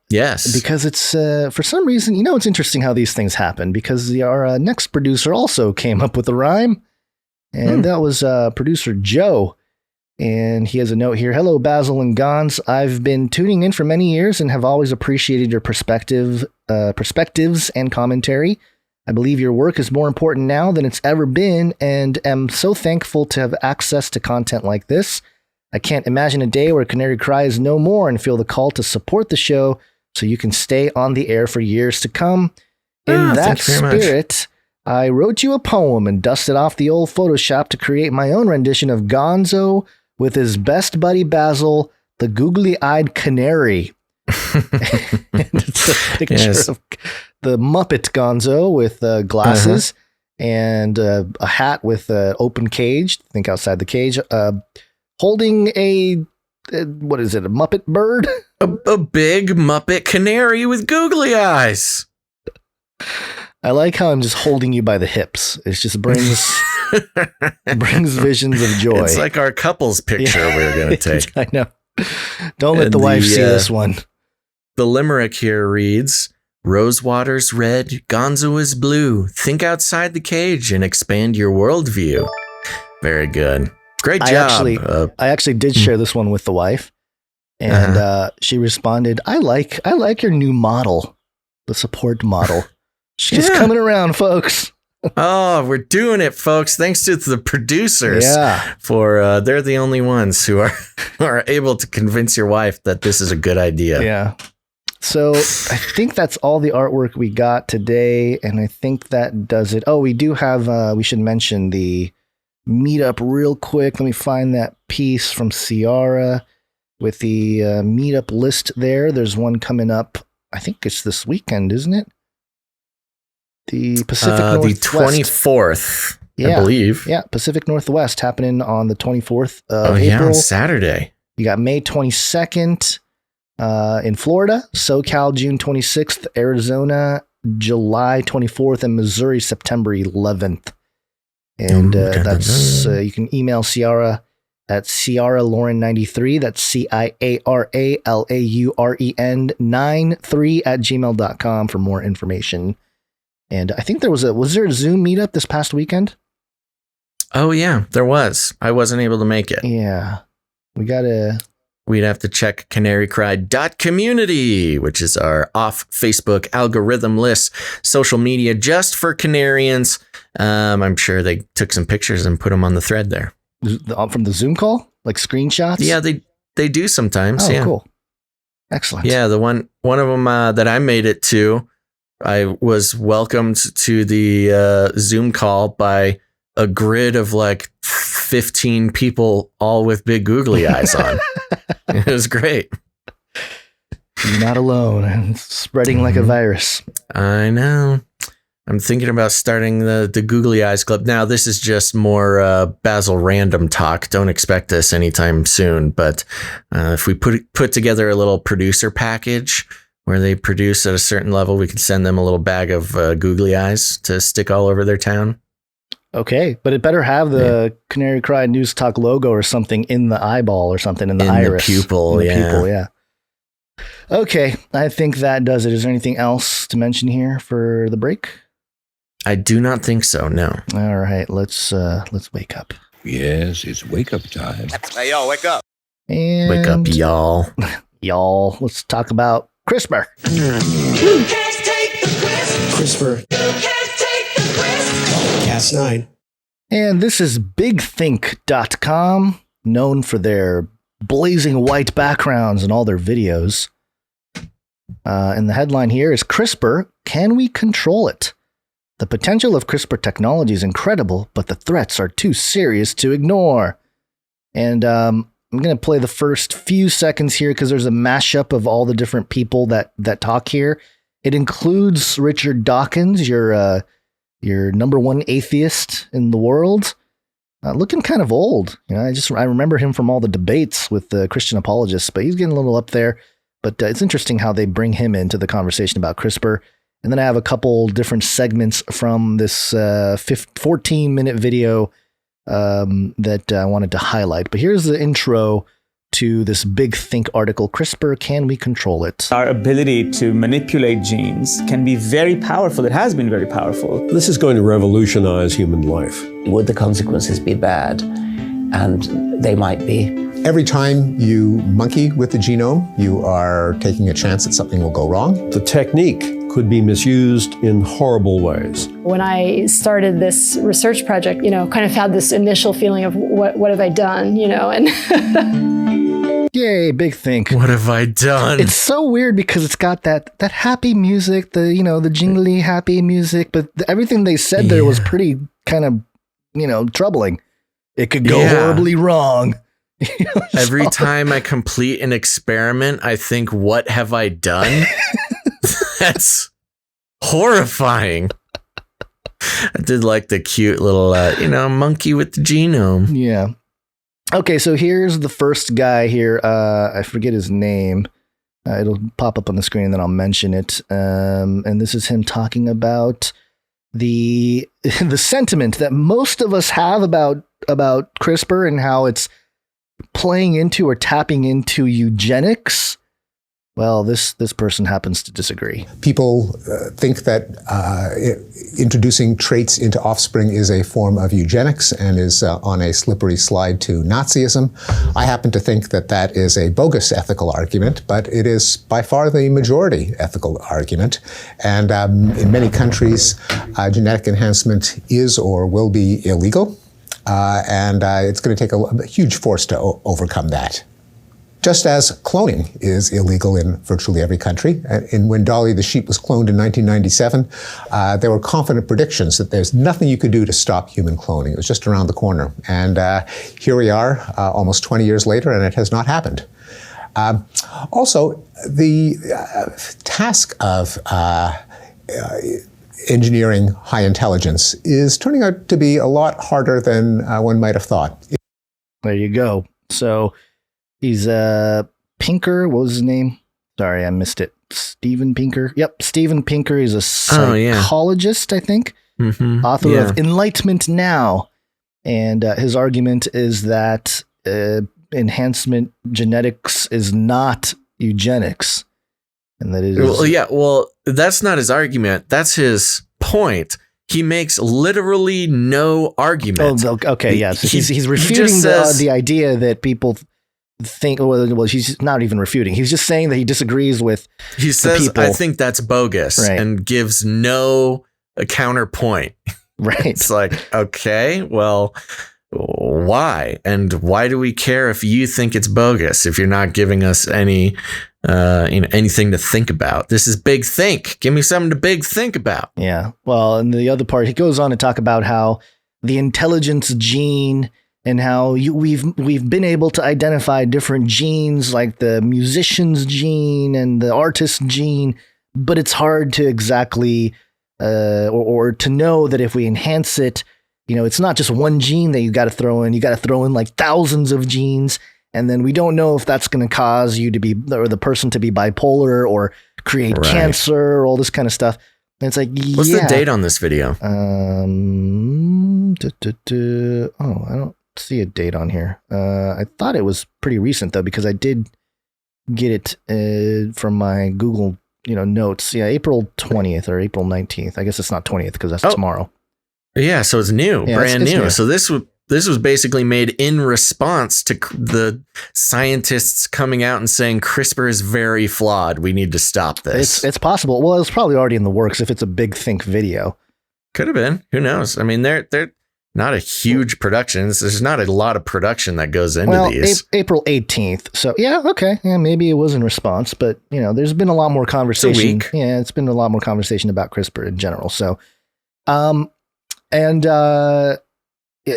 Yes, because it's for some reason, it's interesting how these things happen. Because our next producer also came up with a rhyme, and that was producer Joe. And he has a note here. Hello, Basil and Gons. I've been tuning in for many years and have always appreciated your perspectives and commentary. I believe your work is more important now than it's ever been and am so thankful to have access to content like this. I can't imagine a day where Canary Cry is no more and feel the call to support the show so you can stay on the air for years to come. In that spirit, I wrote you a poem and dusted off the old Photoshop to create my own rendition of Gonzo with his best buddy Basil, the googly-eyed canary. And it's a picture of the Muppet Gonzo with glasses and a hat with an open cage, think outside the cage, holding a Muppet bird? A big Muppet canary with googly eyes. I like how I'm just holding you by the hips. It just brings visions of joy. It's like our couples picture we're going to take. I know. Don't let the wife see this one. The limerick here reads, Rosewater's red, Gonzo is blue. Think outside the cage and expand your worldview. Very good. Great job. I actually did share this one with the wife, and she responded, I like your new model, the support model. She's coming around, folks. Oh, we're doing it, folks. Thanks to the producers for they're the only ones who are able to convince your wife that this is a good idea. Yeah. So I think that's all the artwork we got today, and I think that does it. Oh, we do have. We should mention the meetup real quick. Let me find that piece from Ciara with the meetup list there. There's one coming up. I think it's this weekend, isn't it? The Pacific Northwest. The 24th, I believe. Yeah, Pacific Northwest happening on the 24th of April. Yeah, on Saturday. You got May 22nd in Florida, SoCal June 26th, Arizona July 24th, and Missouri September 11th. And that's you can email Ciara at CiaraLauren93. That's CiaraLauren93 for more information. And I think was there a Zoom meetup this past weekend? Oh yeah, there was. I wasn't able to make it. Yeah. We'd have to check canarycry.community, which is our off Facebook algorithm list, social media just for Canarians. I'm sure they took some pictures and put them on the thread there. From the Zoom call? Like screenshots? Yeah, they do sometimes. Oh, yeah. Cool. Excellent. Yeah, the one of them that I made it to, I was welcomed to the Zoom call by a grid of like 15 people, all with big googly eyes on. It was great. You're not alone. It's spreading like a virus. I know. I'm thinking about starting the Googly Eyes Club. Now, this is just more Basil random talk. Don't expect this anytime soon. But if we put together a little producer package where they produce at a certain level, we could send them a little bag of googly eyes to stick all over their town. Okay, but it better have the Canary Cry News Talk logo or something in the eyeball or something in the iris. The pupil, pupil, yeah. Okay, I think that does it. Is there anything else to mention here for the break? I do not think so, no. All right, let's wake up. Yes, it's wake up time. Hey, yo, wake up. And wake up, y'all. Y'all, let's talk about CRISPR. You can't take the CRISPR. You can't take the CRISPR. Cas9. And this is BigThink.com, known for their blazing white backgrounds in all their videos. And the headline here is CRISPR, can we control it? The potential of CRISPR technology is incredible, but the threats are too serious to ignore. And I'm going to play the first few seconds here because there's a mashup of all the different people that talk here. It includes Richard Dawkins, your number one atheist in the world, looking kind of old. You know, I remember him from all the debates with the Christian apologists, but he's getting a little up there. But it's interesting how they bring him into the conversation about CRISPR. And then I have a couple different segments from this 14-minute video that I wanted to highlight. But here's the intro to this Big Think article, CRISPR, can we control it? Our ability to manipulate genes can be very powerful. It has been very powerful. This is going to revolutionize human life. Would the consequences be bad? And they might be. Every time you monkey with the genome, you are taking a chance that something will go wrong. The technique could be misused in horrible ways. When I started this research project, kind of had this initial feeling of what have I done, and Yay, Big Think. What have I done? It's so weird because it's got that happy music, the jingly happy music, but everything they said there was pretty kind of, troubling. It could go horribly wrong. Every time I complete an experiment, I think, what have I done? That's horrifying. I did like the cute little, monkey with the genome. Yeah. Okay, so here's the first guy here. I forget his name. It'll pop up on the screen and then I'll mention it. And this is him talking about the sentiment that most of us have about CRISPR and how it's playing into or tapping into eugenics. Well, this person happens to disagree. People think that introducing traits into offspring is a form of eugenics and is on a slippery slide to Nazism. I happen to think that that is a bogus ethical argument, but it is by far the majority ethical argument. And in many countries, genetic enhancement is or will be illegal. And it's going to take a huge force to overcome that. Just as cloning is illegal in virtually every country. When Dolly the sheep was cloned in 1997, there were confident predictions that there's nothing you could do to stop human cloning. It was just around the corner. And here we are, almost 20 years later, and it has not happened. Also, the task of engineering high intelligence is turning out to be a lot harder than one might have thought. There you go. So he's Pinker. What was his name? Sorry, I missed it. Steven Pinker. Yep, Steven Pinker. He's a psychologist, I think. Mm-hmm. Author of Enlightenment Now. And his argument is that enhancement genetics is not eugenics. And that it is. Well, that's not his argument. That's his point. He makes literally no argument. Oh, okay, yes. He's refuting the idea that people think, well, he's not even refuting. He's just saying that he disagrees with He says, I think that's bogus, and gives no counterpoint. Right. It's like, okay, well, why? And why do we care if you think it's bogus if you're not giving us any anything to think about? This is big think. Give me something to big think about. Yeah. Well, and the other part, he goes on to talk about how the intelligence gene and how we've been able to identify different genes like the musician's gene and the artist's gene, but it's hard to exactly or to know that if we enhance it, it's not just one gene that you got to throw in. You got to throw in like thousands of genes. And then we don't know if that's going to cause you to be, or the person to be bipolar or create cancer or all this kind of stuff. And it's like, what's the date on this video? I don't see a date on here. I thought it was pretty recent though, because I did get it from my Google, notes. Yeah, April 20th or April 19th. I guess it's not 20th because that's tomorrow. Yeah, so it's new, brand new. So this was basically made in response to the scientists coming out and saying CRISPR is very flawed. We need to stop this. It's possible. Well, it's probably already in the works if it's a big think video. Could have been. Who knows? I mean, they're not a huge production. There's not a lot of production that goes into these. April 18th. So yeah, okay. Yeah, maybe it was in response, but there's been a lot more conversation. It's a week. Yeah, it's been a lot more conversation about CRISPR in general. So,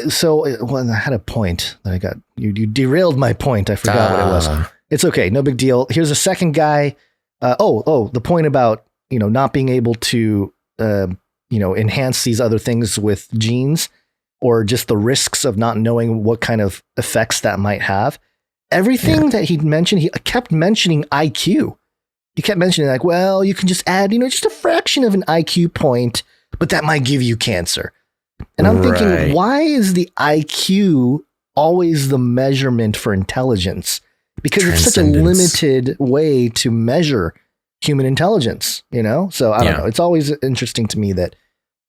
so I had a point that I got. You derailed my point. I forgot what it was. It's okay. No big deal. Here's a second guy. The point about, not being able to, enhance these other things with genes, or just the risks of not knowing what kind of effects that might have. Everything that he mentioned, he kept mentioning IQ. He kept mentioning like, well, you can just add, just a fraction of an IQ point, but that might give you cancer. And I'm thinking, why is the IQ always the measurement for intelligence? Because it's such a limited way to measure human intelligence, So I don't know. It's always interesting to me that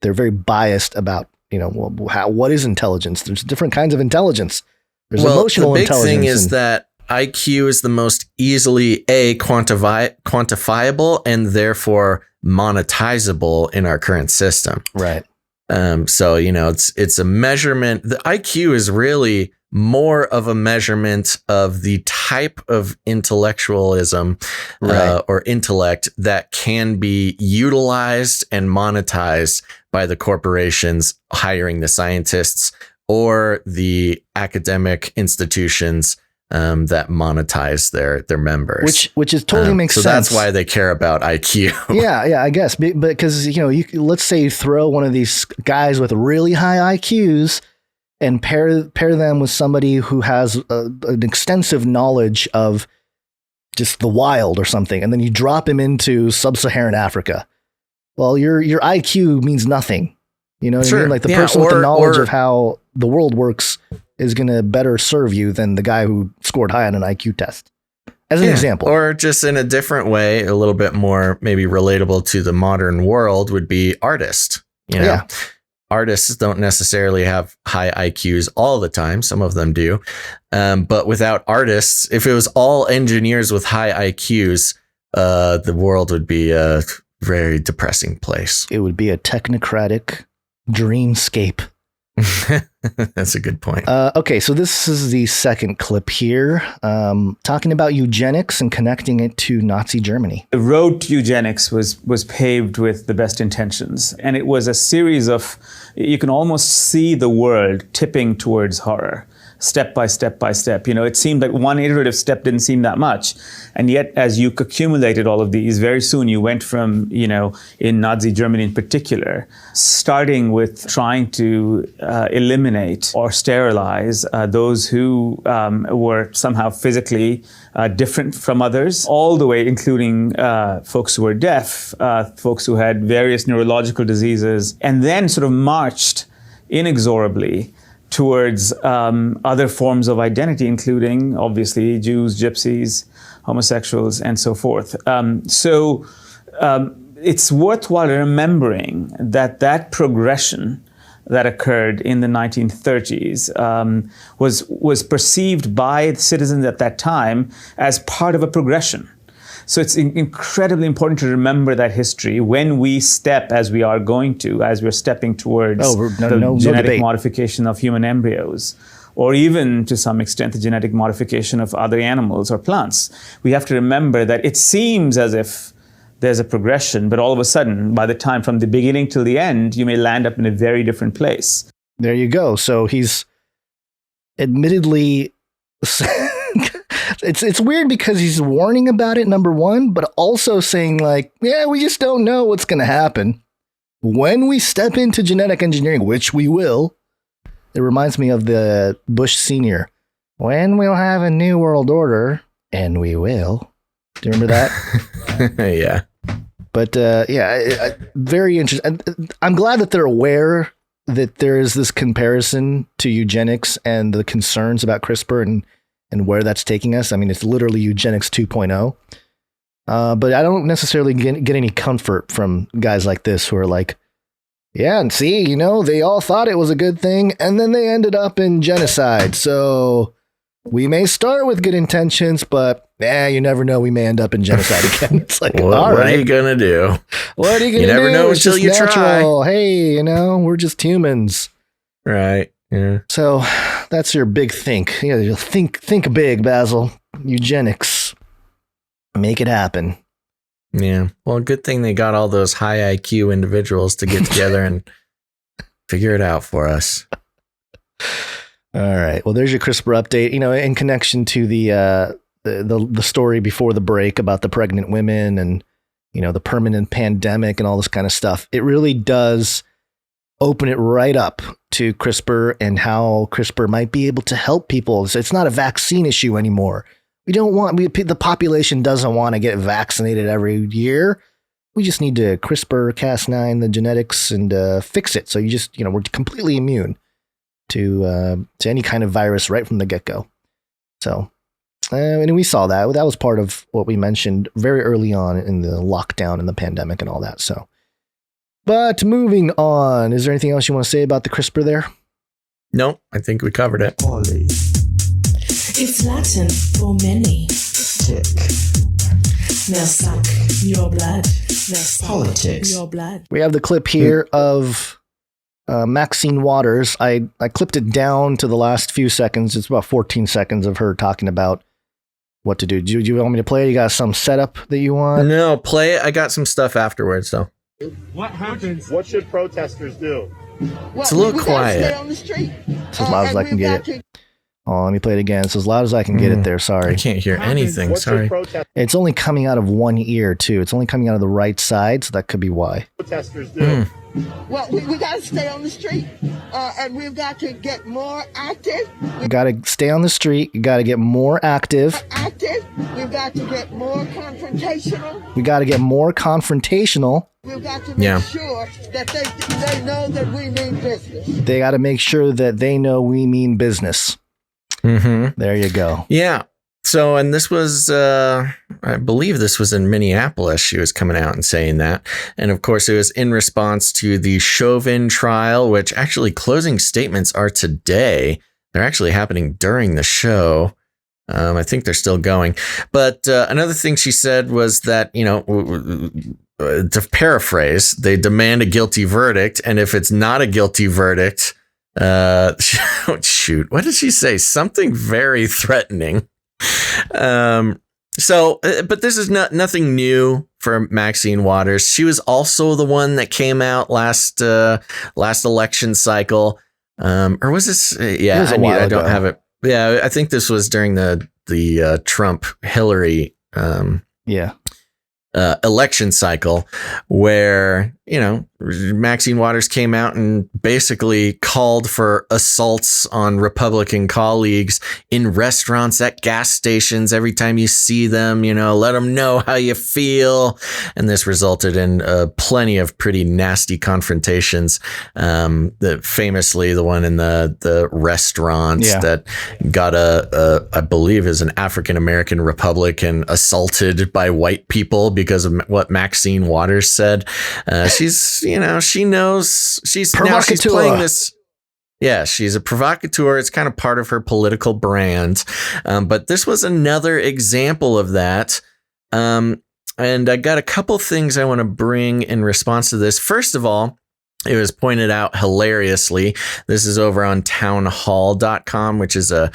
they're very biased about, what is intelligence? There's different kinds of intelligence. There's emotional intelligence. The big thing is that IQ is the most easily quantifiable and therefore monetizable in our current system. Right. So, it's a measurement. The IQ is really more of a measurement of the type of intellectualism or intellect that can be utilized and monetized by the corporations hiring the scientists or the academic institutions that monetize their members, which is totally makes sense. So that's why they care about IQ. Yeah, I guess because let's say you throw one of these guys with really high IQs and pair them with somebody who has an extensive knowledge of just the wild or something, and then you drop him into sub-Saharan Africa. Well, your IQ means nothing. You know what I mean? Like the person with the knowledge of how the world works is going to better serve you than the guy who scored high on an IQ test. As an example. Or just in a different way, a little bit more maybe relatable to the modern world would be artists. Artists don't necessarily have high IQs all the time. Some of them do. But without artists, if it was all engineers with high IQs, the world would be a very depressing place. It would be a technocratic dreamscape. That's a good point. Okay, so this is the second clip here, talking about eugenics and connecting it to Nazi Germany. The road to eugenics was paved with the best intentions, and it was a series of, you can almost see the world tipping towards horror. Step by step by step. It seemed like one iterative step didn't seem that much. And yet, as you accumulated all of these, very soon you went from, in Nazi Germany in particular, starting with trying to eliminate or sterilize those who were somehow physically different from others, all the way including folks who were deaf, folks who had various neurological diseases, and then sort of marched inexorably towards other forms of identity, including, obviously, Jews, gypsies, homosexuals, and so forth. So it's worthwhile remembering that progression that occurred in the 1930s was perceived by citizens at that time as part of a progression. So it's incredibly important to remember that history when we step, as we are going to, as we're stepping towards the genetic modification of human embryos, or even to some extent the genetic modification of other animals or plants. We have to remember that it seems as if there's a progression, but all of a sudden, by the time from the beginning till the end, you may land up in a very different place. There you go. So he's admittedly... It's weird because he's warning about it, number one, but also saying we just don't know what's going to happen when we step into genetic engineering, which we will. It reminds me of the Bush Senior. When we'll have a new world order, and we will. Do you remember that? Yeah. But very interesting. I'm glad that they're aware that there is this comparison to eugenics and the concerns about CRISPR and where that's taking us. I mean, it's literally eugenics 2.0. But I don't necessarily get any comfort from guys like this who are like, yeah, and see, they all thought it was a good thing, and then they ended up in genocide. So we may start with good intentions, but you never know. We may end up in genocide again. It's like, what are you going to do? What are you going to do? You never know until you try. Hey, we're just humans. Right. Yeah. So that's your big think. Think big, Basil. Eugenics. Make it happen. Yeah. Well, good thing they got all those high IQ individuals to get together and figure it out for us. All right. Well, there's your CRISPR update. In connection to the story before the break about the pregnant women and the permanent pandemic and all this kind of stuff. It really does open it right up to CRISPR and how CRISPR might be able to help people. So it's not a vaccine issue anymore. The population doesn't want to get vaccinated every year. We just need to CRISPR-Cas9 the genetics and fix it. So we're completely immune to any kind of virus right from the get-go. So, and we saw that. That was part of what we mentioned very early on in the lockdown and the pandemic and all that. So, but moving on, is there anything else you want to say about the CRISPR there? No, I think we covered it. It's Latin for many. Tick. Now suck your blood. Now politics. Your blood. We have the clip here of Maxine Waters. I clipped it down to the last few seconds. It's about 14 seconds of her talking about what to do. Do you want me to play it? You got some setup that you want? No, play it. I got some stuff afterwards, though. What happens? What should protesters do? It's a little quiet. Stay on the street. It's as loud as I can get it. Oh, let me play it again. It's as loud as I can get it there. Sorry. I can't hear anything. Sorry. It's only coming out of one ear, too. It's only coming out of the right side, so that could be why. Protesters do. Well, we got to stay on the street, and we've got to get more active. You got to stay on the street. You got to get more active. We've got to get more confrontational. We got to get more confrontational. We've got to make sure that they know that we mean business. They got to make sure that they know we mean business. Mm-hmm. There you go. Yeah. So, and this was, I believe this was in Minneapolis. She was coming out and saying that. And of course, it was in response to the Chauvin trial, which actually closing statements are today. They're actually happening during the show. I think they're still going. But another thing she said was that, to paraphrase, they demand a guilty verdict. And if it's not a guilty verdict, Shoot, what did she say? Something very threatening. But this is nothing new for Maxine Waters. She was also the one that came out last election cycle. Or was this? Yeah, I don't have it. Yeah, I think this was during the Trump Hillary election cycle, where, you know, Maxine Waters came out and basically called for assaults on Republican colleagues in restaurants, at gas stations. Every time you see them, you know, let them know how you feel. And this resulted in plenty of pretty nasty confrontations. Famously, the one in the restaurants that got I believe is an African-American Republican assaulted by white people because of what Maxine Waters said. She's, you know, she knows she's playing this. Yeah, she's a provocateur. It's kind of part of her political brand. But this was another example of that. And I got a couple things I want to bring in response to this. First of all, it was pointed out hilariously. This is over on townhall.com, which is a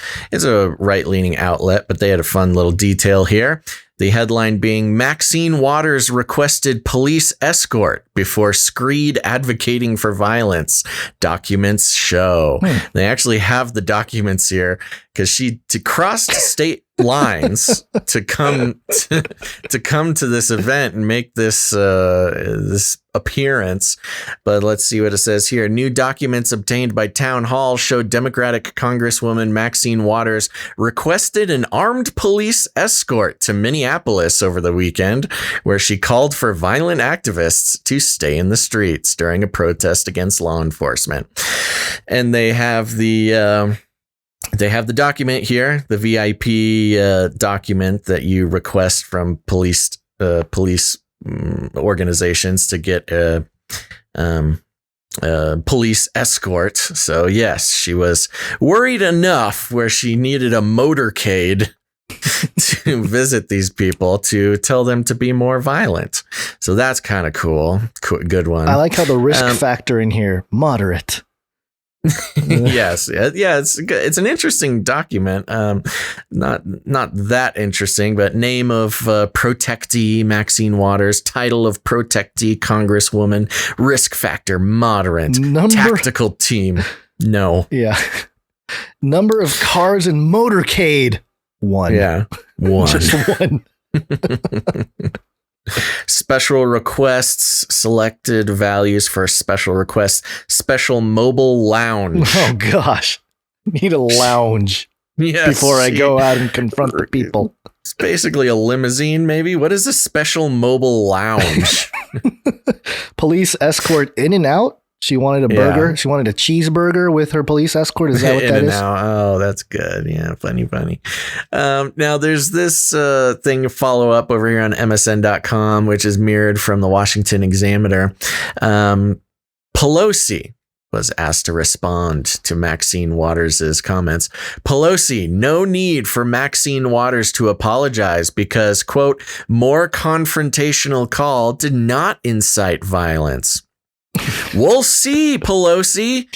right-leaning outlet, but they had a fun little detail here. The headline being, Maxine Waters requested police escort before screed advocating for violence. Documents show. They actually have the documents here because she crossed state lines to come to this event and make this appearance. But let's see what it says here. New documents obtained by Town Hall show Democratic Congresswoman Maxine Waters requested an armed police escort to Minneapolis over the weekend, where she called for violent activists to stay in the streets during a protest against law enforcement. And they have the document here, the VIP document that you request from police organizations to get a police escort. So yes, she was worried enough where she needed a motorcade to visit these people to tell them to be more violent. So that's kind of cool. Good one. I like how the risk factor in here, moderate. Yes. Yeah. It's an interesting document. Not that interesting, but name of protectee Maxine Waters, title of protectee Congresswoman, risk factor moderate, tactical team. No. Yeah. Number of cars in motorcade. 1. Yeah. 1. Just 1. Special requests, selected values for special requests, special mobile lounge. Oh gosh, need a lounge before I go out and confront the people. It's basically a limousine, maybe. What is a special mobile lounge? Police escort in and out. She wanted a burger. She wanted a cheeseburger with her police escort. Is that what that is? Oh, that's good. Yeah, funny. Now, there's this thing to follow up over here on MSN.com, which is mirrored from the Washington Examiner. Pelosi was asked to respond to Maxine Waters' comments. Pelosi, no need for Maxine Waters to apologize because, quote, more confrontational call did not incite violence. We'll see, Pelosi.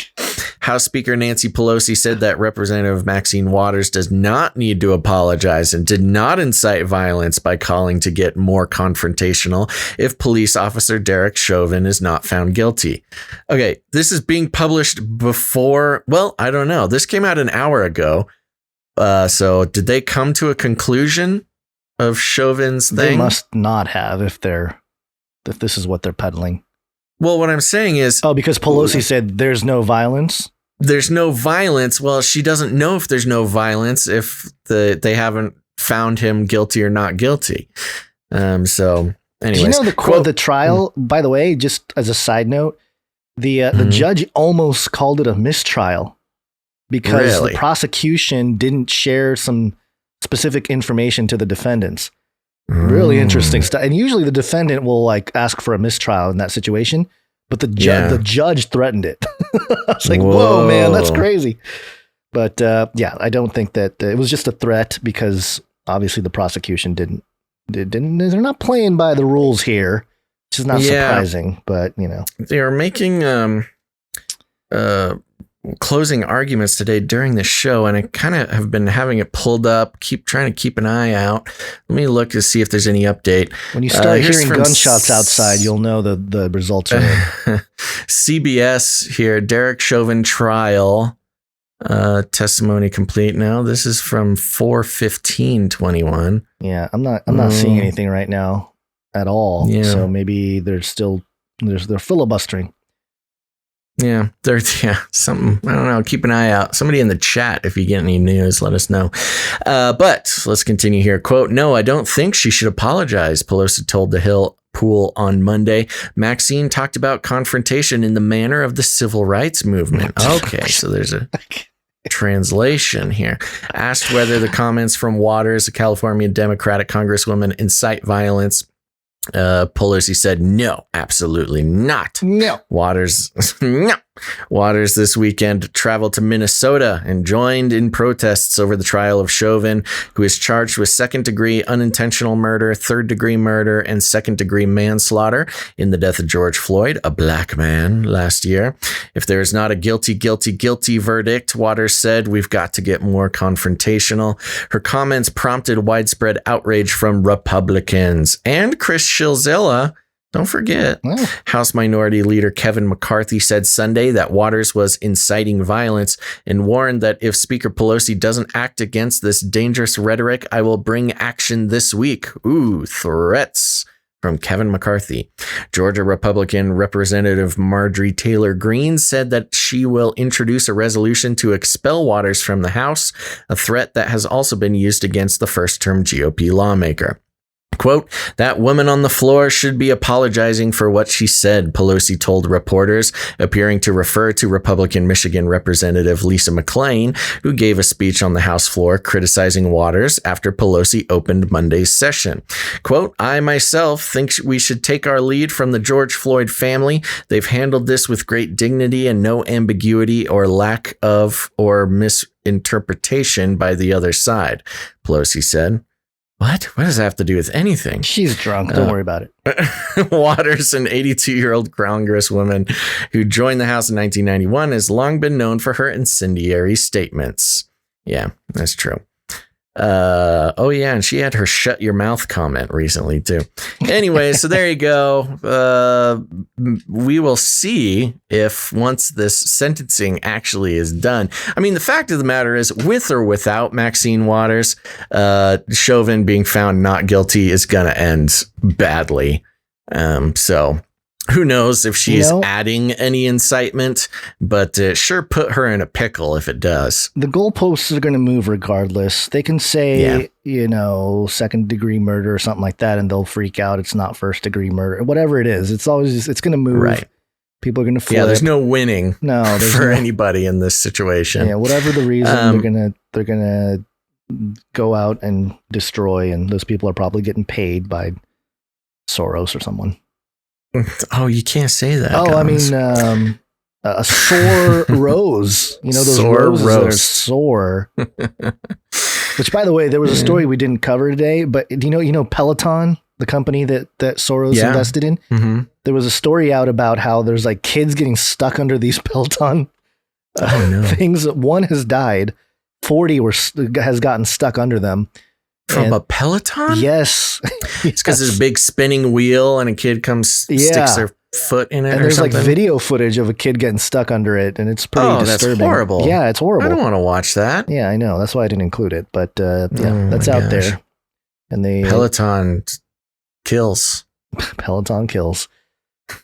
House Speaker Nancy Pelosi said that Representative Maxine Waters does not need to apologize and did not incite violence by calling to get more confrontational if police officer Derek Chauvin is not found guilty. Okay, this is being published before, well, I don't know. This came out an hour ago. So did they come to a conclusion of Chauvin's thing? They must not have if this is what they're peddling. Well, what I'm saying is... Oh, because Pelosi said there's no violence? There's no violence. Well, she doesn't know if there's no violence if they haven't found him guilty or not guilty. So, anyways. Do you know the trial, by the way, just as a side note, the judge almost called it a mistrial because the prosecution didn't share some specific information to the defendants. Really interesting stuff. And usually the defendant will ask for a mistrial in that situation, but the judge threatened it. I was like, whoa, man, that's crazy. But I don't think that it was just a threat because obviously the prosecution didn't. They're not playing by the rules here, which is not surprising. But you know, they are making closing arguments today during the show, and I kind of have been having it pulled up, trying to keep an eye out. Let me look to see if there's any update. When you start hearing gunshots outside, you'll know the results are in. CBS here, Derek Chauvin trial. Testimony complete now. This is from 4/15/21. Yeah, I'm not seeing anything right now at all. Yeah. So maybe they're filibustering. Yeah, something. I don't know. Keep an eye out. Somebody in the chat, if you get any news, let us know. But let's continue here. Quote, "No, I don't think she should apologize," Pelosi told the Hill Pool on Monday. Maxine talked about confrontation in the manner of the civil rights movement. Okay, so there's a translation here. Asked whether the comments from Waters, a California Democratic Congresswoman, incite violence, Pelosi said, "No, absolutely not." No. Waters this weekend traveled to Minnesota and joined in protests over the trial of Chauvin, who is charged with second-degree unintentional murder, third-degree murder, and second-degree manslaughter in the death of George Floyd, a black man, last year. If there is not a guilty verdict, Waters said, we've got to get more confrontational. Her comments prompted widespread outrage from Republicans and Chris Shilzilla. Don't forget, House Minority Leader Kevin McCarthy said Sunday that Waters was inciting violence and warned that if Speaker Pelosi doesn't act against this dangerous rhetoric, I will bring action this week. Ooh, threats from Kevin McCarthy. Georgia Republican Representative Marjorie Taylor Greene said that she will introduce a resolution to expel Waters from the House, a threat that has also been used against the first-term GOP lawmaker. Quote, "That woman on the floor should be apologizing for what she said," Pelosi told reporters, appearing to refer to Republican Michigan Representative Lisa McClain, who gave a speech on the House floor criticizing Waters after Pelosi opened Monday's session. Quote, "I myself think we should take our lead from the George Floyd family. They've handled this with great dignity and no ambiguity or lack of or misinterpretation by the other side," Pelosi said. What? What does that have to do with anything? She's drunk. Don't worry about it. Waters, an 82-year-old Congresswoman who joined the House in 1991, has long been known for her incendiary statements. Yeah, that's true. And she had her "shut your mouth" comment recently too. Anyway, so there you go. We will see if once this sentencing actually is done. I mean, the fact of the matter is, with or without Maxine Waters, Chauvin being found not guilty is going to end badly. So who knows if she's adding any incitement, but sure put her in a pickle if it does. The goalposts are going to move regardless. They can say, second degree murder or something like that, and they'll freak out. It's not first degree murder, whatever it is. It's going to move. Right. People are going to flip. Yeah, there's no winning for anybody in this situation. Yeah, whatever the reason, they're going to go out and destroy, and those people are probably getting paid by Soros or someone. Oh, you can't say that. Oh, guys. I mean, a sore rose. You know, those roses that are sore. Which, by the way, there was a story we didn't cover today, but do you know Peloton, the company that Soros invested in? Mm-hmm. There was a story out about how there's like kids getting stuck under these Peloton things. One has died. 40 has gotten stuck under them. From a Peloton? Yes. It's because there's a big spinning wheel and a kid sticks their foot in it and there's like video footage of a kid getting stuck under it, and it's pretty disturbing. That's horrible. Yeah, it's horrible. I don't want to watch that. Yeah, I know. That's why I didn't include it. But that's out there. And Peloton kills. Peloton kills.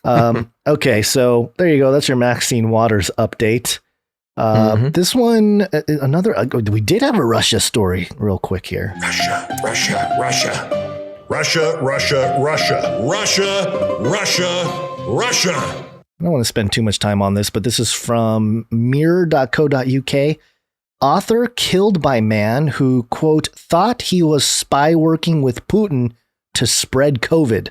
Okay, so there you go. That's your Maxine Waters update. This one, we did have a Russia story real quick here. Russia. I don't want to spend too much time on this, but this is from mirror.co.uk. Author killed by man who, quote, thought he was spy working with Putin to spread COVID.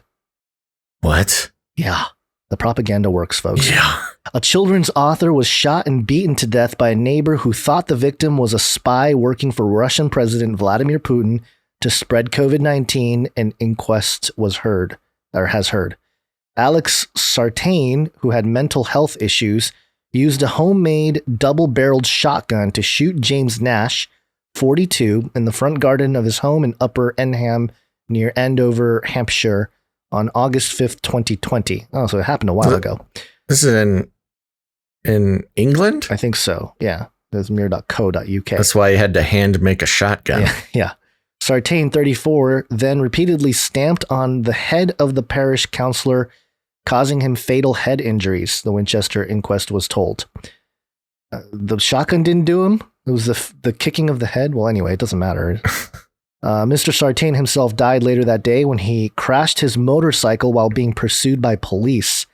What? Yeah. The propaganda works, folks. Yeah. A children's author was shot and beaten to death by a neighbor who thought the victim was a spy working for Russian President Vladimir Putin to spread COVID-19, an inquest has heard. Alex Sartain, who had mental health issues, used a homemade double-barreled shotgun to shoot James Nash, 42, in the front garden of his home in Upper Enham near Andover, Hampshire, on August 5th, 2020. Oh, so it happened a while ago. This is in England? I think so, yeah. There's mirror.co.uk. That's why he had to hand make a shotgun. Yeah. Sartain, 34, then repeatedly stamped on the head of the parish councillor, causing him fatal head injuries, the Winchester inquest was told. The shotgun didn't do him. It was the kicking of the head. Well, anyway, it doesn't matter. Mr. Sartain himself died later that day when he crashed his motorcycle while being pursued by police.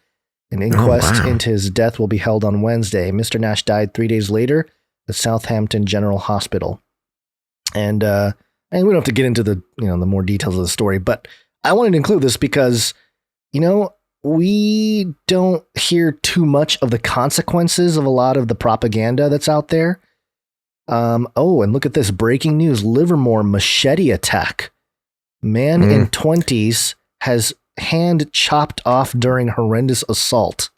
An inquest into his death will be held on Wednesday. Mr. Nash died 3 days later at Southampton General Hospital. And we don't have to get into the more details of the story, but I wanted to include this because, we don't hear too much of the consequences of a lot of the propaganda that's out there. And look at this breaking news: Livermore machete attack. Man in 20s has hand chopped off during horrendous assault.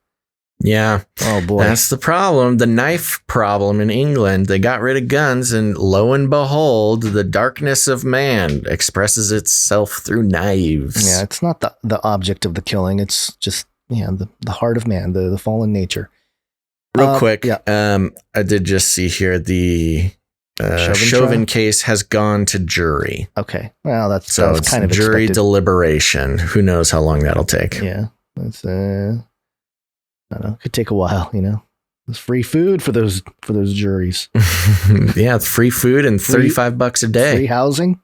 Yeah. Oh boy. That's the problem. The knife problem in England. They got rid of guns, and lo and behold, the darkness of man expresses itself through knives. Yeah, it's not the object of the killing. It's just, the heart of man, the fallen nature. Real quick. I did just see here the Chauvin case has gone to jury. Okay. Well, that's it's kind of jury expected. Deliberation. Who knows how long that'll take? Yeah. It's I don't know. It could take a while, It's free food for those juries. Yeah, it's free food and $35 a day. Free housing.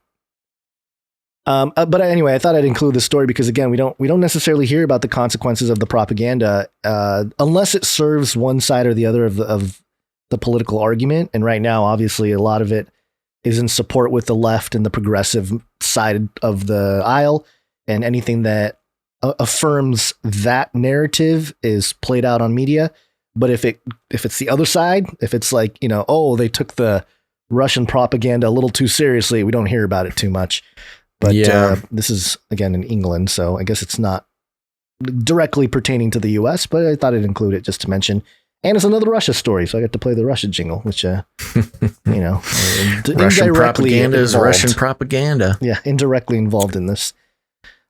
But anyway, I thought I'd include this story because, again, we don't necessarily hear about the consequences of the propaganda unless it serves one side or the other of the political argument. And right now, obviously, a lot of it is in support with the left and the progressive side of the aisle, and anything that affirms that narrative is played out on media. But if it's the other side, if it's like, they took the Russian propaganda a little too seriously, we don't hear about it too much. But this is, again, in England, so I guess it's not directly pertaining to the US, but I thought I'd include it just to mention. And it's another Russia story, so I got to play the Russia jingle, which, Russian propaganda is Russian propaganda. Yeah, indirectly involved in this.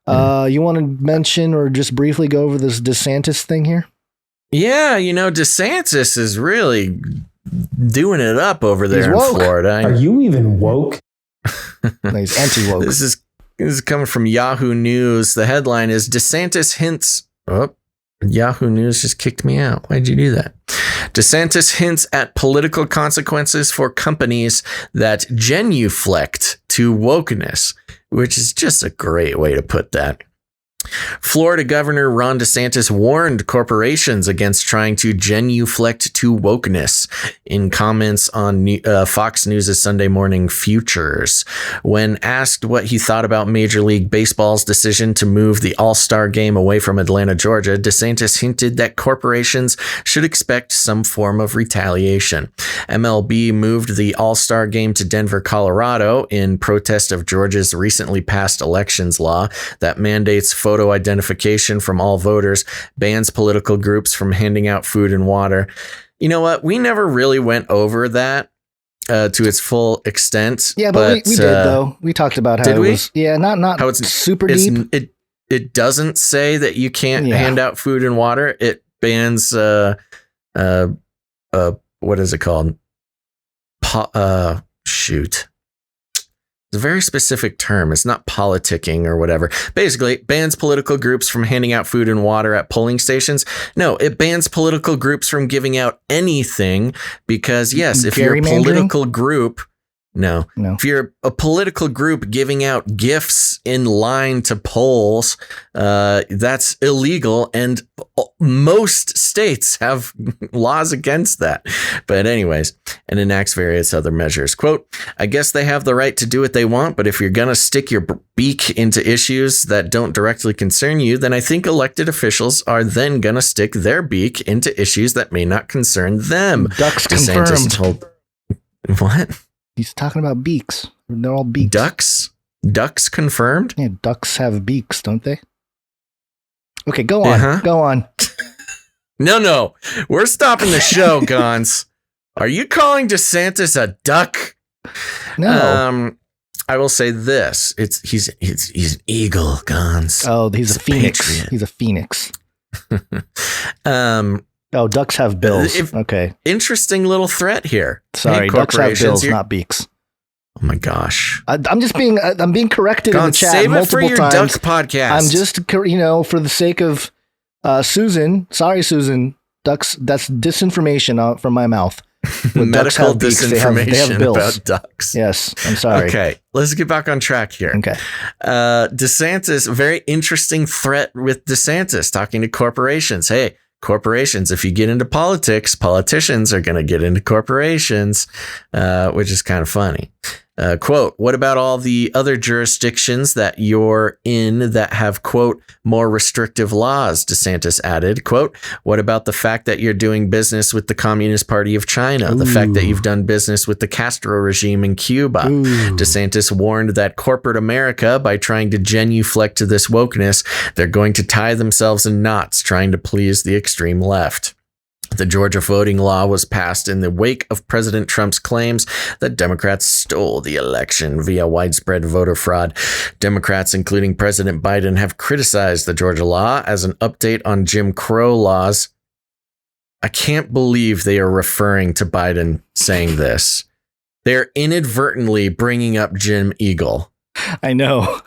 You want to mention or just briefly go over this DeSantis thing here? Yeah, DeSantis is really doing it up over there in Florida. Are you even woke? No, he's anti-woke. This is coming from Yahoo News. The headline is DeSantis hints. Oh, Yahoo News just kicked me out. Why'd you do that? DeSantis hints at political consequences for companies that genuflect to wokeness, which is just a great way to put that. Florida Governor Ron DeSantis warned corporations against trying to genuflect to wokeness in comments on Fox News' Sunday Morning Futures. When asked what he thought about Major League Baseball's decision to move the All-Star game away from Atlanta, Georgia, DeSantis hinted that corporations should expect some form of retaliation. MLB moved the All-Star game to Denver, Colorado in protest of Georgia's recently passed elections law that mandates photo identification from all voters, bans political groups from handing out food and water. You know what? We never really went over that to its full extent. Yeah, but we did, though. We talked about how it was. Yeah, not how it's super deep. It doesn't say that you can't hand out food and water. It bans what is it called? Shoot. It's a very specific term. It's not politicking or whatever. Basically, it bans political groups from handing out food and water at polling stations. No, it bans political groups from giving out anything because, yes, if you're a political group, no. If you're a political group giving out gifts in line to polls, that's illegal, and most states have laws against that. But anyways, and enacts various other measures. Quote, I guess they have the right to do what they want, but if you're going to stick your beak into issues that don't directly concern you, then I think elected officials are then going to stick their beak into issues that may not concern them. Ducks DeSantis confirmed. What? He's talking about beaks. They're all beaks. Ducks confirmed? Yeah, ducks have beaks, don't they? Okay, go on. Go on. No. We're stopping the show, Gons. Are you calling DeSantis a duck? No. I will say this. He's an eagle, Gons. Oh, he's a phoenix. Patriot. He's a phoenix. Ducks have bills. Okay. Interesting little threat here. Sorry, ducks have bills, not beaks. Oh my gosh. I'm being corrected in the chat save multiple it for your times. duck podcast. I'm just, for the sake of Susan. Sorry, Susan. Ducks. That's disinformation from my mouth. Medical disinformation they have bills. about ducks. Yes, I'm sorry. Okay, let's get back on track here. Okay. DeSantis, very interesting threat with DeSantis talking to corporations. Hey, corporations, if you get into politics, politicians are going to get into corporations, which is kind of funny. Quote, what about all the other jurisdictions that you're in that have, quote, more restrictive laws? DeSantis added, quote, what about the fact that you're doing business with the Communist Party of China? The fact that you've done business with the Castro regime in Cuba? DeSantis warned that corporate America, by trying to genuflect to this wokeness, they're going to tie themselves in knots trying to please the extreme left. The Georgia voting law was passed in the wake of President Trump's claims that Democrats stole the election via widespread voter fraud. Democrats, including President Biden, have criticized the Georgia law as an update on Jim Crow laws. I can't believe they are referring to Biden saying this. They're inadvertently bringing up Jim Eagle. I know.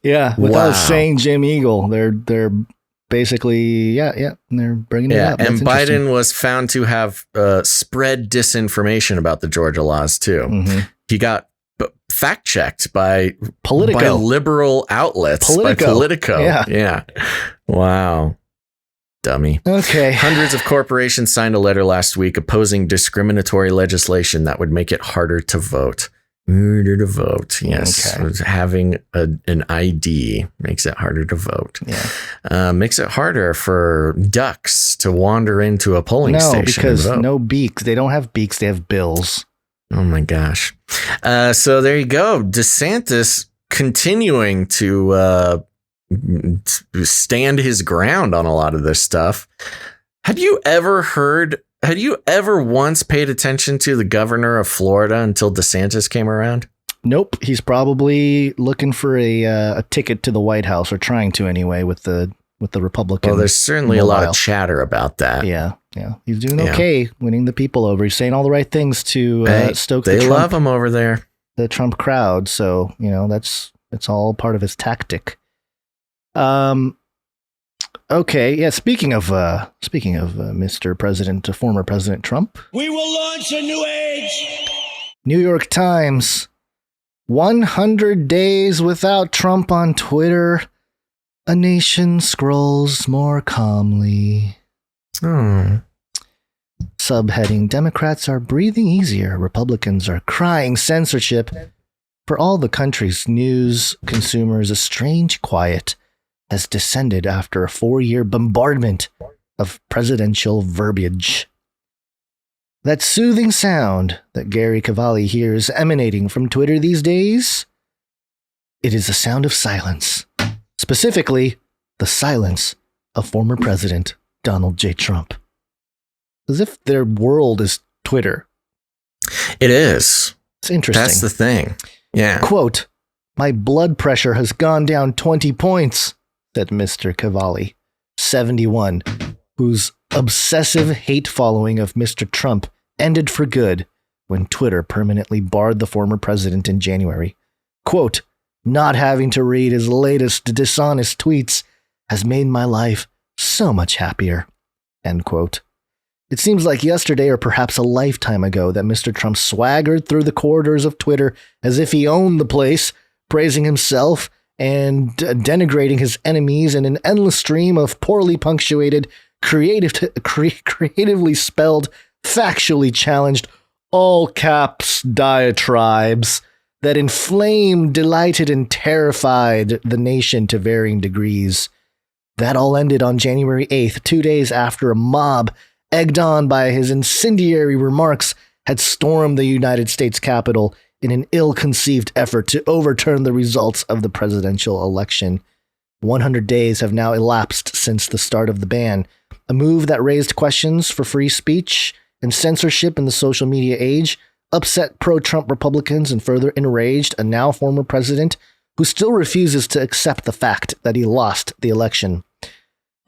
Yeah, without saying Jim Eagle, they're basically, they're bringing it up. And Biden was found to have spread disinformation about the Georgia laws, too. Mm-hmm. He got fact checked by liberal outlets, by Politico. Yeah. Wow. Dummy. Okay. Hundreds of corporations signed a letter last week opposing discriminatory legislation that would make it harder to vote. Harder to vote. Yes. Okay. Having an ID makes it harder to vote. Yeah. Makes it harder for ducks to wander into a polling station. No, because no beaks. They don't have beaks. They have bills. Oh my gosh. So there you go. DeSantis continuing to stand his ground on a lot of this stuff. Had you ever once paid attention to the governor of Florida until DeSantis came around? Nope. He's probably looking for a ticket to the White House, or trying to anyway, with the Republican. Well, there's certainly a lot of chatter about that. Yeah. He's doing okay, winning the people over. He's saying all the right things to stoke the Trump. They love him over there. The Trump crowd. So, it's all part of his tactic. Okay. Yeah. Speaking of Mr. President, former President Trump, we will launch a new age. New York Times, 100 days without Trump on Twitter. A nation scrolls more calmly. Subheading, Democrats are breathing easier. Republicans are crying censorship. For all the country's news consumers, a strange quiet has descended after a 4-year bombardment of presidential verbiage. That soothing sound that Gary Cavalli hears emanating from Twitter these days, it is the sound of silence. Specifically, the silence of former President Donald J. Trump. As if their world is Twitter. It is. It's interesting. That's the thing. Yeah. Quote, my blood pressure has gone down 20 points, said Mr. Cavalli, 71, whose obsessive hate following of Mr. Trump ended for good when Twitter permanently barred the former president in January. Quote, not having to read his latest dishonest tweets has made my life so much happier. End quote. It seems like yesterday, or perhaps a lifetime ago, that Mr. Trump swaggered through the corridors of Twitter as if he owned the place, praising himself and denigrating his enemies in an endless stream of poorly punctuated, creatively spelled, factually challenged, all caps diatribes that inflamed, delighted, and terrified the nation to varying degrees. That all ended on January 8th, 2 days after a mob, egged on by his incendiary remarks, had stormed the United States Capitol in an ill-conceived effort to overturn the results of the presidential election. 100 days have now elapsed since the start of the ban, a move that raised questions for free speech and censorship in the social media age, upset pro-Trump Republicans, and further enraged a now former president who still refuses to accept the fact that he lost the election.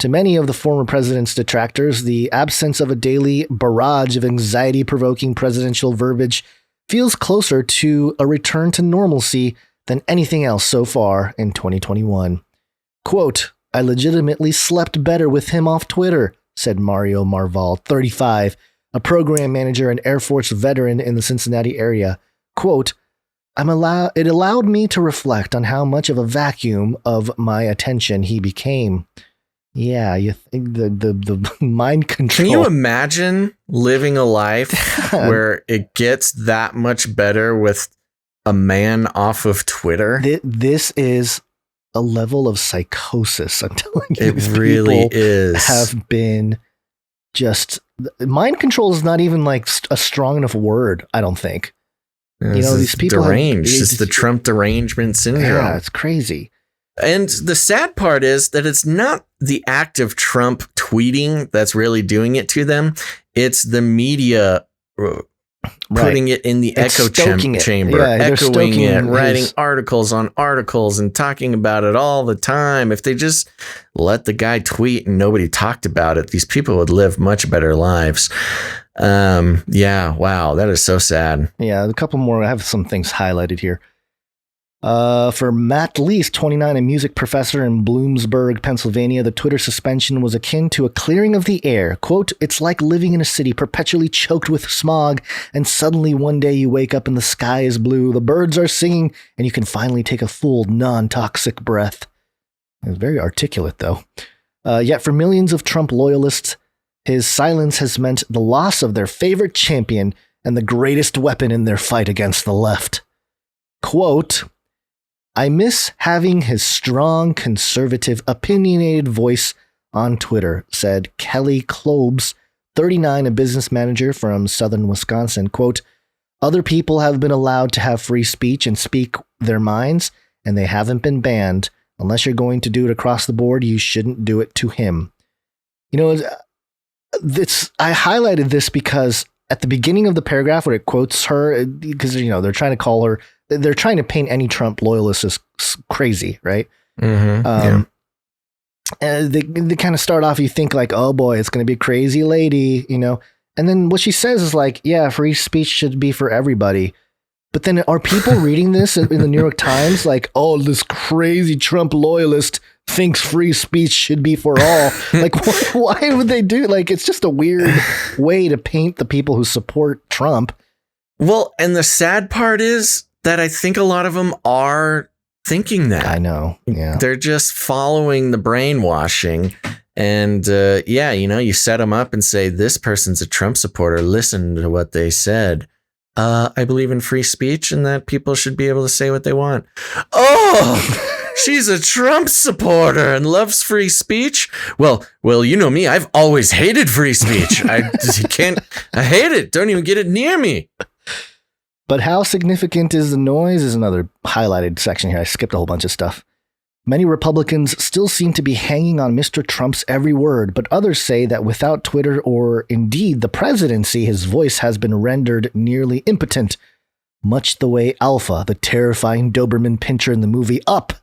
To many of the former president's detractors, the absence of a daily barrage of anxiety-provoking presidential verbiage feels closer to a return to normalcy than anything else so far in 2021. Quote, "I legitimately slept better with him off Twitter," said Mario Marval, 35, a program manager and Air Force veteran in the Cincinnati area. Quote, "It allowed me to reflect on how much of a vacuum of my attention he became." Yeah, you think the mind control. Can you imagine living a life where it gets that much better with a man off of Twitter? This is a level of psychosis. I'm telling you, it really is. Have been just mind control is not even like a strong enough word. I don't think. These people deranged. It's the Trump derangement syndrome. Yeah, it's crazy. And the sad part is that it's not the act of Trump tweeting that's really doing it to them. It's the media putting it in the echo chamber, echoing it, writing articles on articles and talking about it all the time. If they just let the guy tweet and nobody talked about it, these people would live much better lives. Yeah, wow, that is so sad. Yeah, a couple more. I have some things highlighted here. For Matt Lease, 29, a music professor in Bloomsburg, Pennsylvania, the Twitter suspension was akin to a clearing of the air. Quote, "It's like living in a city perpetually choked with smog, and suddenly one day you wake up and the sky is blue, the birds are singing, and you can finally take a full, non-toxic breath." It was very articulate, though. Yet for millions of Trump loyalists, his silence has meant the loss of their favorite champion and the greatest weapon in their fight against the left. Quote, "I miss having his strong, conservative, opinionated voice on Twitter," said Kelly Klobes, 39, a business manager from southern Wisconsin. Quote, "Other people have been allowed to have free speech and speak their minds, and they haven't been banned. Unless you're going to do it across the board, you shouldn't do it to him." I highlighted this because at the beginning of the paragraph where it quotes her, because, they're trying to call her, they're trying to paint any Trump loyalist as crazy, right? Mm-hmm. And they kind of start off, you think like, oh boy, it's going to be a crazy lady, and then what she says is like, yeah, free speech should be for everybody. But then are people reading this in the New York Times like, oh, this crazy Trump loyalist thinks free speech should be for all? Like, why would they do? Like, it's just a weird way to paint the people who support Trump. Well, and the sad part is that I think a lot of them are thinking that. I know. Yeah. They're just following the brainwashing. And you set them up and say, this person's a Trump supporter. Listen to what they said. I believe in free speech and that people should be able to say what they want. Oh, she's a Trump supporter and loves free speech. Well, you know me. I've always hated free speech. I hate it. Don't even get it near me. But how significant is the noise is another highlighted section here. I skipped a whole bunch of stuff. Many Republicans still seem to be hanging on Mr. Trump's every word, but others say that without Twitter or indeed the presidency, his voice has been rendered nearly impotent, much the way Alpha, the terrifying Doberman pinscher in the movie Up,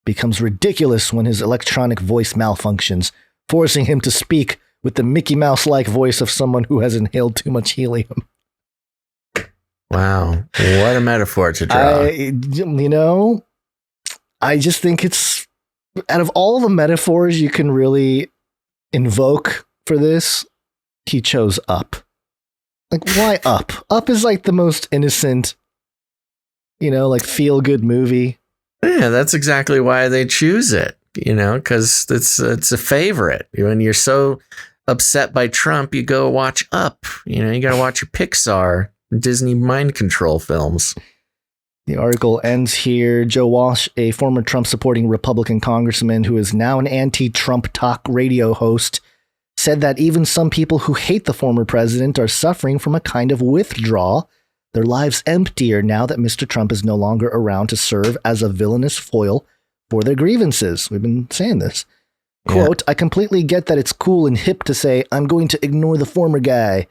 becomes ridiculous when his electronic voice malfunctions, forcing him to speak with the Mickey Mouse-like voice of someone who has inhaled too much helium. Wow, what a metaphor to draw. I just think it's, out of all the metaphors you can really invoke for this, he chose Up. Like, why Up? Up is like the most innocent, like feel-good movie. Yeah, that's exactly why they choose it, because it's a favorite. When you're so upset by Trump, you go watch Up. You got to watch your Pixar, Disney mind control films. The article ends here. Joe Walsh, a former Trump-supporting Republican congressman who is now an anti-Trump talk radio host, said that even some people who hate the former president are suffering from a kind of withdrawal. Their lives emptier now that Mr. Trump is no longer around to serve as a villainous foil for their grievances. We've been saying this. Quote, I completely get that it's cool and hip to say, I'm going to ignore the former guy.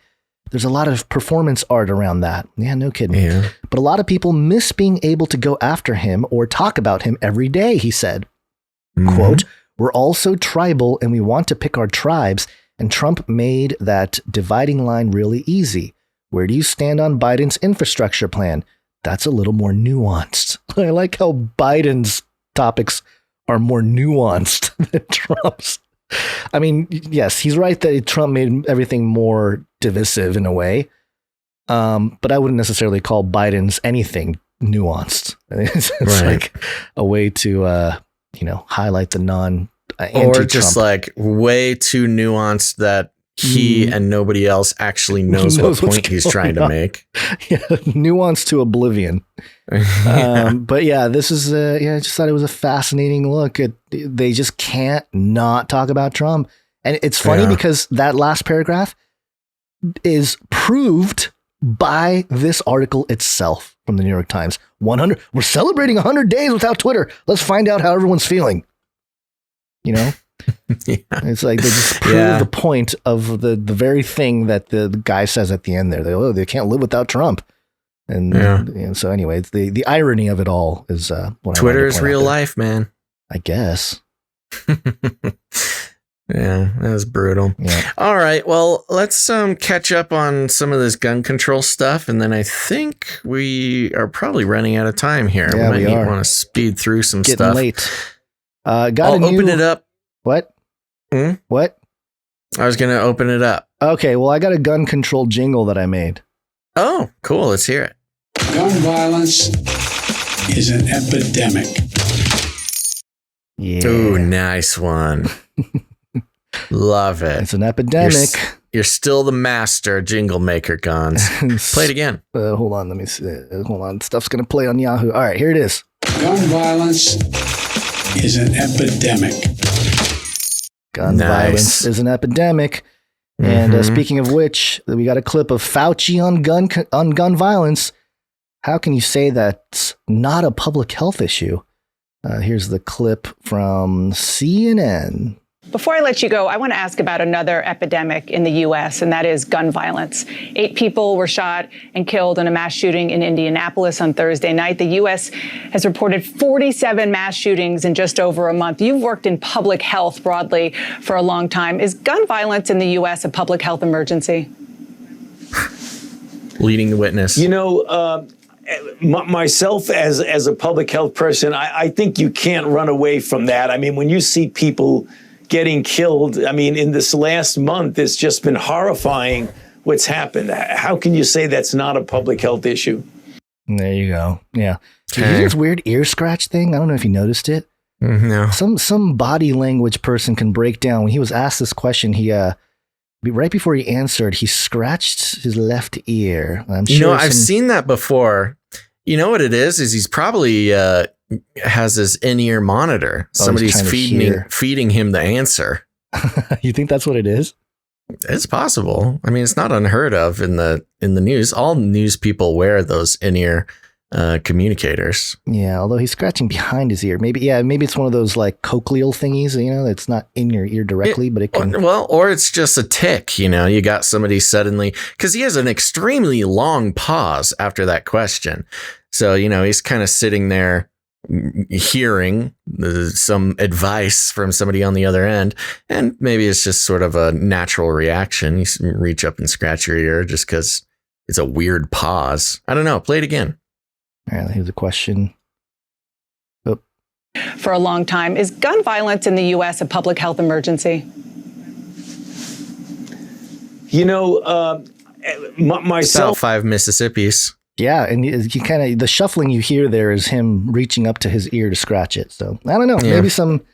There's a lot of performance art around that. Yeah, no kidding. Yeah. But a lot of people miss being able to go after him or talk about him every day, he said. Quote, we're all so tribal and we want to pick our tribes, and Trump made that dividing line really easy. Where do you stand on Biden's infrastructure plan? That's a little more nuanced. I like how Biden's topics are more nuanced than Trump's. I mean, yes, he's right that Trump made everything more divisive in a way. But I wouldn't necessarily call Biden's anything nuanced. It's like a way to, highlight the anti-Trump. Or just like way too nuanced that he and nobody else actually knows what point he's trying to make. Yeah, nuance to oblivion. But yeah, this is, I just thought it was a fascinating look. They just can't not talk about Trump. And it's funny because that last paragraph is proved by this article itself from the New York Times. We're celebrating 100 days without Twitter. Let's find out how everyone's feeling. You know? It's like they just prove the point of the very thing that the guy says at the end there. They can't live without Trump. And so anyway, it's the irony of it all is what Twitter is real life, man. I guess. Yeah, that was brutal. Yeah. All right, well, let's catch up on some of this gun control stuff, and then I think we are probably running out of time here. Yeah, we might want to speed through some Getting stuff. Late. Open it up. What? What? I was going to open it up. Okay, well, I got a gun control jingle that I made. Oh, cool. Let's hear it. Gun violence is an epidemic. Yeah. Ooh, nice one. Love it. It's an epidemic. You're still the master jingle maker, Gons. Play it again. Hold on. Let me see. Hold on. Stuff's going to play on Yahoo. All right, here it is. Gun violence is an epidemic. Gun violence is an epidemic. And speaking of which, we got a clip of Fauci on gun violence. How can you say that's not a public health issue? Here's the clip from CNN. Before I let you go, I want to ask about another epidemic in the U.S., and that is gun violence. 8 people were shot and killed in a mass shooting in Indianapolis on Thursday night. The U.S. has reported 47 mass shootings in just over a month. You've worked in public health broadly for a long time. Is gun violence in the U.S. a public health emergency? Leading the witness. You know, myself as a public health person, I think you can't run away from that. I mean, when you see people getting killed, I mean, in this last month, it's just been horrifying what's happened. How can you say that's not a public health issue? There you go. Yeah. Did you hear this weird ear scratch thing? I don't know if you noticed it. No. Some body language person can break down. When he was asked this question, he right before he answered, he scratched his left ear. I'm sure I've seen that before. You know what it is he's probably has his in-ear monitor. Somebody's feeding him the answer. You think that's what it is? It's possible. I mean, it's not unheard of in the news. All news people wear those in-ear communicators. Yeah, although he's scratching behind his ear. Maybe it's one of those like cochleal thingies, it's not in your ear directly, but it can. Or it's just a tick, you got somebody suddenly, because he has an extremely long pause after that question. So, he's kind of sitting there hearing some advice from somebody on the other end. And maybe it's just sort of a natural reaction. You reach up and scratch your ear just because it's a weird pause. I don't know. Play it again. All right, here's a question. Oh. For a long time, is gun violence in the U.S. a public health emergency? Myself, 5 Mississippis. Yeah, and you kind of the shuffling you hear there is him reaching up to his ear to scratch it. So I don't know. Yeah. Maybe some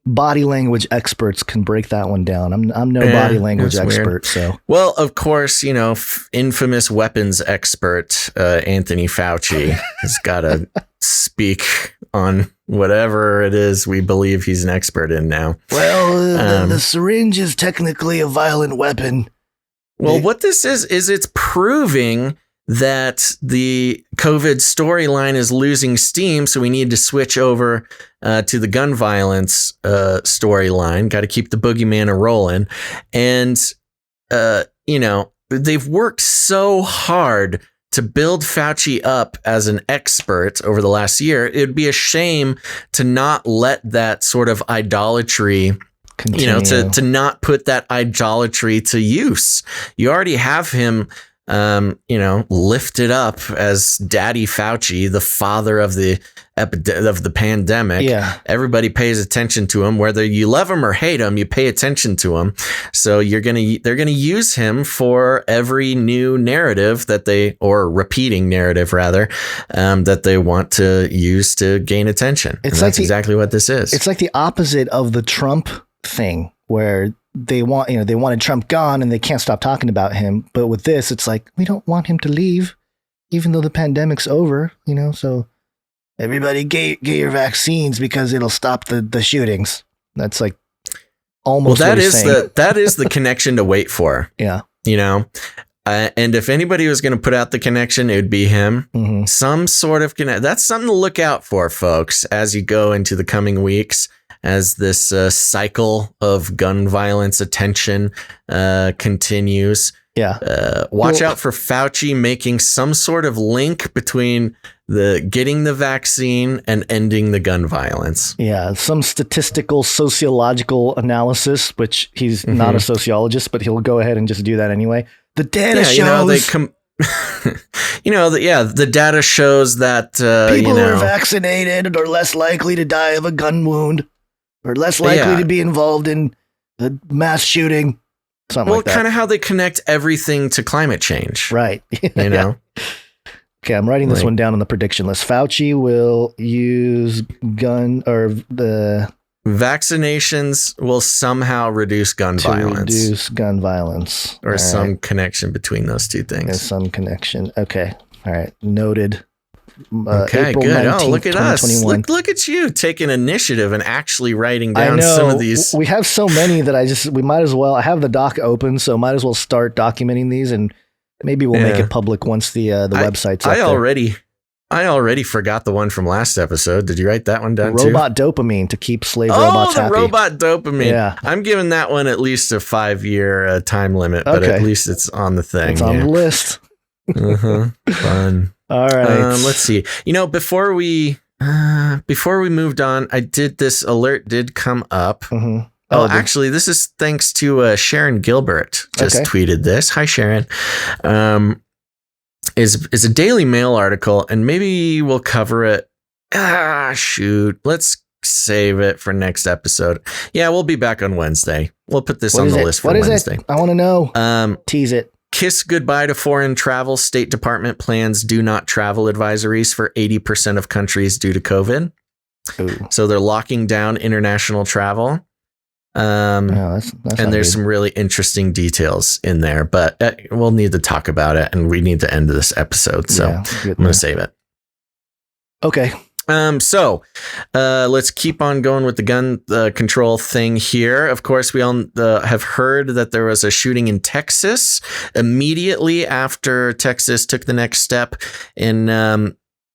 body language experts can break that one down. I'm no body language expert. Weird. So well, of course, infamous weapons expert Anthony Fauci has got to speak on whatever it is we believe he's an expert in now. Well, the syringe is technically a violent weapon. Well, what this is it's proving that the COVID storyline is losing steam, so we need to switch over to the gun violence storyline. Got to keep the boogeyman a-rolling. And, they've worked so hard to build Fauci up as an expert over the last year. It would be a shame to not let that sort of idolatry continue. To not put that idolatry to use. You already have him lifted up as Daddy Fauci, the father of the pandemic. Yeah. Everybody pays attention to him, whether you love him or hate him. You pay attention to him. So they're gonna use him for every new narrative or repeating narrative rather, that they want to use to gain attention. That's exactly what this is. It's like the opposite of the Trump thing, where they wanted Trump gone and they can't stop talking about him. But with this, it's like, we don't want him to leave, even though the pandemic's over, so everybody get your vaccines because it'll stop the shootings. That's like almost that what is the connection to wait for. Yeah. And if anybody was going to put out the connection, it would be him. Mm-hmm. Some sort of connect. That's something to look out for, folks, as you go into the coming weeks, as this cycle of gun violence attention continues. Yeah. Watch out for Fauci making some sort of link between getting the vaccine and ending the gun violence. Yeah. Some statistical sociological analysis, which he's not a sociologist, but he'll go ahead and just do that anyway. The data shows. The data shows that people who are vaccinated are less likely to die of a gun wound, or less likely to be involved in a mass shooting. Something like that. Kind of how they connect everything to climate change. Right. Okay, I'm writing this one down on the prediction list. Fauci will use vaccinations will somehow reduce gun violence. Reduce gun violence. Or some connection between those two things. There's some connection. Okay. All right. Noted. Okay, April good. 19th, Look at us. Look at you taking initiative and actually writing down some of these. We have so many that we might as well, I have the doc open, so might as well start documenting these, and maybe we'll make it public once the website's up there. I already forgot the one from last episode. Did you write that one down too? Robot dopamine to keep slave robots happy. Robot dopamine. Yeah. I'm giving that one at least a 5-year time limit, but at least it's on the thing. It's on the list. Fun. All right. Let's see. Before we moved on, this alert did come up. Mm-hmm. Actually, this is thanks to Sharon Gilbert. Just tweeted this. Hi, Sharon. Is a Daily Mail article, and maybe we'll cover it. Shoot. Let's save it for next episode. Yeah, we'll be back on Wednesday. We'll put this on the list for Wednesday. I want to know. Tease it. Kiss goodbye to foreign travel. State Department plans do not travel advisories for 80% of countries due to COVID. Ooh. So they're locking down international travel. That's and there's some really interesting details in there, but we'll need to talk about it, and we need to end this episode. So I'm going to save it. Okay. So let's keep on going with the gun control thing here. Of course, we all have heard that there was a shooting in Texas immediately after Texas took the next step in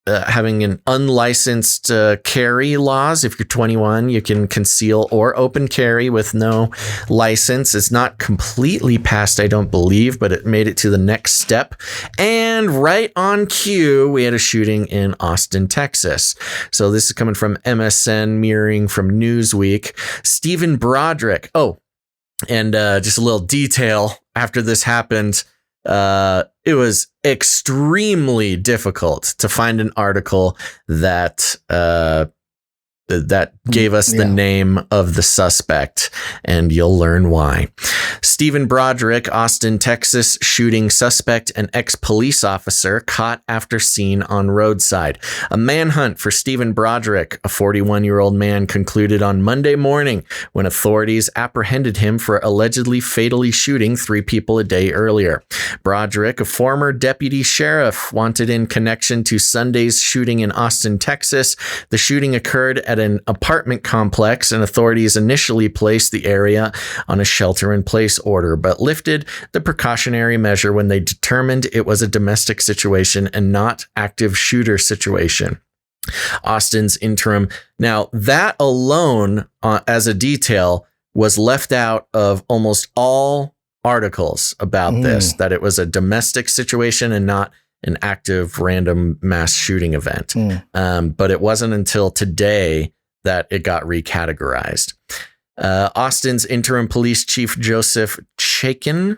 having an unlicensed carry laws. If you're 21, you can conceal or open carry with no license. It's not completely passed, I don't believe, but it made it to the next step. And right on cue, we had a shooting in Austin, Texas. So this is coming from MSN, mirroring from Newsweek. Stephen Broderick. Oh, and just a little detail after this happened. It was extremely difficult to find an article that gave us the name of the suspect, and you'll learn why. Stephen Broderick, Austin, Texas, shooting suspect, an ex-police officer caught after seen on roadside. A manhunt for Stephen Broderick, a 41-year-old man, concluded on Monday morning when authorities apprehended him for allegedly fatally shooting 3 people a day earlier. Broderick, a former deputy sheriff, wanted in connection to Sunday's shooting in Austin, Texas. The shooting occurred at at an apartment complex, and authorities initially placed the area on a shelter-in-place order, but lifted the precautionary measure when they determined it was a domestic situation and not active shooter situation. Austin's interim. Now, that alone, as a detail, was left out of almost all articles about this, that it was a domestic situation and not an active random mass shooting event. But it wasn't until today that it got recategorized. Austin's interim police chief, Joseph Chacon,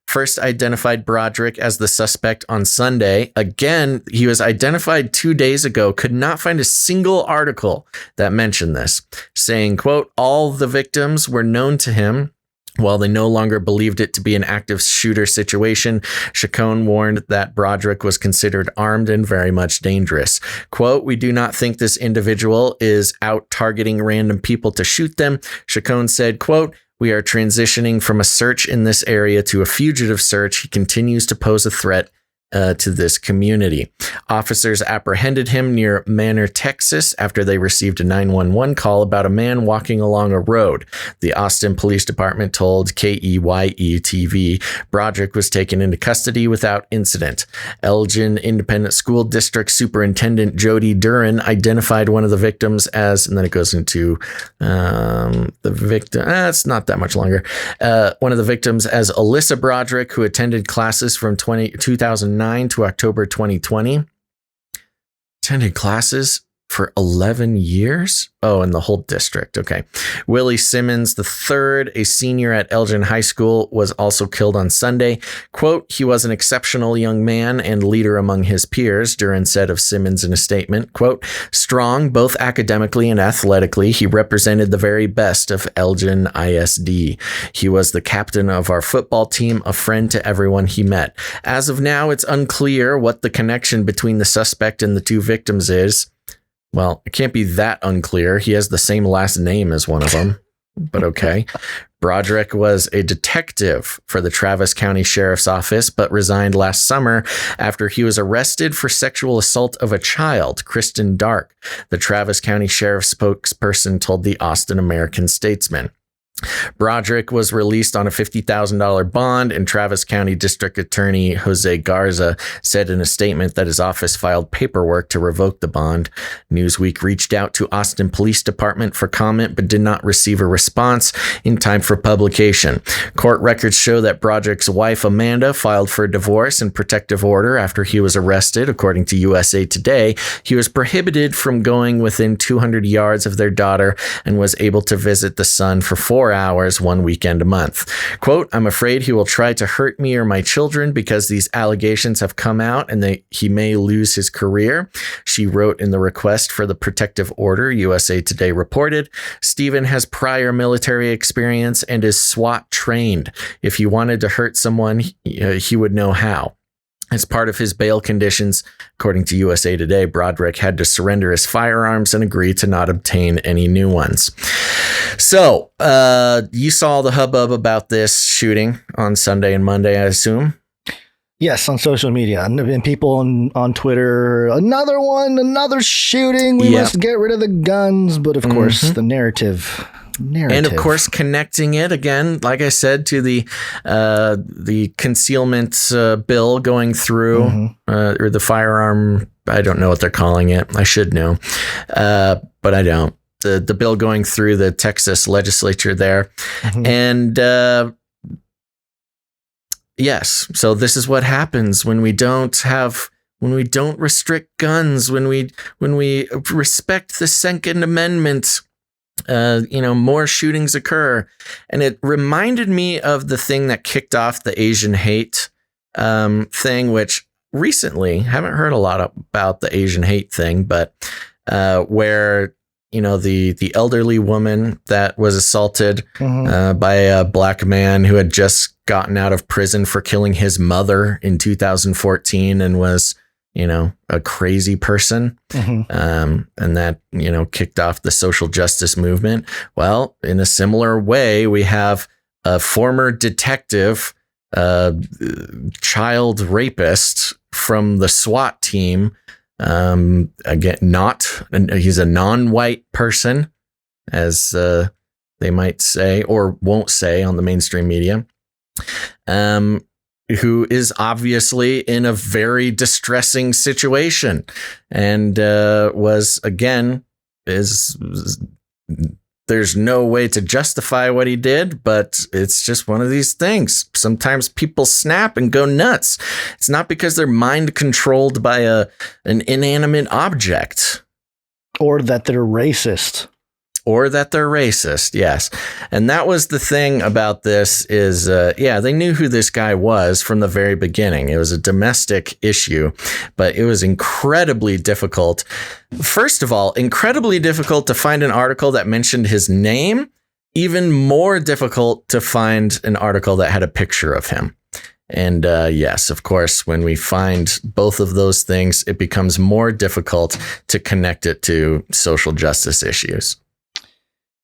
first identified Broderick as the suspect on Sunday. Again, he was identified 2 days ago, could not find a single article that mentioned this, saying, quote, all the victims were known to him. While they no longer believed it to be an active shooter situation, Chacon warned that Broderick was considered armed and very much dangerous. Quote, we do not think this individual is out targeting random people to shoot them. Chacon said, quote, we are transitioning from a search in this area to a fugitive search. He continues to pose a threat to this community. Officers apprehended him near Manor, Texas, after they received a 911 call about a man walking along a road. The Austin Police Department told KEYE-TV Broderick was taken into custody without incident. Elgin Independent School District Superintendent Jody Duran identified one of the victims as, and then it goes into the victim. It's not that much longer. One of the victims as Alyssa Broderick, who attended classes from 2009 to October 2020. Attended classes for 11 years? Oh, in the whole district. Okay. Willie Simmons III, a senior at Elgin High School, was also killed on Sunday. Quote, he was an exceptional young man and leader among his peers, Duran said of Simmons in a statement. Quote, strong, both academically and athletically, he represented the very best of Elgin ISD. He was the captain of our football team, a friend to everyone he met. As of now, it's unclear what the connection between the suspect and the two victims is. Well, it can't be that unclear. He has the same last name as one of them, but okay. Broderick was a detective for the Travis County Sheriff's Office, but resigned last summer after he was arrested for sexual assault of a child, Kristen Dark. The Travis County Sheriff's spokesperson told the Austin American-Statesman. Broderick was released on a $50,000 bond, and Travis County District Attorney Jose Garza said in a statement that his office filed paperwork to revoke the bond. Newsweek reached out to Austin Police Department for comment, but did not receive a response in time for publication. Court records show that Broderick's wife, Amanda, filed for divorce and protective order after he was arrested. According to USA Today, he was prohibited from going within 200 yards of their daughter and was able to visit the son for 4 hours 1 weekend a month. Quote, I'm afraid he will try to hurt me or my children because these allegations have come out and he may lose his career, she wrote in the request for the protective order, USA Today reported. Stephen has prior military experience and is SWAT trained. If he wanted to hurt someone, he would know how. As part of his bail conditions, according to USA Today, Broderick had to surrender his firearms and agree to not obtain any new ones. So, you saw the hubbub about this shooting on Sunday and Monday, I assume? Yes, on social media. And people on Twitter, another shooting. We must get rid of the guns. But of course, the narrative. And of course, connecting it again, like I said, to the concealment bill going through, or the firearm. I don't know what they're calling it. I should know, but I don't. The bill going through the Texas legislature there, and yes. So this is what happens when we don't restrict guns, when we respect the Second Amendment. More shootings occur. And it reminded me of the thing that kicked off the Asian hate thing, which recently haven't heard a lot about the Asian hate thing, but where, the elderly woman that was assaulted by a black man who had just gotten out of prison for killing his mother in 2014 and was a crazy person. And that, kicked off the social justice movement. Well, in a similar way, we have a former detective, child rapist from the SWAT team, Again, he's a non-white person, as they might say or won't say on the mainstream media, who is obviously in a very distressing situation, and there's no way to justify what he did, but it's just one of these things. Sometimes people snap and go nuts. It's not because they're mind controlled by an inanimate object. Or that they're racist. Yes. And that was the thing about this is, they knew who this guy was from the very beginning. It was a domestic issue, but it was incredibly difficult. First of all, incredibly difficult to find an article that mentioned his name, even more difficult to find an article that had a picture of him. And yes, of course, when we find both of those things, it becomes more difficult to connect it to social justice issues.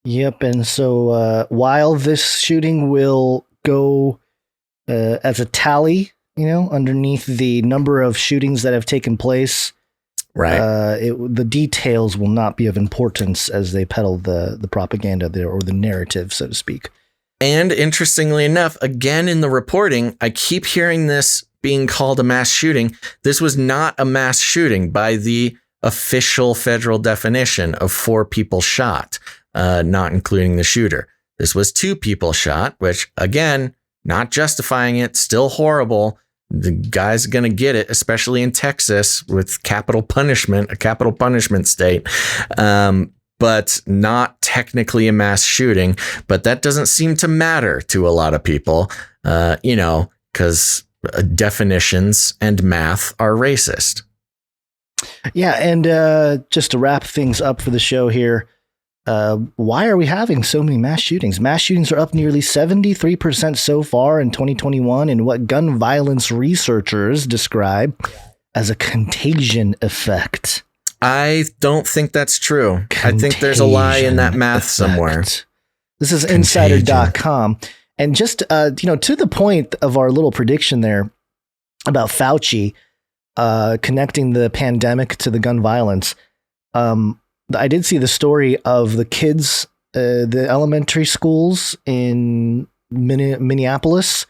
Yep, and so while this shooting will go as a tally, underneath the number of shootings that have taken place, right? The details will not be of importance as they peddle the propaganda there, or the narrative, so to speak. And interestingly enough, again in the reporting, I keep hearing this being called a mass shooting. This was not a mass shooting by the official federal definition of 4 people shot. Not including the shooter. This was 2 people shot, which, again, not justifying it, still horrible. The guy's going to get it, especially in Texas with capital punishment, a capital punishment state, but not technically a mass shooting. But that doesn't seem to matter to a lot of people, because definitions and math are racist. Yeah, and just to wrap things up for the show here, why are we having so many mass shootings? Mass shootings are up nearly 73% so far in 2021 in what gun violence researchers describe as a contagion effect. I don't think that's true. I think there's a lie in that math somewhere. This is insider.com. And just, to the point of our little prediction there about Fauci connecting the pandemic to the gun violence, I did see the story of the kids, the elementary schools in Minneapolis,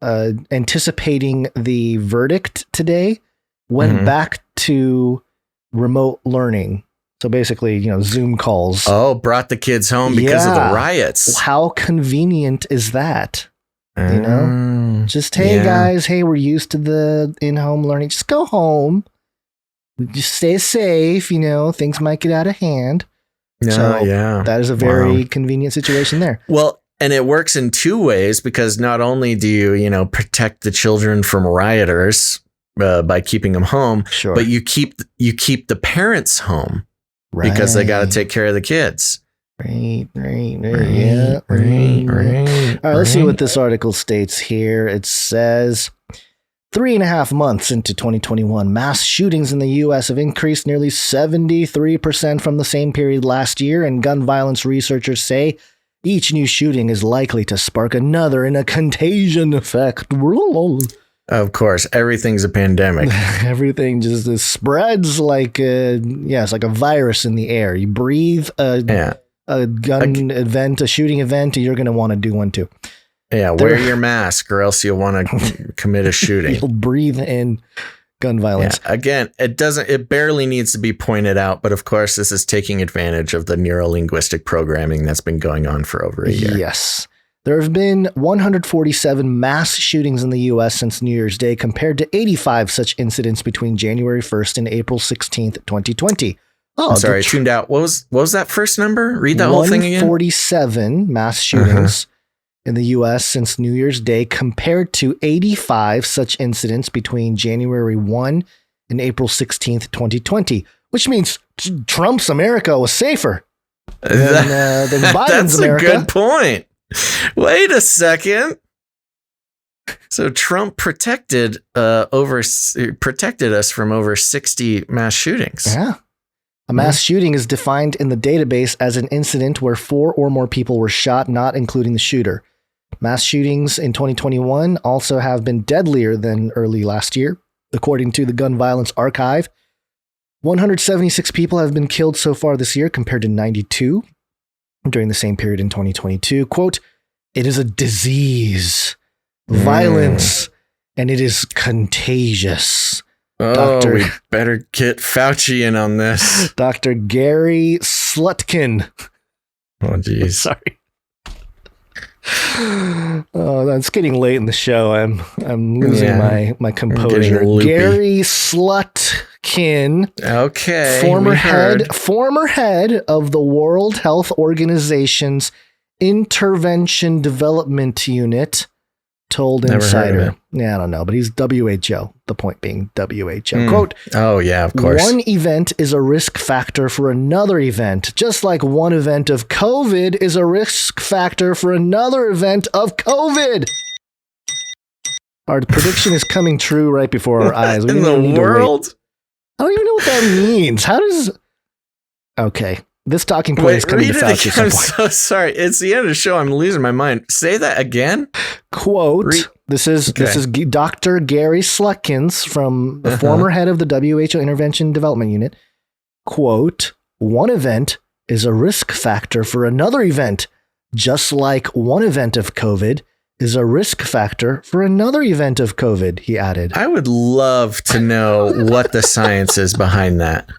anticipating the verdict today, went back to remote learning. So basically, Zoom calls. Oh, brought the kids home because of the riots. How convenient is that? Just, hey guys, we're used to the in-home learning. Just go home. Just stay safe, things might get out of hand. That is a very convenient situation there. Well, and it works in 2 ways, because not only do you, protect the children from rioters by keeping them home, but you keep the parents home because they got to take care of the kids. Right. All right, let's see what this article states here. It says, 3.5 months into 2021, mass shootings in the U.S. have increased nearly 73% from the same period last year, and gun violence researchers say each new shooting is likely to spark another in a contagion effect. Of course, everything's a pandemic. Everything just spreads like it's like a virus in the air. You breathe a gun event, a shooting event, and you're going to want to do one too. Yeah, wear your mask or else you'll want to commit a shooting. You'll breathe in gun violence. Yeah, again, it barely needs to be pointed out, but of course this is taking advantage of the neuro-linguistic programming that's been going on for over a year. Yes. There have been 147 mass shootings in the U.S. since New Year's Day, compared to 85 such incidents between January 1st and April 16th, 2020. Oh, I'm sorry, I tuned out. What was that first number? Read that whole thing again. 147 mass shootings in the U.S. since New Year's Day, compared to 85 such incidents between January 1 and April 16th, 2020, which means Trump's America was safer than Biden's America. That's a good point. Wait a second. So Trump protected us from over 60 mass shootings. Yeah. A mass shooting is defined in the database as an incident where 4 or more people were shot, not including the shooter. Mass shootings in 2021 also have been deadlier than early last year, according to the Gun Violence Archive. 176 people have been killed so far this year compared to 92 during the same period in 2022. Quote, it is a disease, violence, and it is contagious. We better get Fauci in on this. Dr. Gary Slutkin. Oh, geez. Sorry. Oh, it's getting late in the show. I'm losing my composure. Gary Slutkin. Okay. Former head of the World Health Organization's Intervention Development Unit told Insider. Yeah, I don't know, but he's WHO. The point being WHO. Quote, oh, yeah, of course. One event is a risk factor for another event, just like one event of COVID is a risk factor for another event of COVID. Our prediction is coming true right before our eyes. In the world? I don't even know what that means. How does... Okay. This talking point is coming to Fauci at some point. I'm so sorry. It's the end of the show. I'm losing my mind. Say that again. Quote, this is Dr. Gary Slutkins from the former head of the WHO Intervention Development Unit. Quote, one event is a risk factor for another event, just like one event of COVID is a risk factor for another event of COVID, he added. I would love to know what the science is behind that.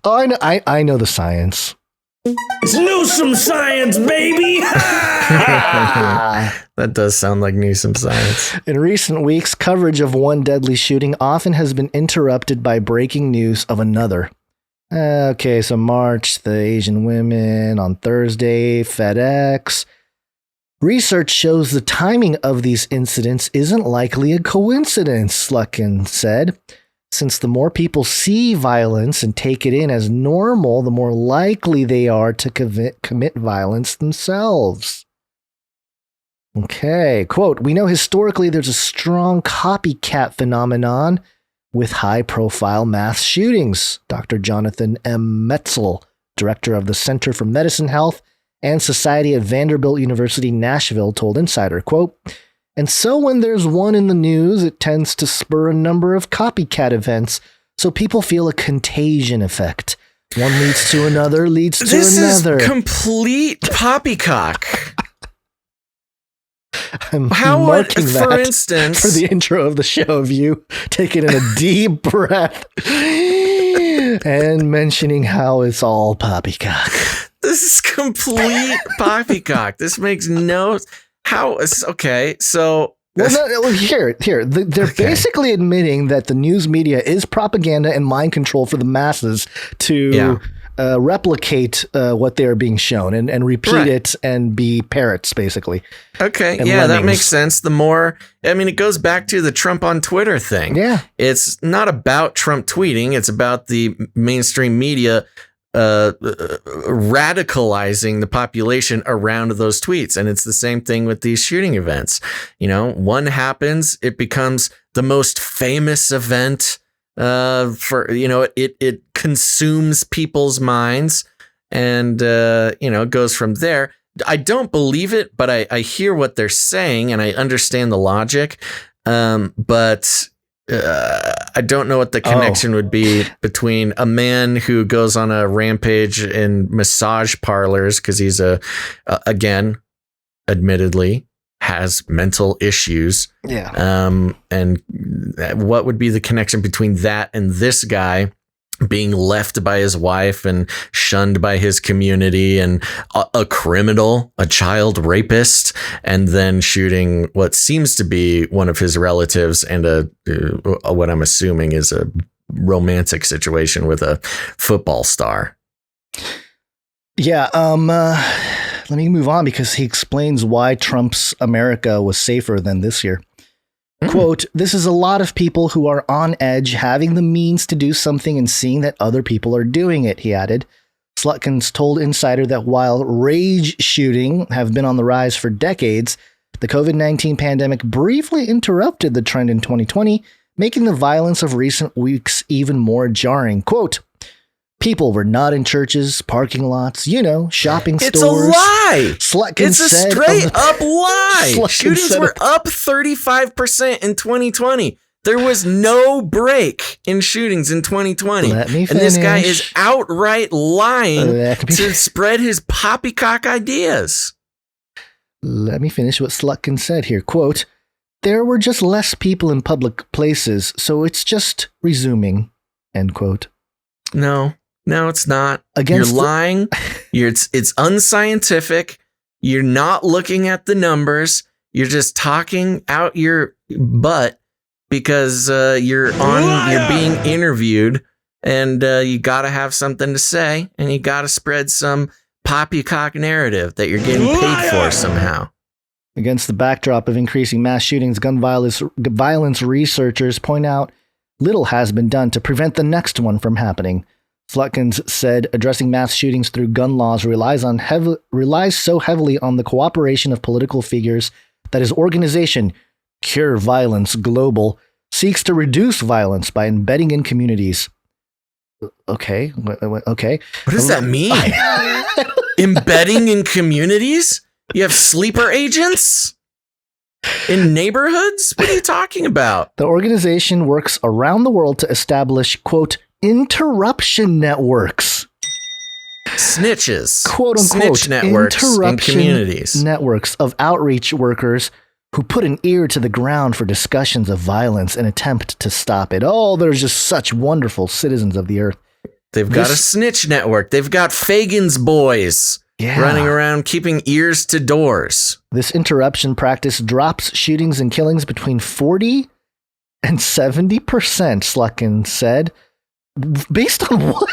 I know the science. It's Newsome science, baby! That does sound like Newsome science. In recent weeks, coverage of one deadly shooting often has been interrupted by breaking news of another. Okay, so March, the Asian women, on Thursday, FedEx. Research shows the timing of these incidents isn't likely a coincidence, Slutkin said. Since the more people see violence and take it in as normal, the more likely they are to commit violence themselves. Okay, quote, we know historically there's a strong copycat phenomenon with high-profile mass shootings, Dr. Jonathan M. Metzel, director of the Center for Medicine, Health, and Society at Vanderbilt University, Nashville, told Insider, quote, and so when there's one in the news, it tends to spur a number of copycat events, so people feel a contagion effect. One leads to another, leads to another. This is complete poppycock. I'm marking that, for instance, for the intro of the show of you taking in a deep breath and mentioning how it's all poppycock. This is complete poppycock. This makes no... How is okay? So here, they're basically admitting that the news media is propaganda and mind control for the masses to replicate what they are being shown and repeat it and be parrots, basically. Okay, that makes sense. The more, I mean, it goes back to the Trump on Twitter thing. Yeah, it's not about Trump tweeting; it's about the mainstream media radicalizing the population around those tweets. And it's the same thing with these shooting events. You know, one happens, it becomes the most famous event it consumes people's minds and, it goes from there. I don't believe it, but I hear what they're saying and I understand the logic. But I don't know what the connection would be between a man who goes on a rampage in massage parlors because he's again, admittedly, has mental issues. Yeah. And what would be the connection between that and this guy being left by his wife and shunned by his community and a criminal, a child rapist, and then shooting what seems to be one of his relatives and what I'm assuming is a romantic situation with a football star. Yeah. Let me move on because he explains why Trump's America was safer than this year. Quote, this is a lot of people who are on edge, having the means to do something and seeing that other people are doing it, he added. Slutkins told Insider that while rage shooting have been on the rise for decades, the COVID-19 pandemic briefly interrupted the trend in 2020, making the violence of recent weeks even more jarring. Quote, people were not in churches, parking lots, shopping stores. It's a lie. Slutkins it's a straight up lie. Shootings were up 35% in 2020. There was no break in shootings in 2020. Let me finish. And this guy is outright lying to spread his poppycock ideas. Let me finish what Slutkin said here. Quote, there were just less people in public places, so it's just resuming. End quote. No, it's not. You're lying. It's unscientific. You're not looking at the numbers. You're just talking out your butt because you're being interviewed, and you got to have something to say, and you got to spread some poppycock narrative that you're getting paid for somehow. Against the backdrop of increasing mass shootings, gun violence researchers point out little has been done to prevent the next one from happening. Slutkins said addressing mass shootings through gun laws relies so heavily on the cooperation of political figures that his organization, Cure Violence Global, seeks to reduce violence by embedding in communities. Okay. What does that mean? Embedding in communities? You have sleeper agents in neighborhoods? What are you talking about? The organization works around the world to establish, quote, interruption networks. Snitches. Quote unquote. Snitch networks in communities. Networks of outreach workers who put an ear to the ground for discussions of violence and attempt to stop it. Oh, there's just such wonderful citizens of the earth. They've got a snitch network. They've got Fagin's boys running around keeping ears to doors. This interruption practice drops shootings and killings between 40 and 70%, Slutkin said. Based on what?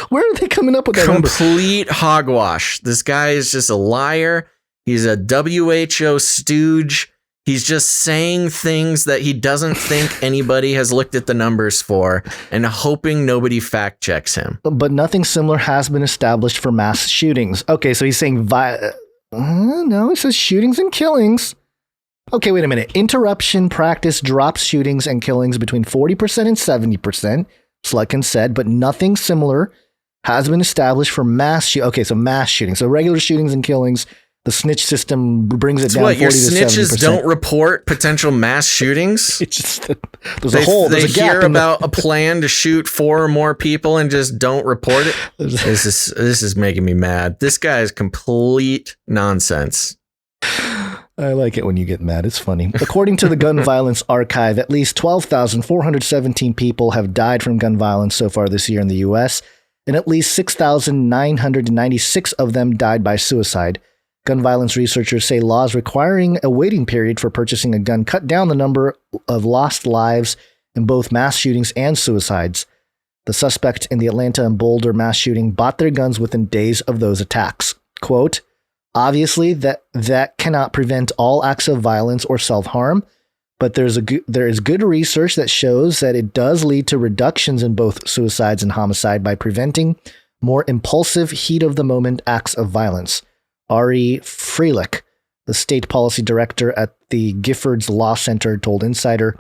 Where are they coming up with that number? Complete hogwash. This guy is just a liar. He's a WHO stooge. He's just saying things that he doesn't think anybody has looked at the numbers for and hoping nobody fact checks him. But nothing similar has been established for mass shootings. Okay, so he's saying no, he says shootings and killings. Okay, wait a minute. Interruption practice drops shootings and killings between 40% and 70%, Slutkin said, but nothing similar has been established for mass shootings. Okay, so mass shootings. So regular shootings and killings, the snitch system brings it down 40 to 70%. Your snitches don't report potential mass shootings? It's just there's a hole. There's a gap. They hear about a plan to shoot 4 or more people and just don't report it. This is making me mad. This guy is complete nonsense. I like it when you get mad. It's funny. According to the Gun Violence Archive, at least 12,417 people have died from gun violence so far this year in the U.S., and at least 6,996 of them died by suicide. Gun violence researchers say laws requiring a waiting period for purchasing a gun cut down the number of lost lives in both mass shootings and suicides. The suspect in the Atlanta and Boulder mass shooting bought their guns within days of those attacks. Quote, obviously, that cannot prevent all acts of violence or self-harm, but there is good research that shows that it does lead to reductions in both suicides and homicide by preventing more impulsive, heat-of-the-moment acts of violence. Ari Freilich, the state policy director at the Giffords Law Center, told Insider,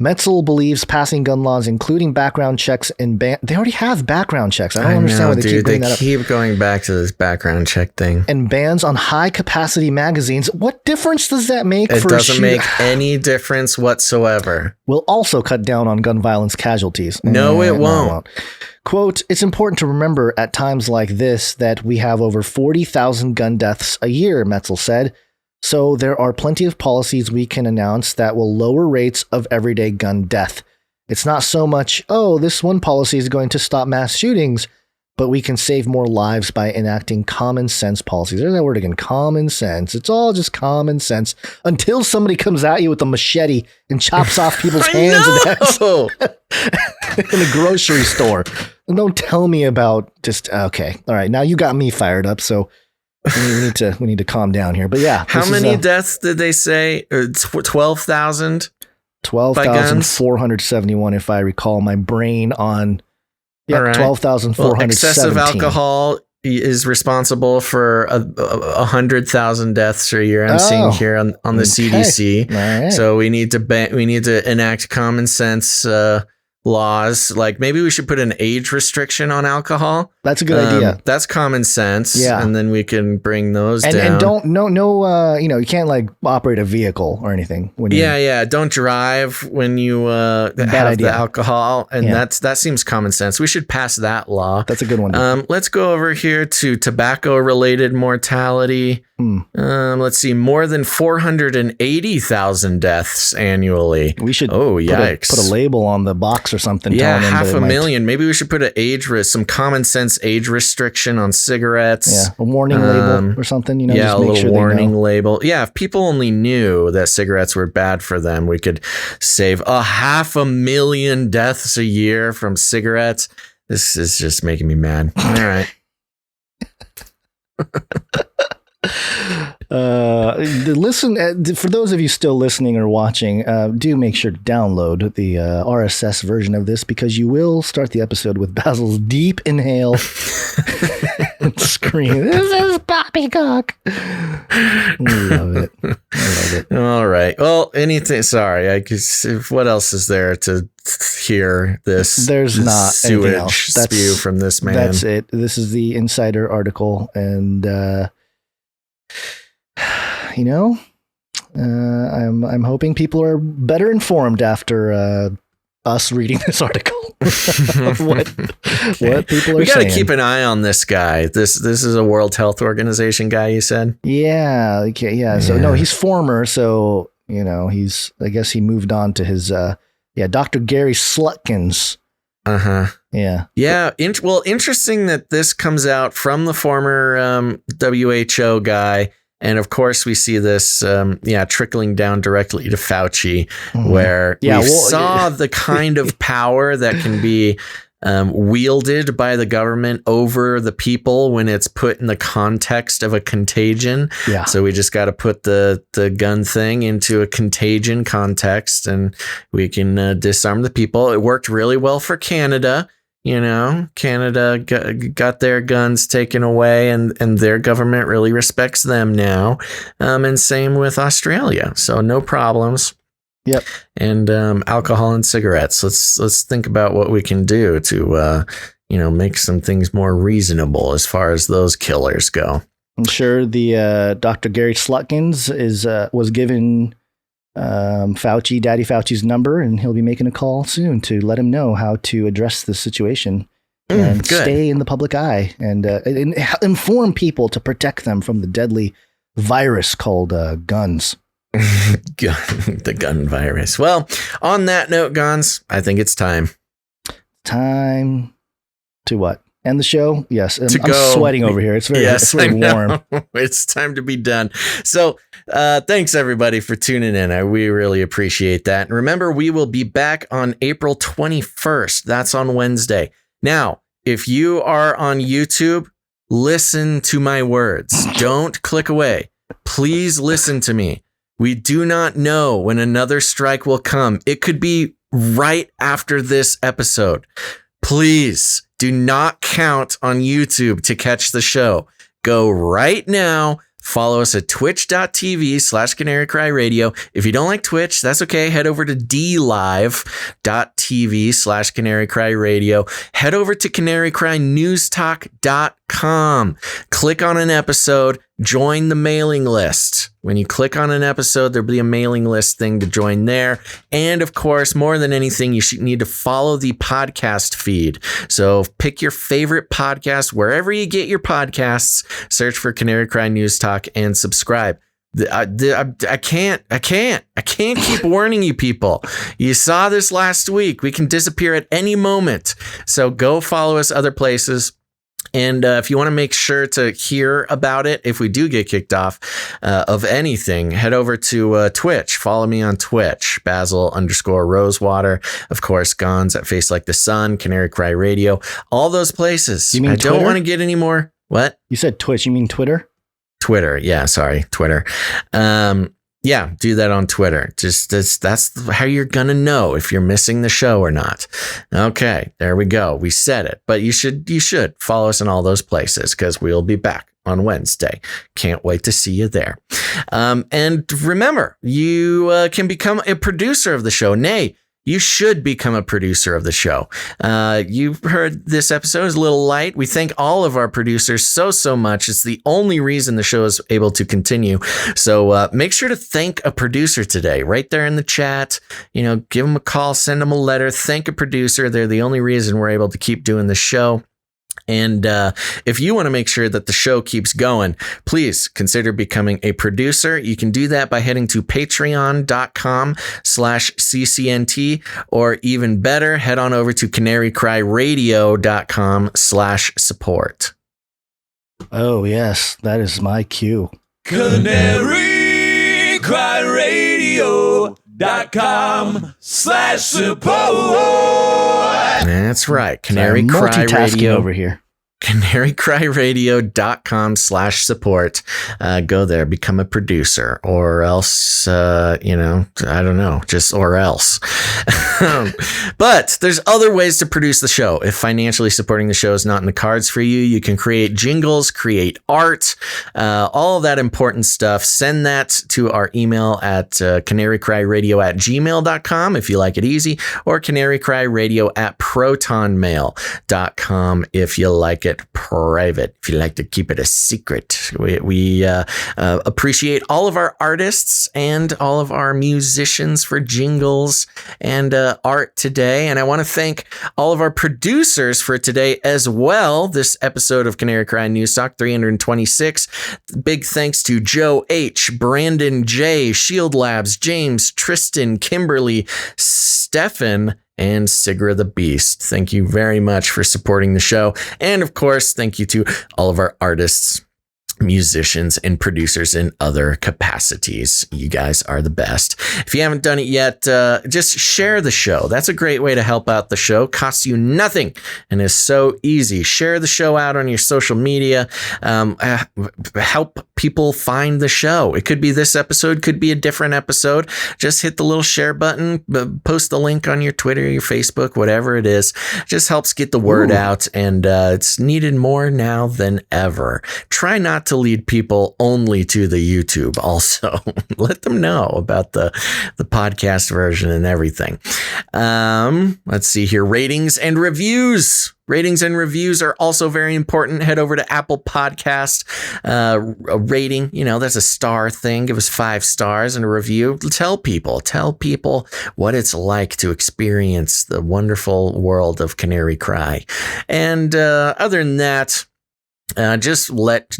Metzel believes passing gun laws, including background checks and they already have background checks. I don't understand why they keep bringing that up. They keep going back to this background check thing. And bans on high-capacity magazines. What difference does that make? It doesn't make any difference whatsoever. Will also cut down on gun violence casualties. No, it won't. Quote, it's important to remember at times like this that we have over 40,000 gun deaths a year, Metzel said. So there are plenty of policies we can announce that will lower rates of everyday gun death. It's not so much, this one policy is going to stop mass shootings, but we can save more lives by enacting common sense policies. There's that word again, common sense. It's all just common sense until somebody comes at you with a machete and chops off people's hands and heads in a grocery store. And don't tell me about okay. All right. Now you got me fired up. So we need to calm down here. But yeah. How many deaths did they say? 12,000? 12,471, if I recall my brain on. Yeah, right. 12,417. Well, excessive alcohol is responsible for 100,000 deaths a year. I'm seeing here on the CDC. Right. So we need to enact common sense laws. Like maybe we should put an age restriction on alcohol. That's a good idea. That's common sense. Yeah. And then we can bring those down. And don't, you can't like operate a vehicle or anything. When Yeah. Don't drive when you have the alcohol. And that seems common sense. We should pass that law. That's a good one. Let's go over here to tobacco-related mortality. Let's see, more than 480,000 deaths annually. We should yikes. Put a label on the box or something. Yeah, 500,000. Maybe we should put some common sense age restriction on cigarettes. Yeah, a warning label or something. Yeah, just a make little sure warning label. Yeah, if people only knew that cigarettes were bad for them, we could save 500,000 deaths a year from cigarettes. This is just making me mad. All right. Listen, for those of you still listening or watching, do make sure to download the RSS version of this, because you will start the episode with Basil's deep inhale and scream, "This is poppycock." Love it. All right. Well, what else is there to hear this? There's not sewage spew from this man. That's it. This is the Insider article, and I'm hoping people are better informed after us reading this article. what people are we got saying. To keep an eye on this guy. This is a World Health Organization guy, you said? Yeah. Okay. Yeah. So no, he's former. So I guess he moved on to his Dr. Gary Slutkins. Yeah. Yeah. Interesting that this comes out from the former WHO guy. And of course, we see this, trickling down directly to Fauci, where we saw the kind of power that can be wielded by the government over the people when it's put in the context of a contagion. Yeah. So we just got to put the gun thing into a contagion context, and we can disarm the people. It worked really well for Canada. Canada got their guns taken away, and their government really respects them now. And same with Australia. So no problems. Yep. And alcohol and cigarettes. Let's think about what we can do to make some things more reasonable as far as those killers go. I'm sure the Dr. Gary Slutkins was given Daddy Fauci's number, and he'll be making a call soon to let him know how to address the situation and stay in the public eye and inform people to protect them from the deadly virus called guns. The gun virus. Well, on that note, Gons, I think it's time. Time to what? End the show? Yes. I'm go. Sweating over here. It's very warm. It's time to be done. So thanks, everybody, for tuning in. We really appreciate that. And remember, we will be back on April 21st. That's on Wednesday. Now, if you are on YouTube, listen to my words. Don't click away. Please listen to me. We do not know when another strike will come. It could be right after this episode. Please do not count on YouTube to catch the show. Go right now. Follow us at twitch.tv/Canary Cry Radio. If you don't like Twitch, that's okay. Head over to DLIVE.tv/Canary Cry Radio. Head over to canarycrynewstalk.com. Click on an episode. Join the mailing list. When you click on an episode, there'll be a mailing list thing to join there. And of course, more than anything, you should need to follow the podcast feed. So pick your favorite podcast wherever you get your podcasts. Search for Canary Cry News Talk and subscribe. I can't keep warning you people. You saw this last week. We can disappear at any moment. So go follow us other places. And if you want to make sure to hear about it, if we do get kicked off of anything, head over to Twitch. Follow me on Twitch, Basil_Rosewater. Of course, Gons at Face Like the Sun, Canary Cry Radio, all those places. You mean Twitter? Don't want to get any more. What? You said Twitch. You mean Twitter? Twitter. Yeah, sorry. Twitter. Yeah, do that on Twitter. That's how you're going to know if you're missing the show or not. Okay, there we go. We said it, but you should follow us in all those places because we'll be back on Wednesday. Can't wait to see you there. And remember, you can become a producer of the show. Nay, you should become a producer of the show. You've heard this episode is a little light. We thank all of our producers so much. It's the only reason the show is able to continue. So make sure to thank a producer today, right there in the chat. You know, give them a call, send them a letter, thank a producer. They're the only reason we're able to keep doing the show. And if you want to make sure that the show keeps going, please consider becoming a producer. You can do that by heading to patreon.com/CCNT, or even better, head on over to canarycryradio.com/support. Oh, yes, that is my cue. canarycryradio.com/support. That's right. Canary Cry Radio over here. canarycryradio.com/support. Go there, become a producer, or else, I don't know, just or else. But there's other ways to produce the show. If financially supporting the show is not in the cards for you, you can create jingles, create art, all of that important stuff. Send that to our email at canarycryradio@gmail.com if you like it easy, or canarycryradio@protonmail.com if you like it private, if you like to keep it a secret. We appreciate all of our artists and all of our musicians for jingles and art today. And I want to thank all of our producers for today as well. This episode of Canary Cry News Talk 326. Big thanks to Joe H., Brandon J., Shield Labs, James, Tristan, Kimberly, Stefan, and Sigra the Beast. Thank you very much for supporting the show. And of course, thank you to all of our artists, musicians, and producers in other capacities. You guys are the best. If you haven't done it yet, just share the show. That's a great way to help out the show. Costs you nothing and is so easy. Share the show out on your social media. Help people find the show. It could be this episode, could be a different episode. Just hit the little share button, post the link on your Twitter, your Facebook, whatever it is. Just helps get the word out, and it's needed more now than ever. Try not to lead people only to the YouTube also. Let them know about the podcast version and everything. Let's see here. Ratings and reviews. Ratings and reviews are also very important. Head over to Apple Podcast. A rating, that's a star thing. Give us 5 stars and a review. Tell people what it's like to experience the wonderful world of Canary Cry. And other than that, just let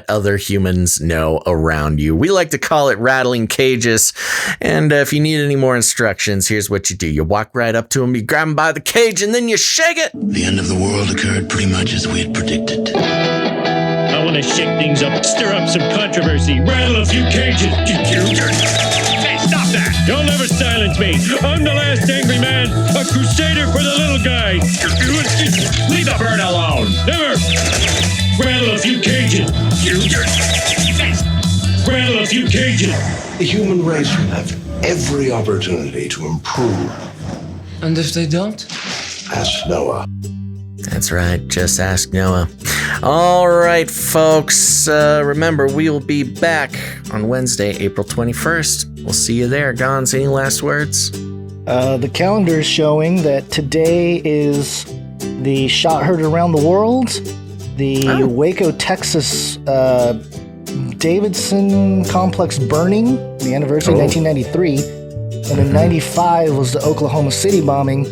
other humans know around you. We like to call it rattling cages. And if you need any more instructions, here's what you do. You walk right up to them, you grab them by the cage, and then you shake it. The end of the world occurred pretty much as we had predicted. I want to shake things up, stir up some controversy, rattle a few cages. Hey, stop that! You'll never silence me. I'm the last angry man, a crusader for the little guy. Leave the bird alone. Never. Rattle a few cages. Rattle a few cages. The human race will have every opportunity to improve. And if they don't? Ask Noah. That's right. Just ask Noah. All right, folks. Remember, we will be back on Wednesday, April 21st. We'll see you there. Gons, any last words? The calendar is showing that today is the shot heard around the world, the Waco, Texas Davidson complex burning, the anniversary of 1993, and then 95 was the Oklahoma City bombing.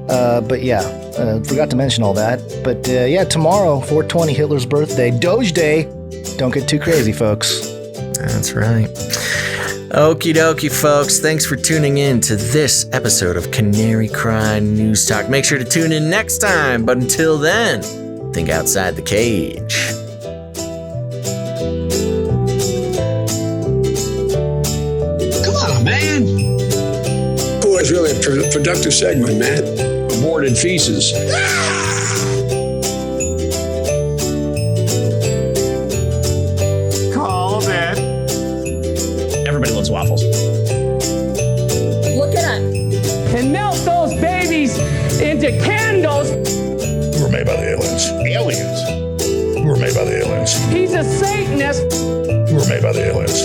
Forgot to mention all that. But tomorrow, 420, Hitler's birthday, Doge Day. Don't get too crazy, folks. That's right. Okie dokie, folks. Thanks for tuning in to this episode of Canary Cry News Talk. Make sure to tune in next time. But until then, think outside the cage. Come on, man. Boy, it's really a productive segment, man. Aborted feces. Call it. Everybody loves waffles. Look it up. And melt those babies into candles. We were made by the aliens. Aliens? We were made by the aliens. He's a Satanist. We were made by the aliens.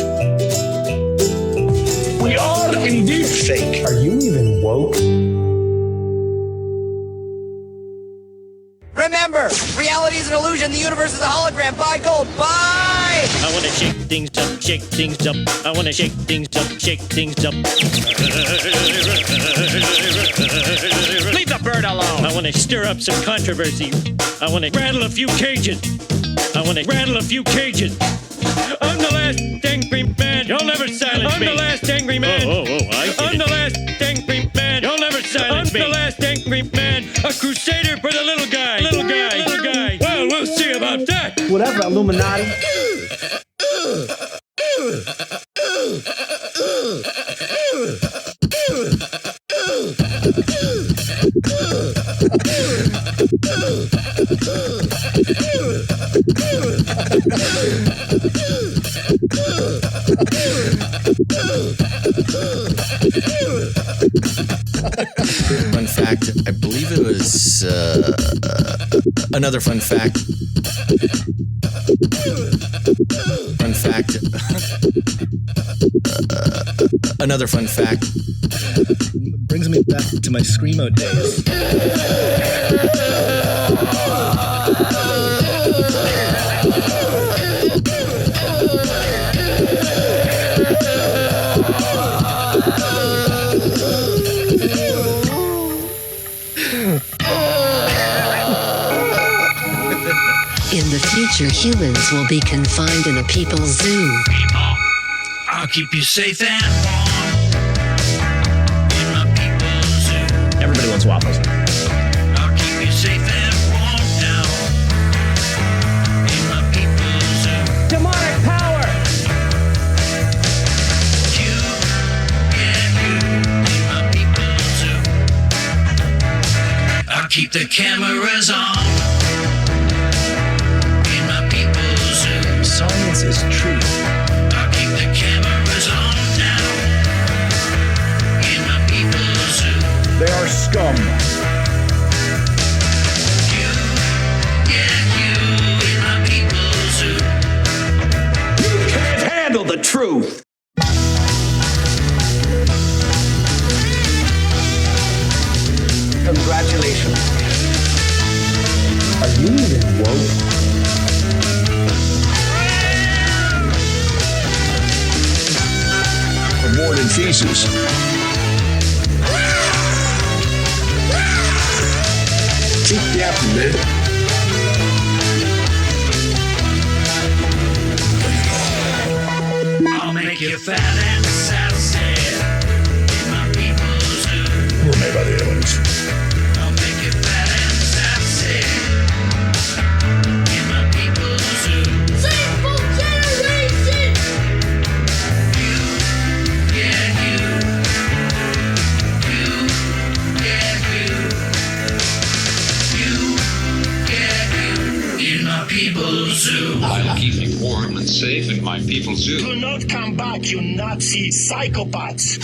We are indeed fake. Are you even universe is a hologram. Buy gold. Buy! I want to shake things up, shake things up. I want to shake things up, shake things up. Leave the bird alone. I want to stir up some controversy. I want to rattle a few cages. I want to rattle a few cages. I'm the last angry man. You'll never silence me. I'm the last angry man. I get I'm the last angry man. You'll never silence me. I'm the last angry man. A crusader for the little guy. Little guy. Little guy. Well, we'll see about that. Whatever, Illuminati. Fun fact, I believe it was another fun fact. Fun fact. Another fun fact. Brings me back to my Screamo days. In the future, humans will be confined in a people's zoo. People, I'll keep you safe and warm in my people's zoo. Everybody wants waffles. I'll keep you safe and warm now in my people's zoo. Demonic power! You, yeah, you in my people's zoo. I'll keep the cameras on. Science is truth. I'll keep the cameras on now in my people's zoo. They are scum. You, yeah, you in my people's zoo. You can't handle the truth. Congratulations. Are you even woke? More than feces. Keep yapping, man. I'll make you fat and sassy in my people's zoo. We're made by the aliens. I'll make you fat and sassy in my people's zoo. Sinful generation! People's zoo. I'll keep you warm and safe in my people's zoo. Do not come back, you Nazi psychopaths.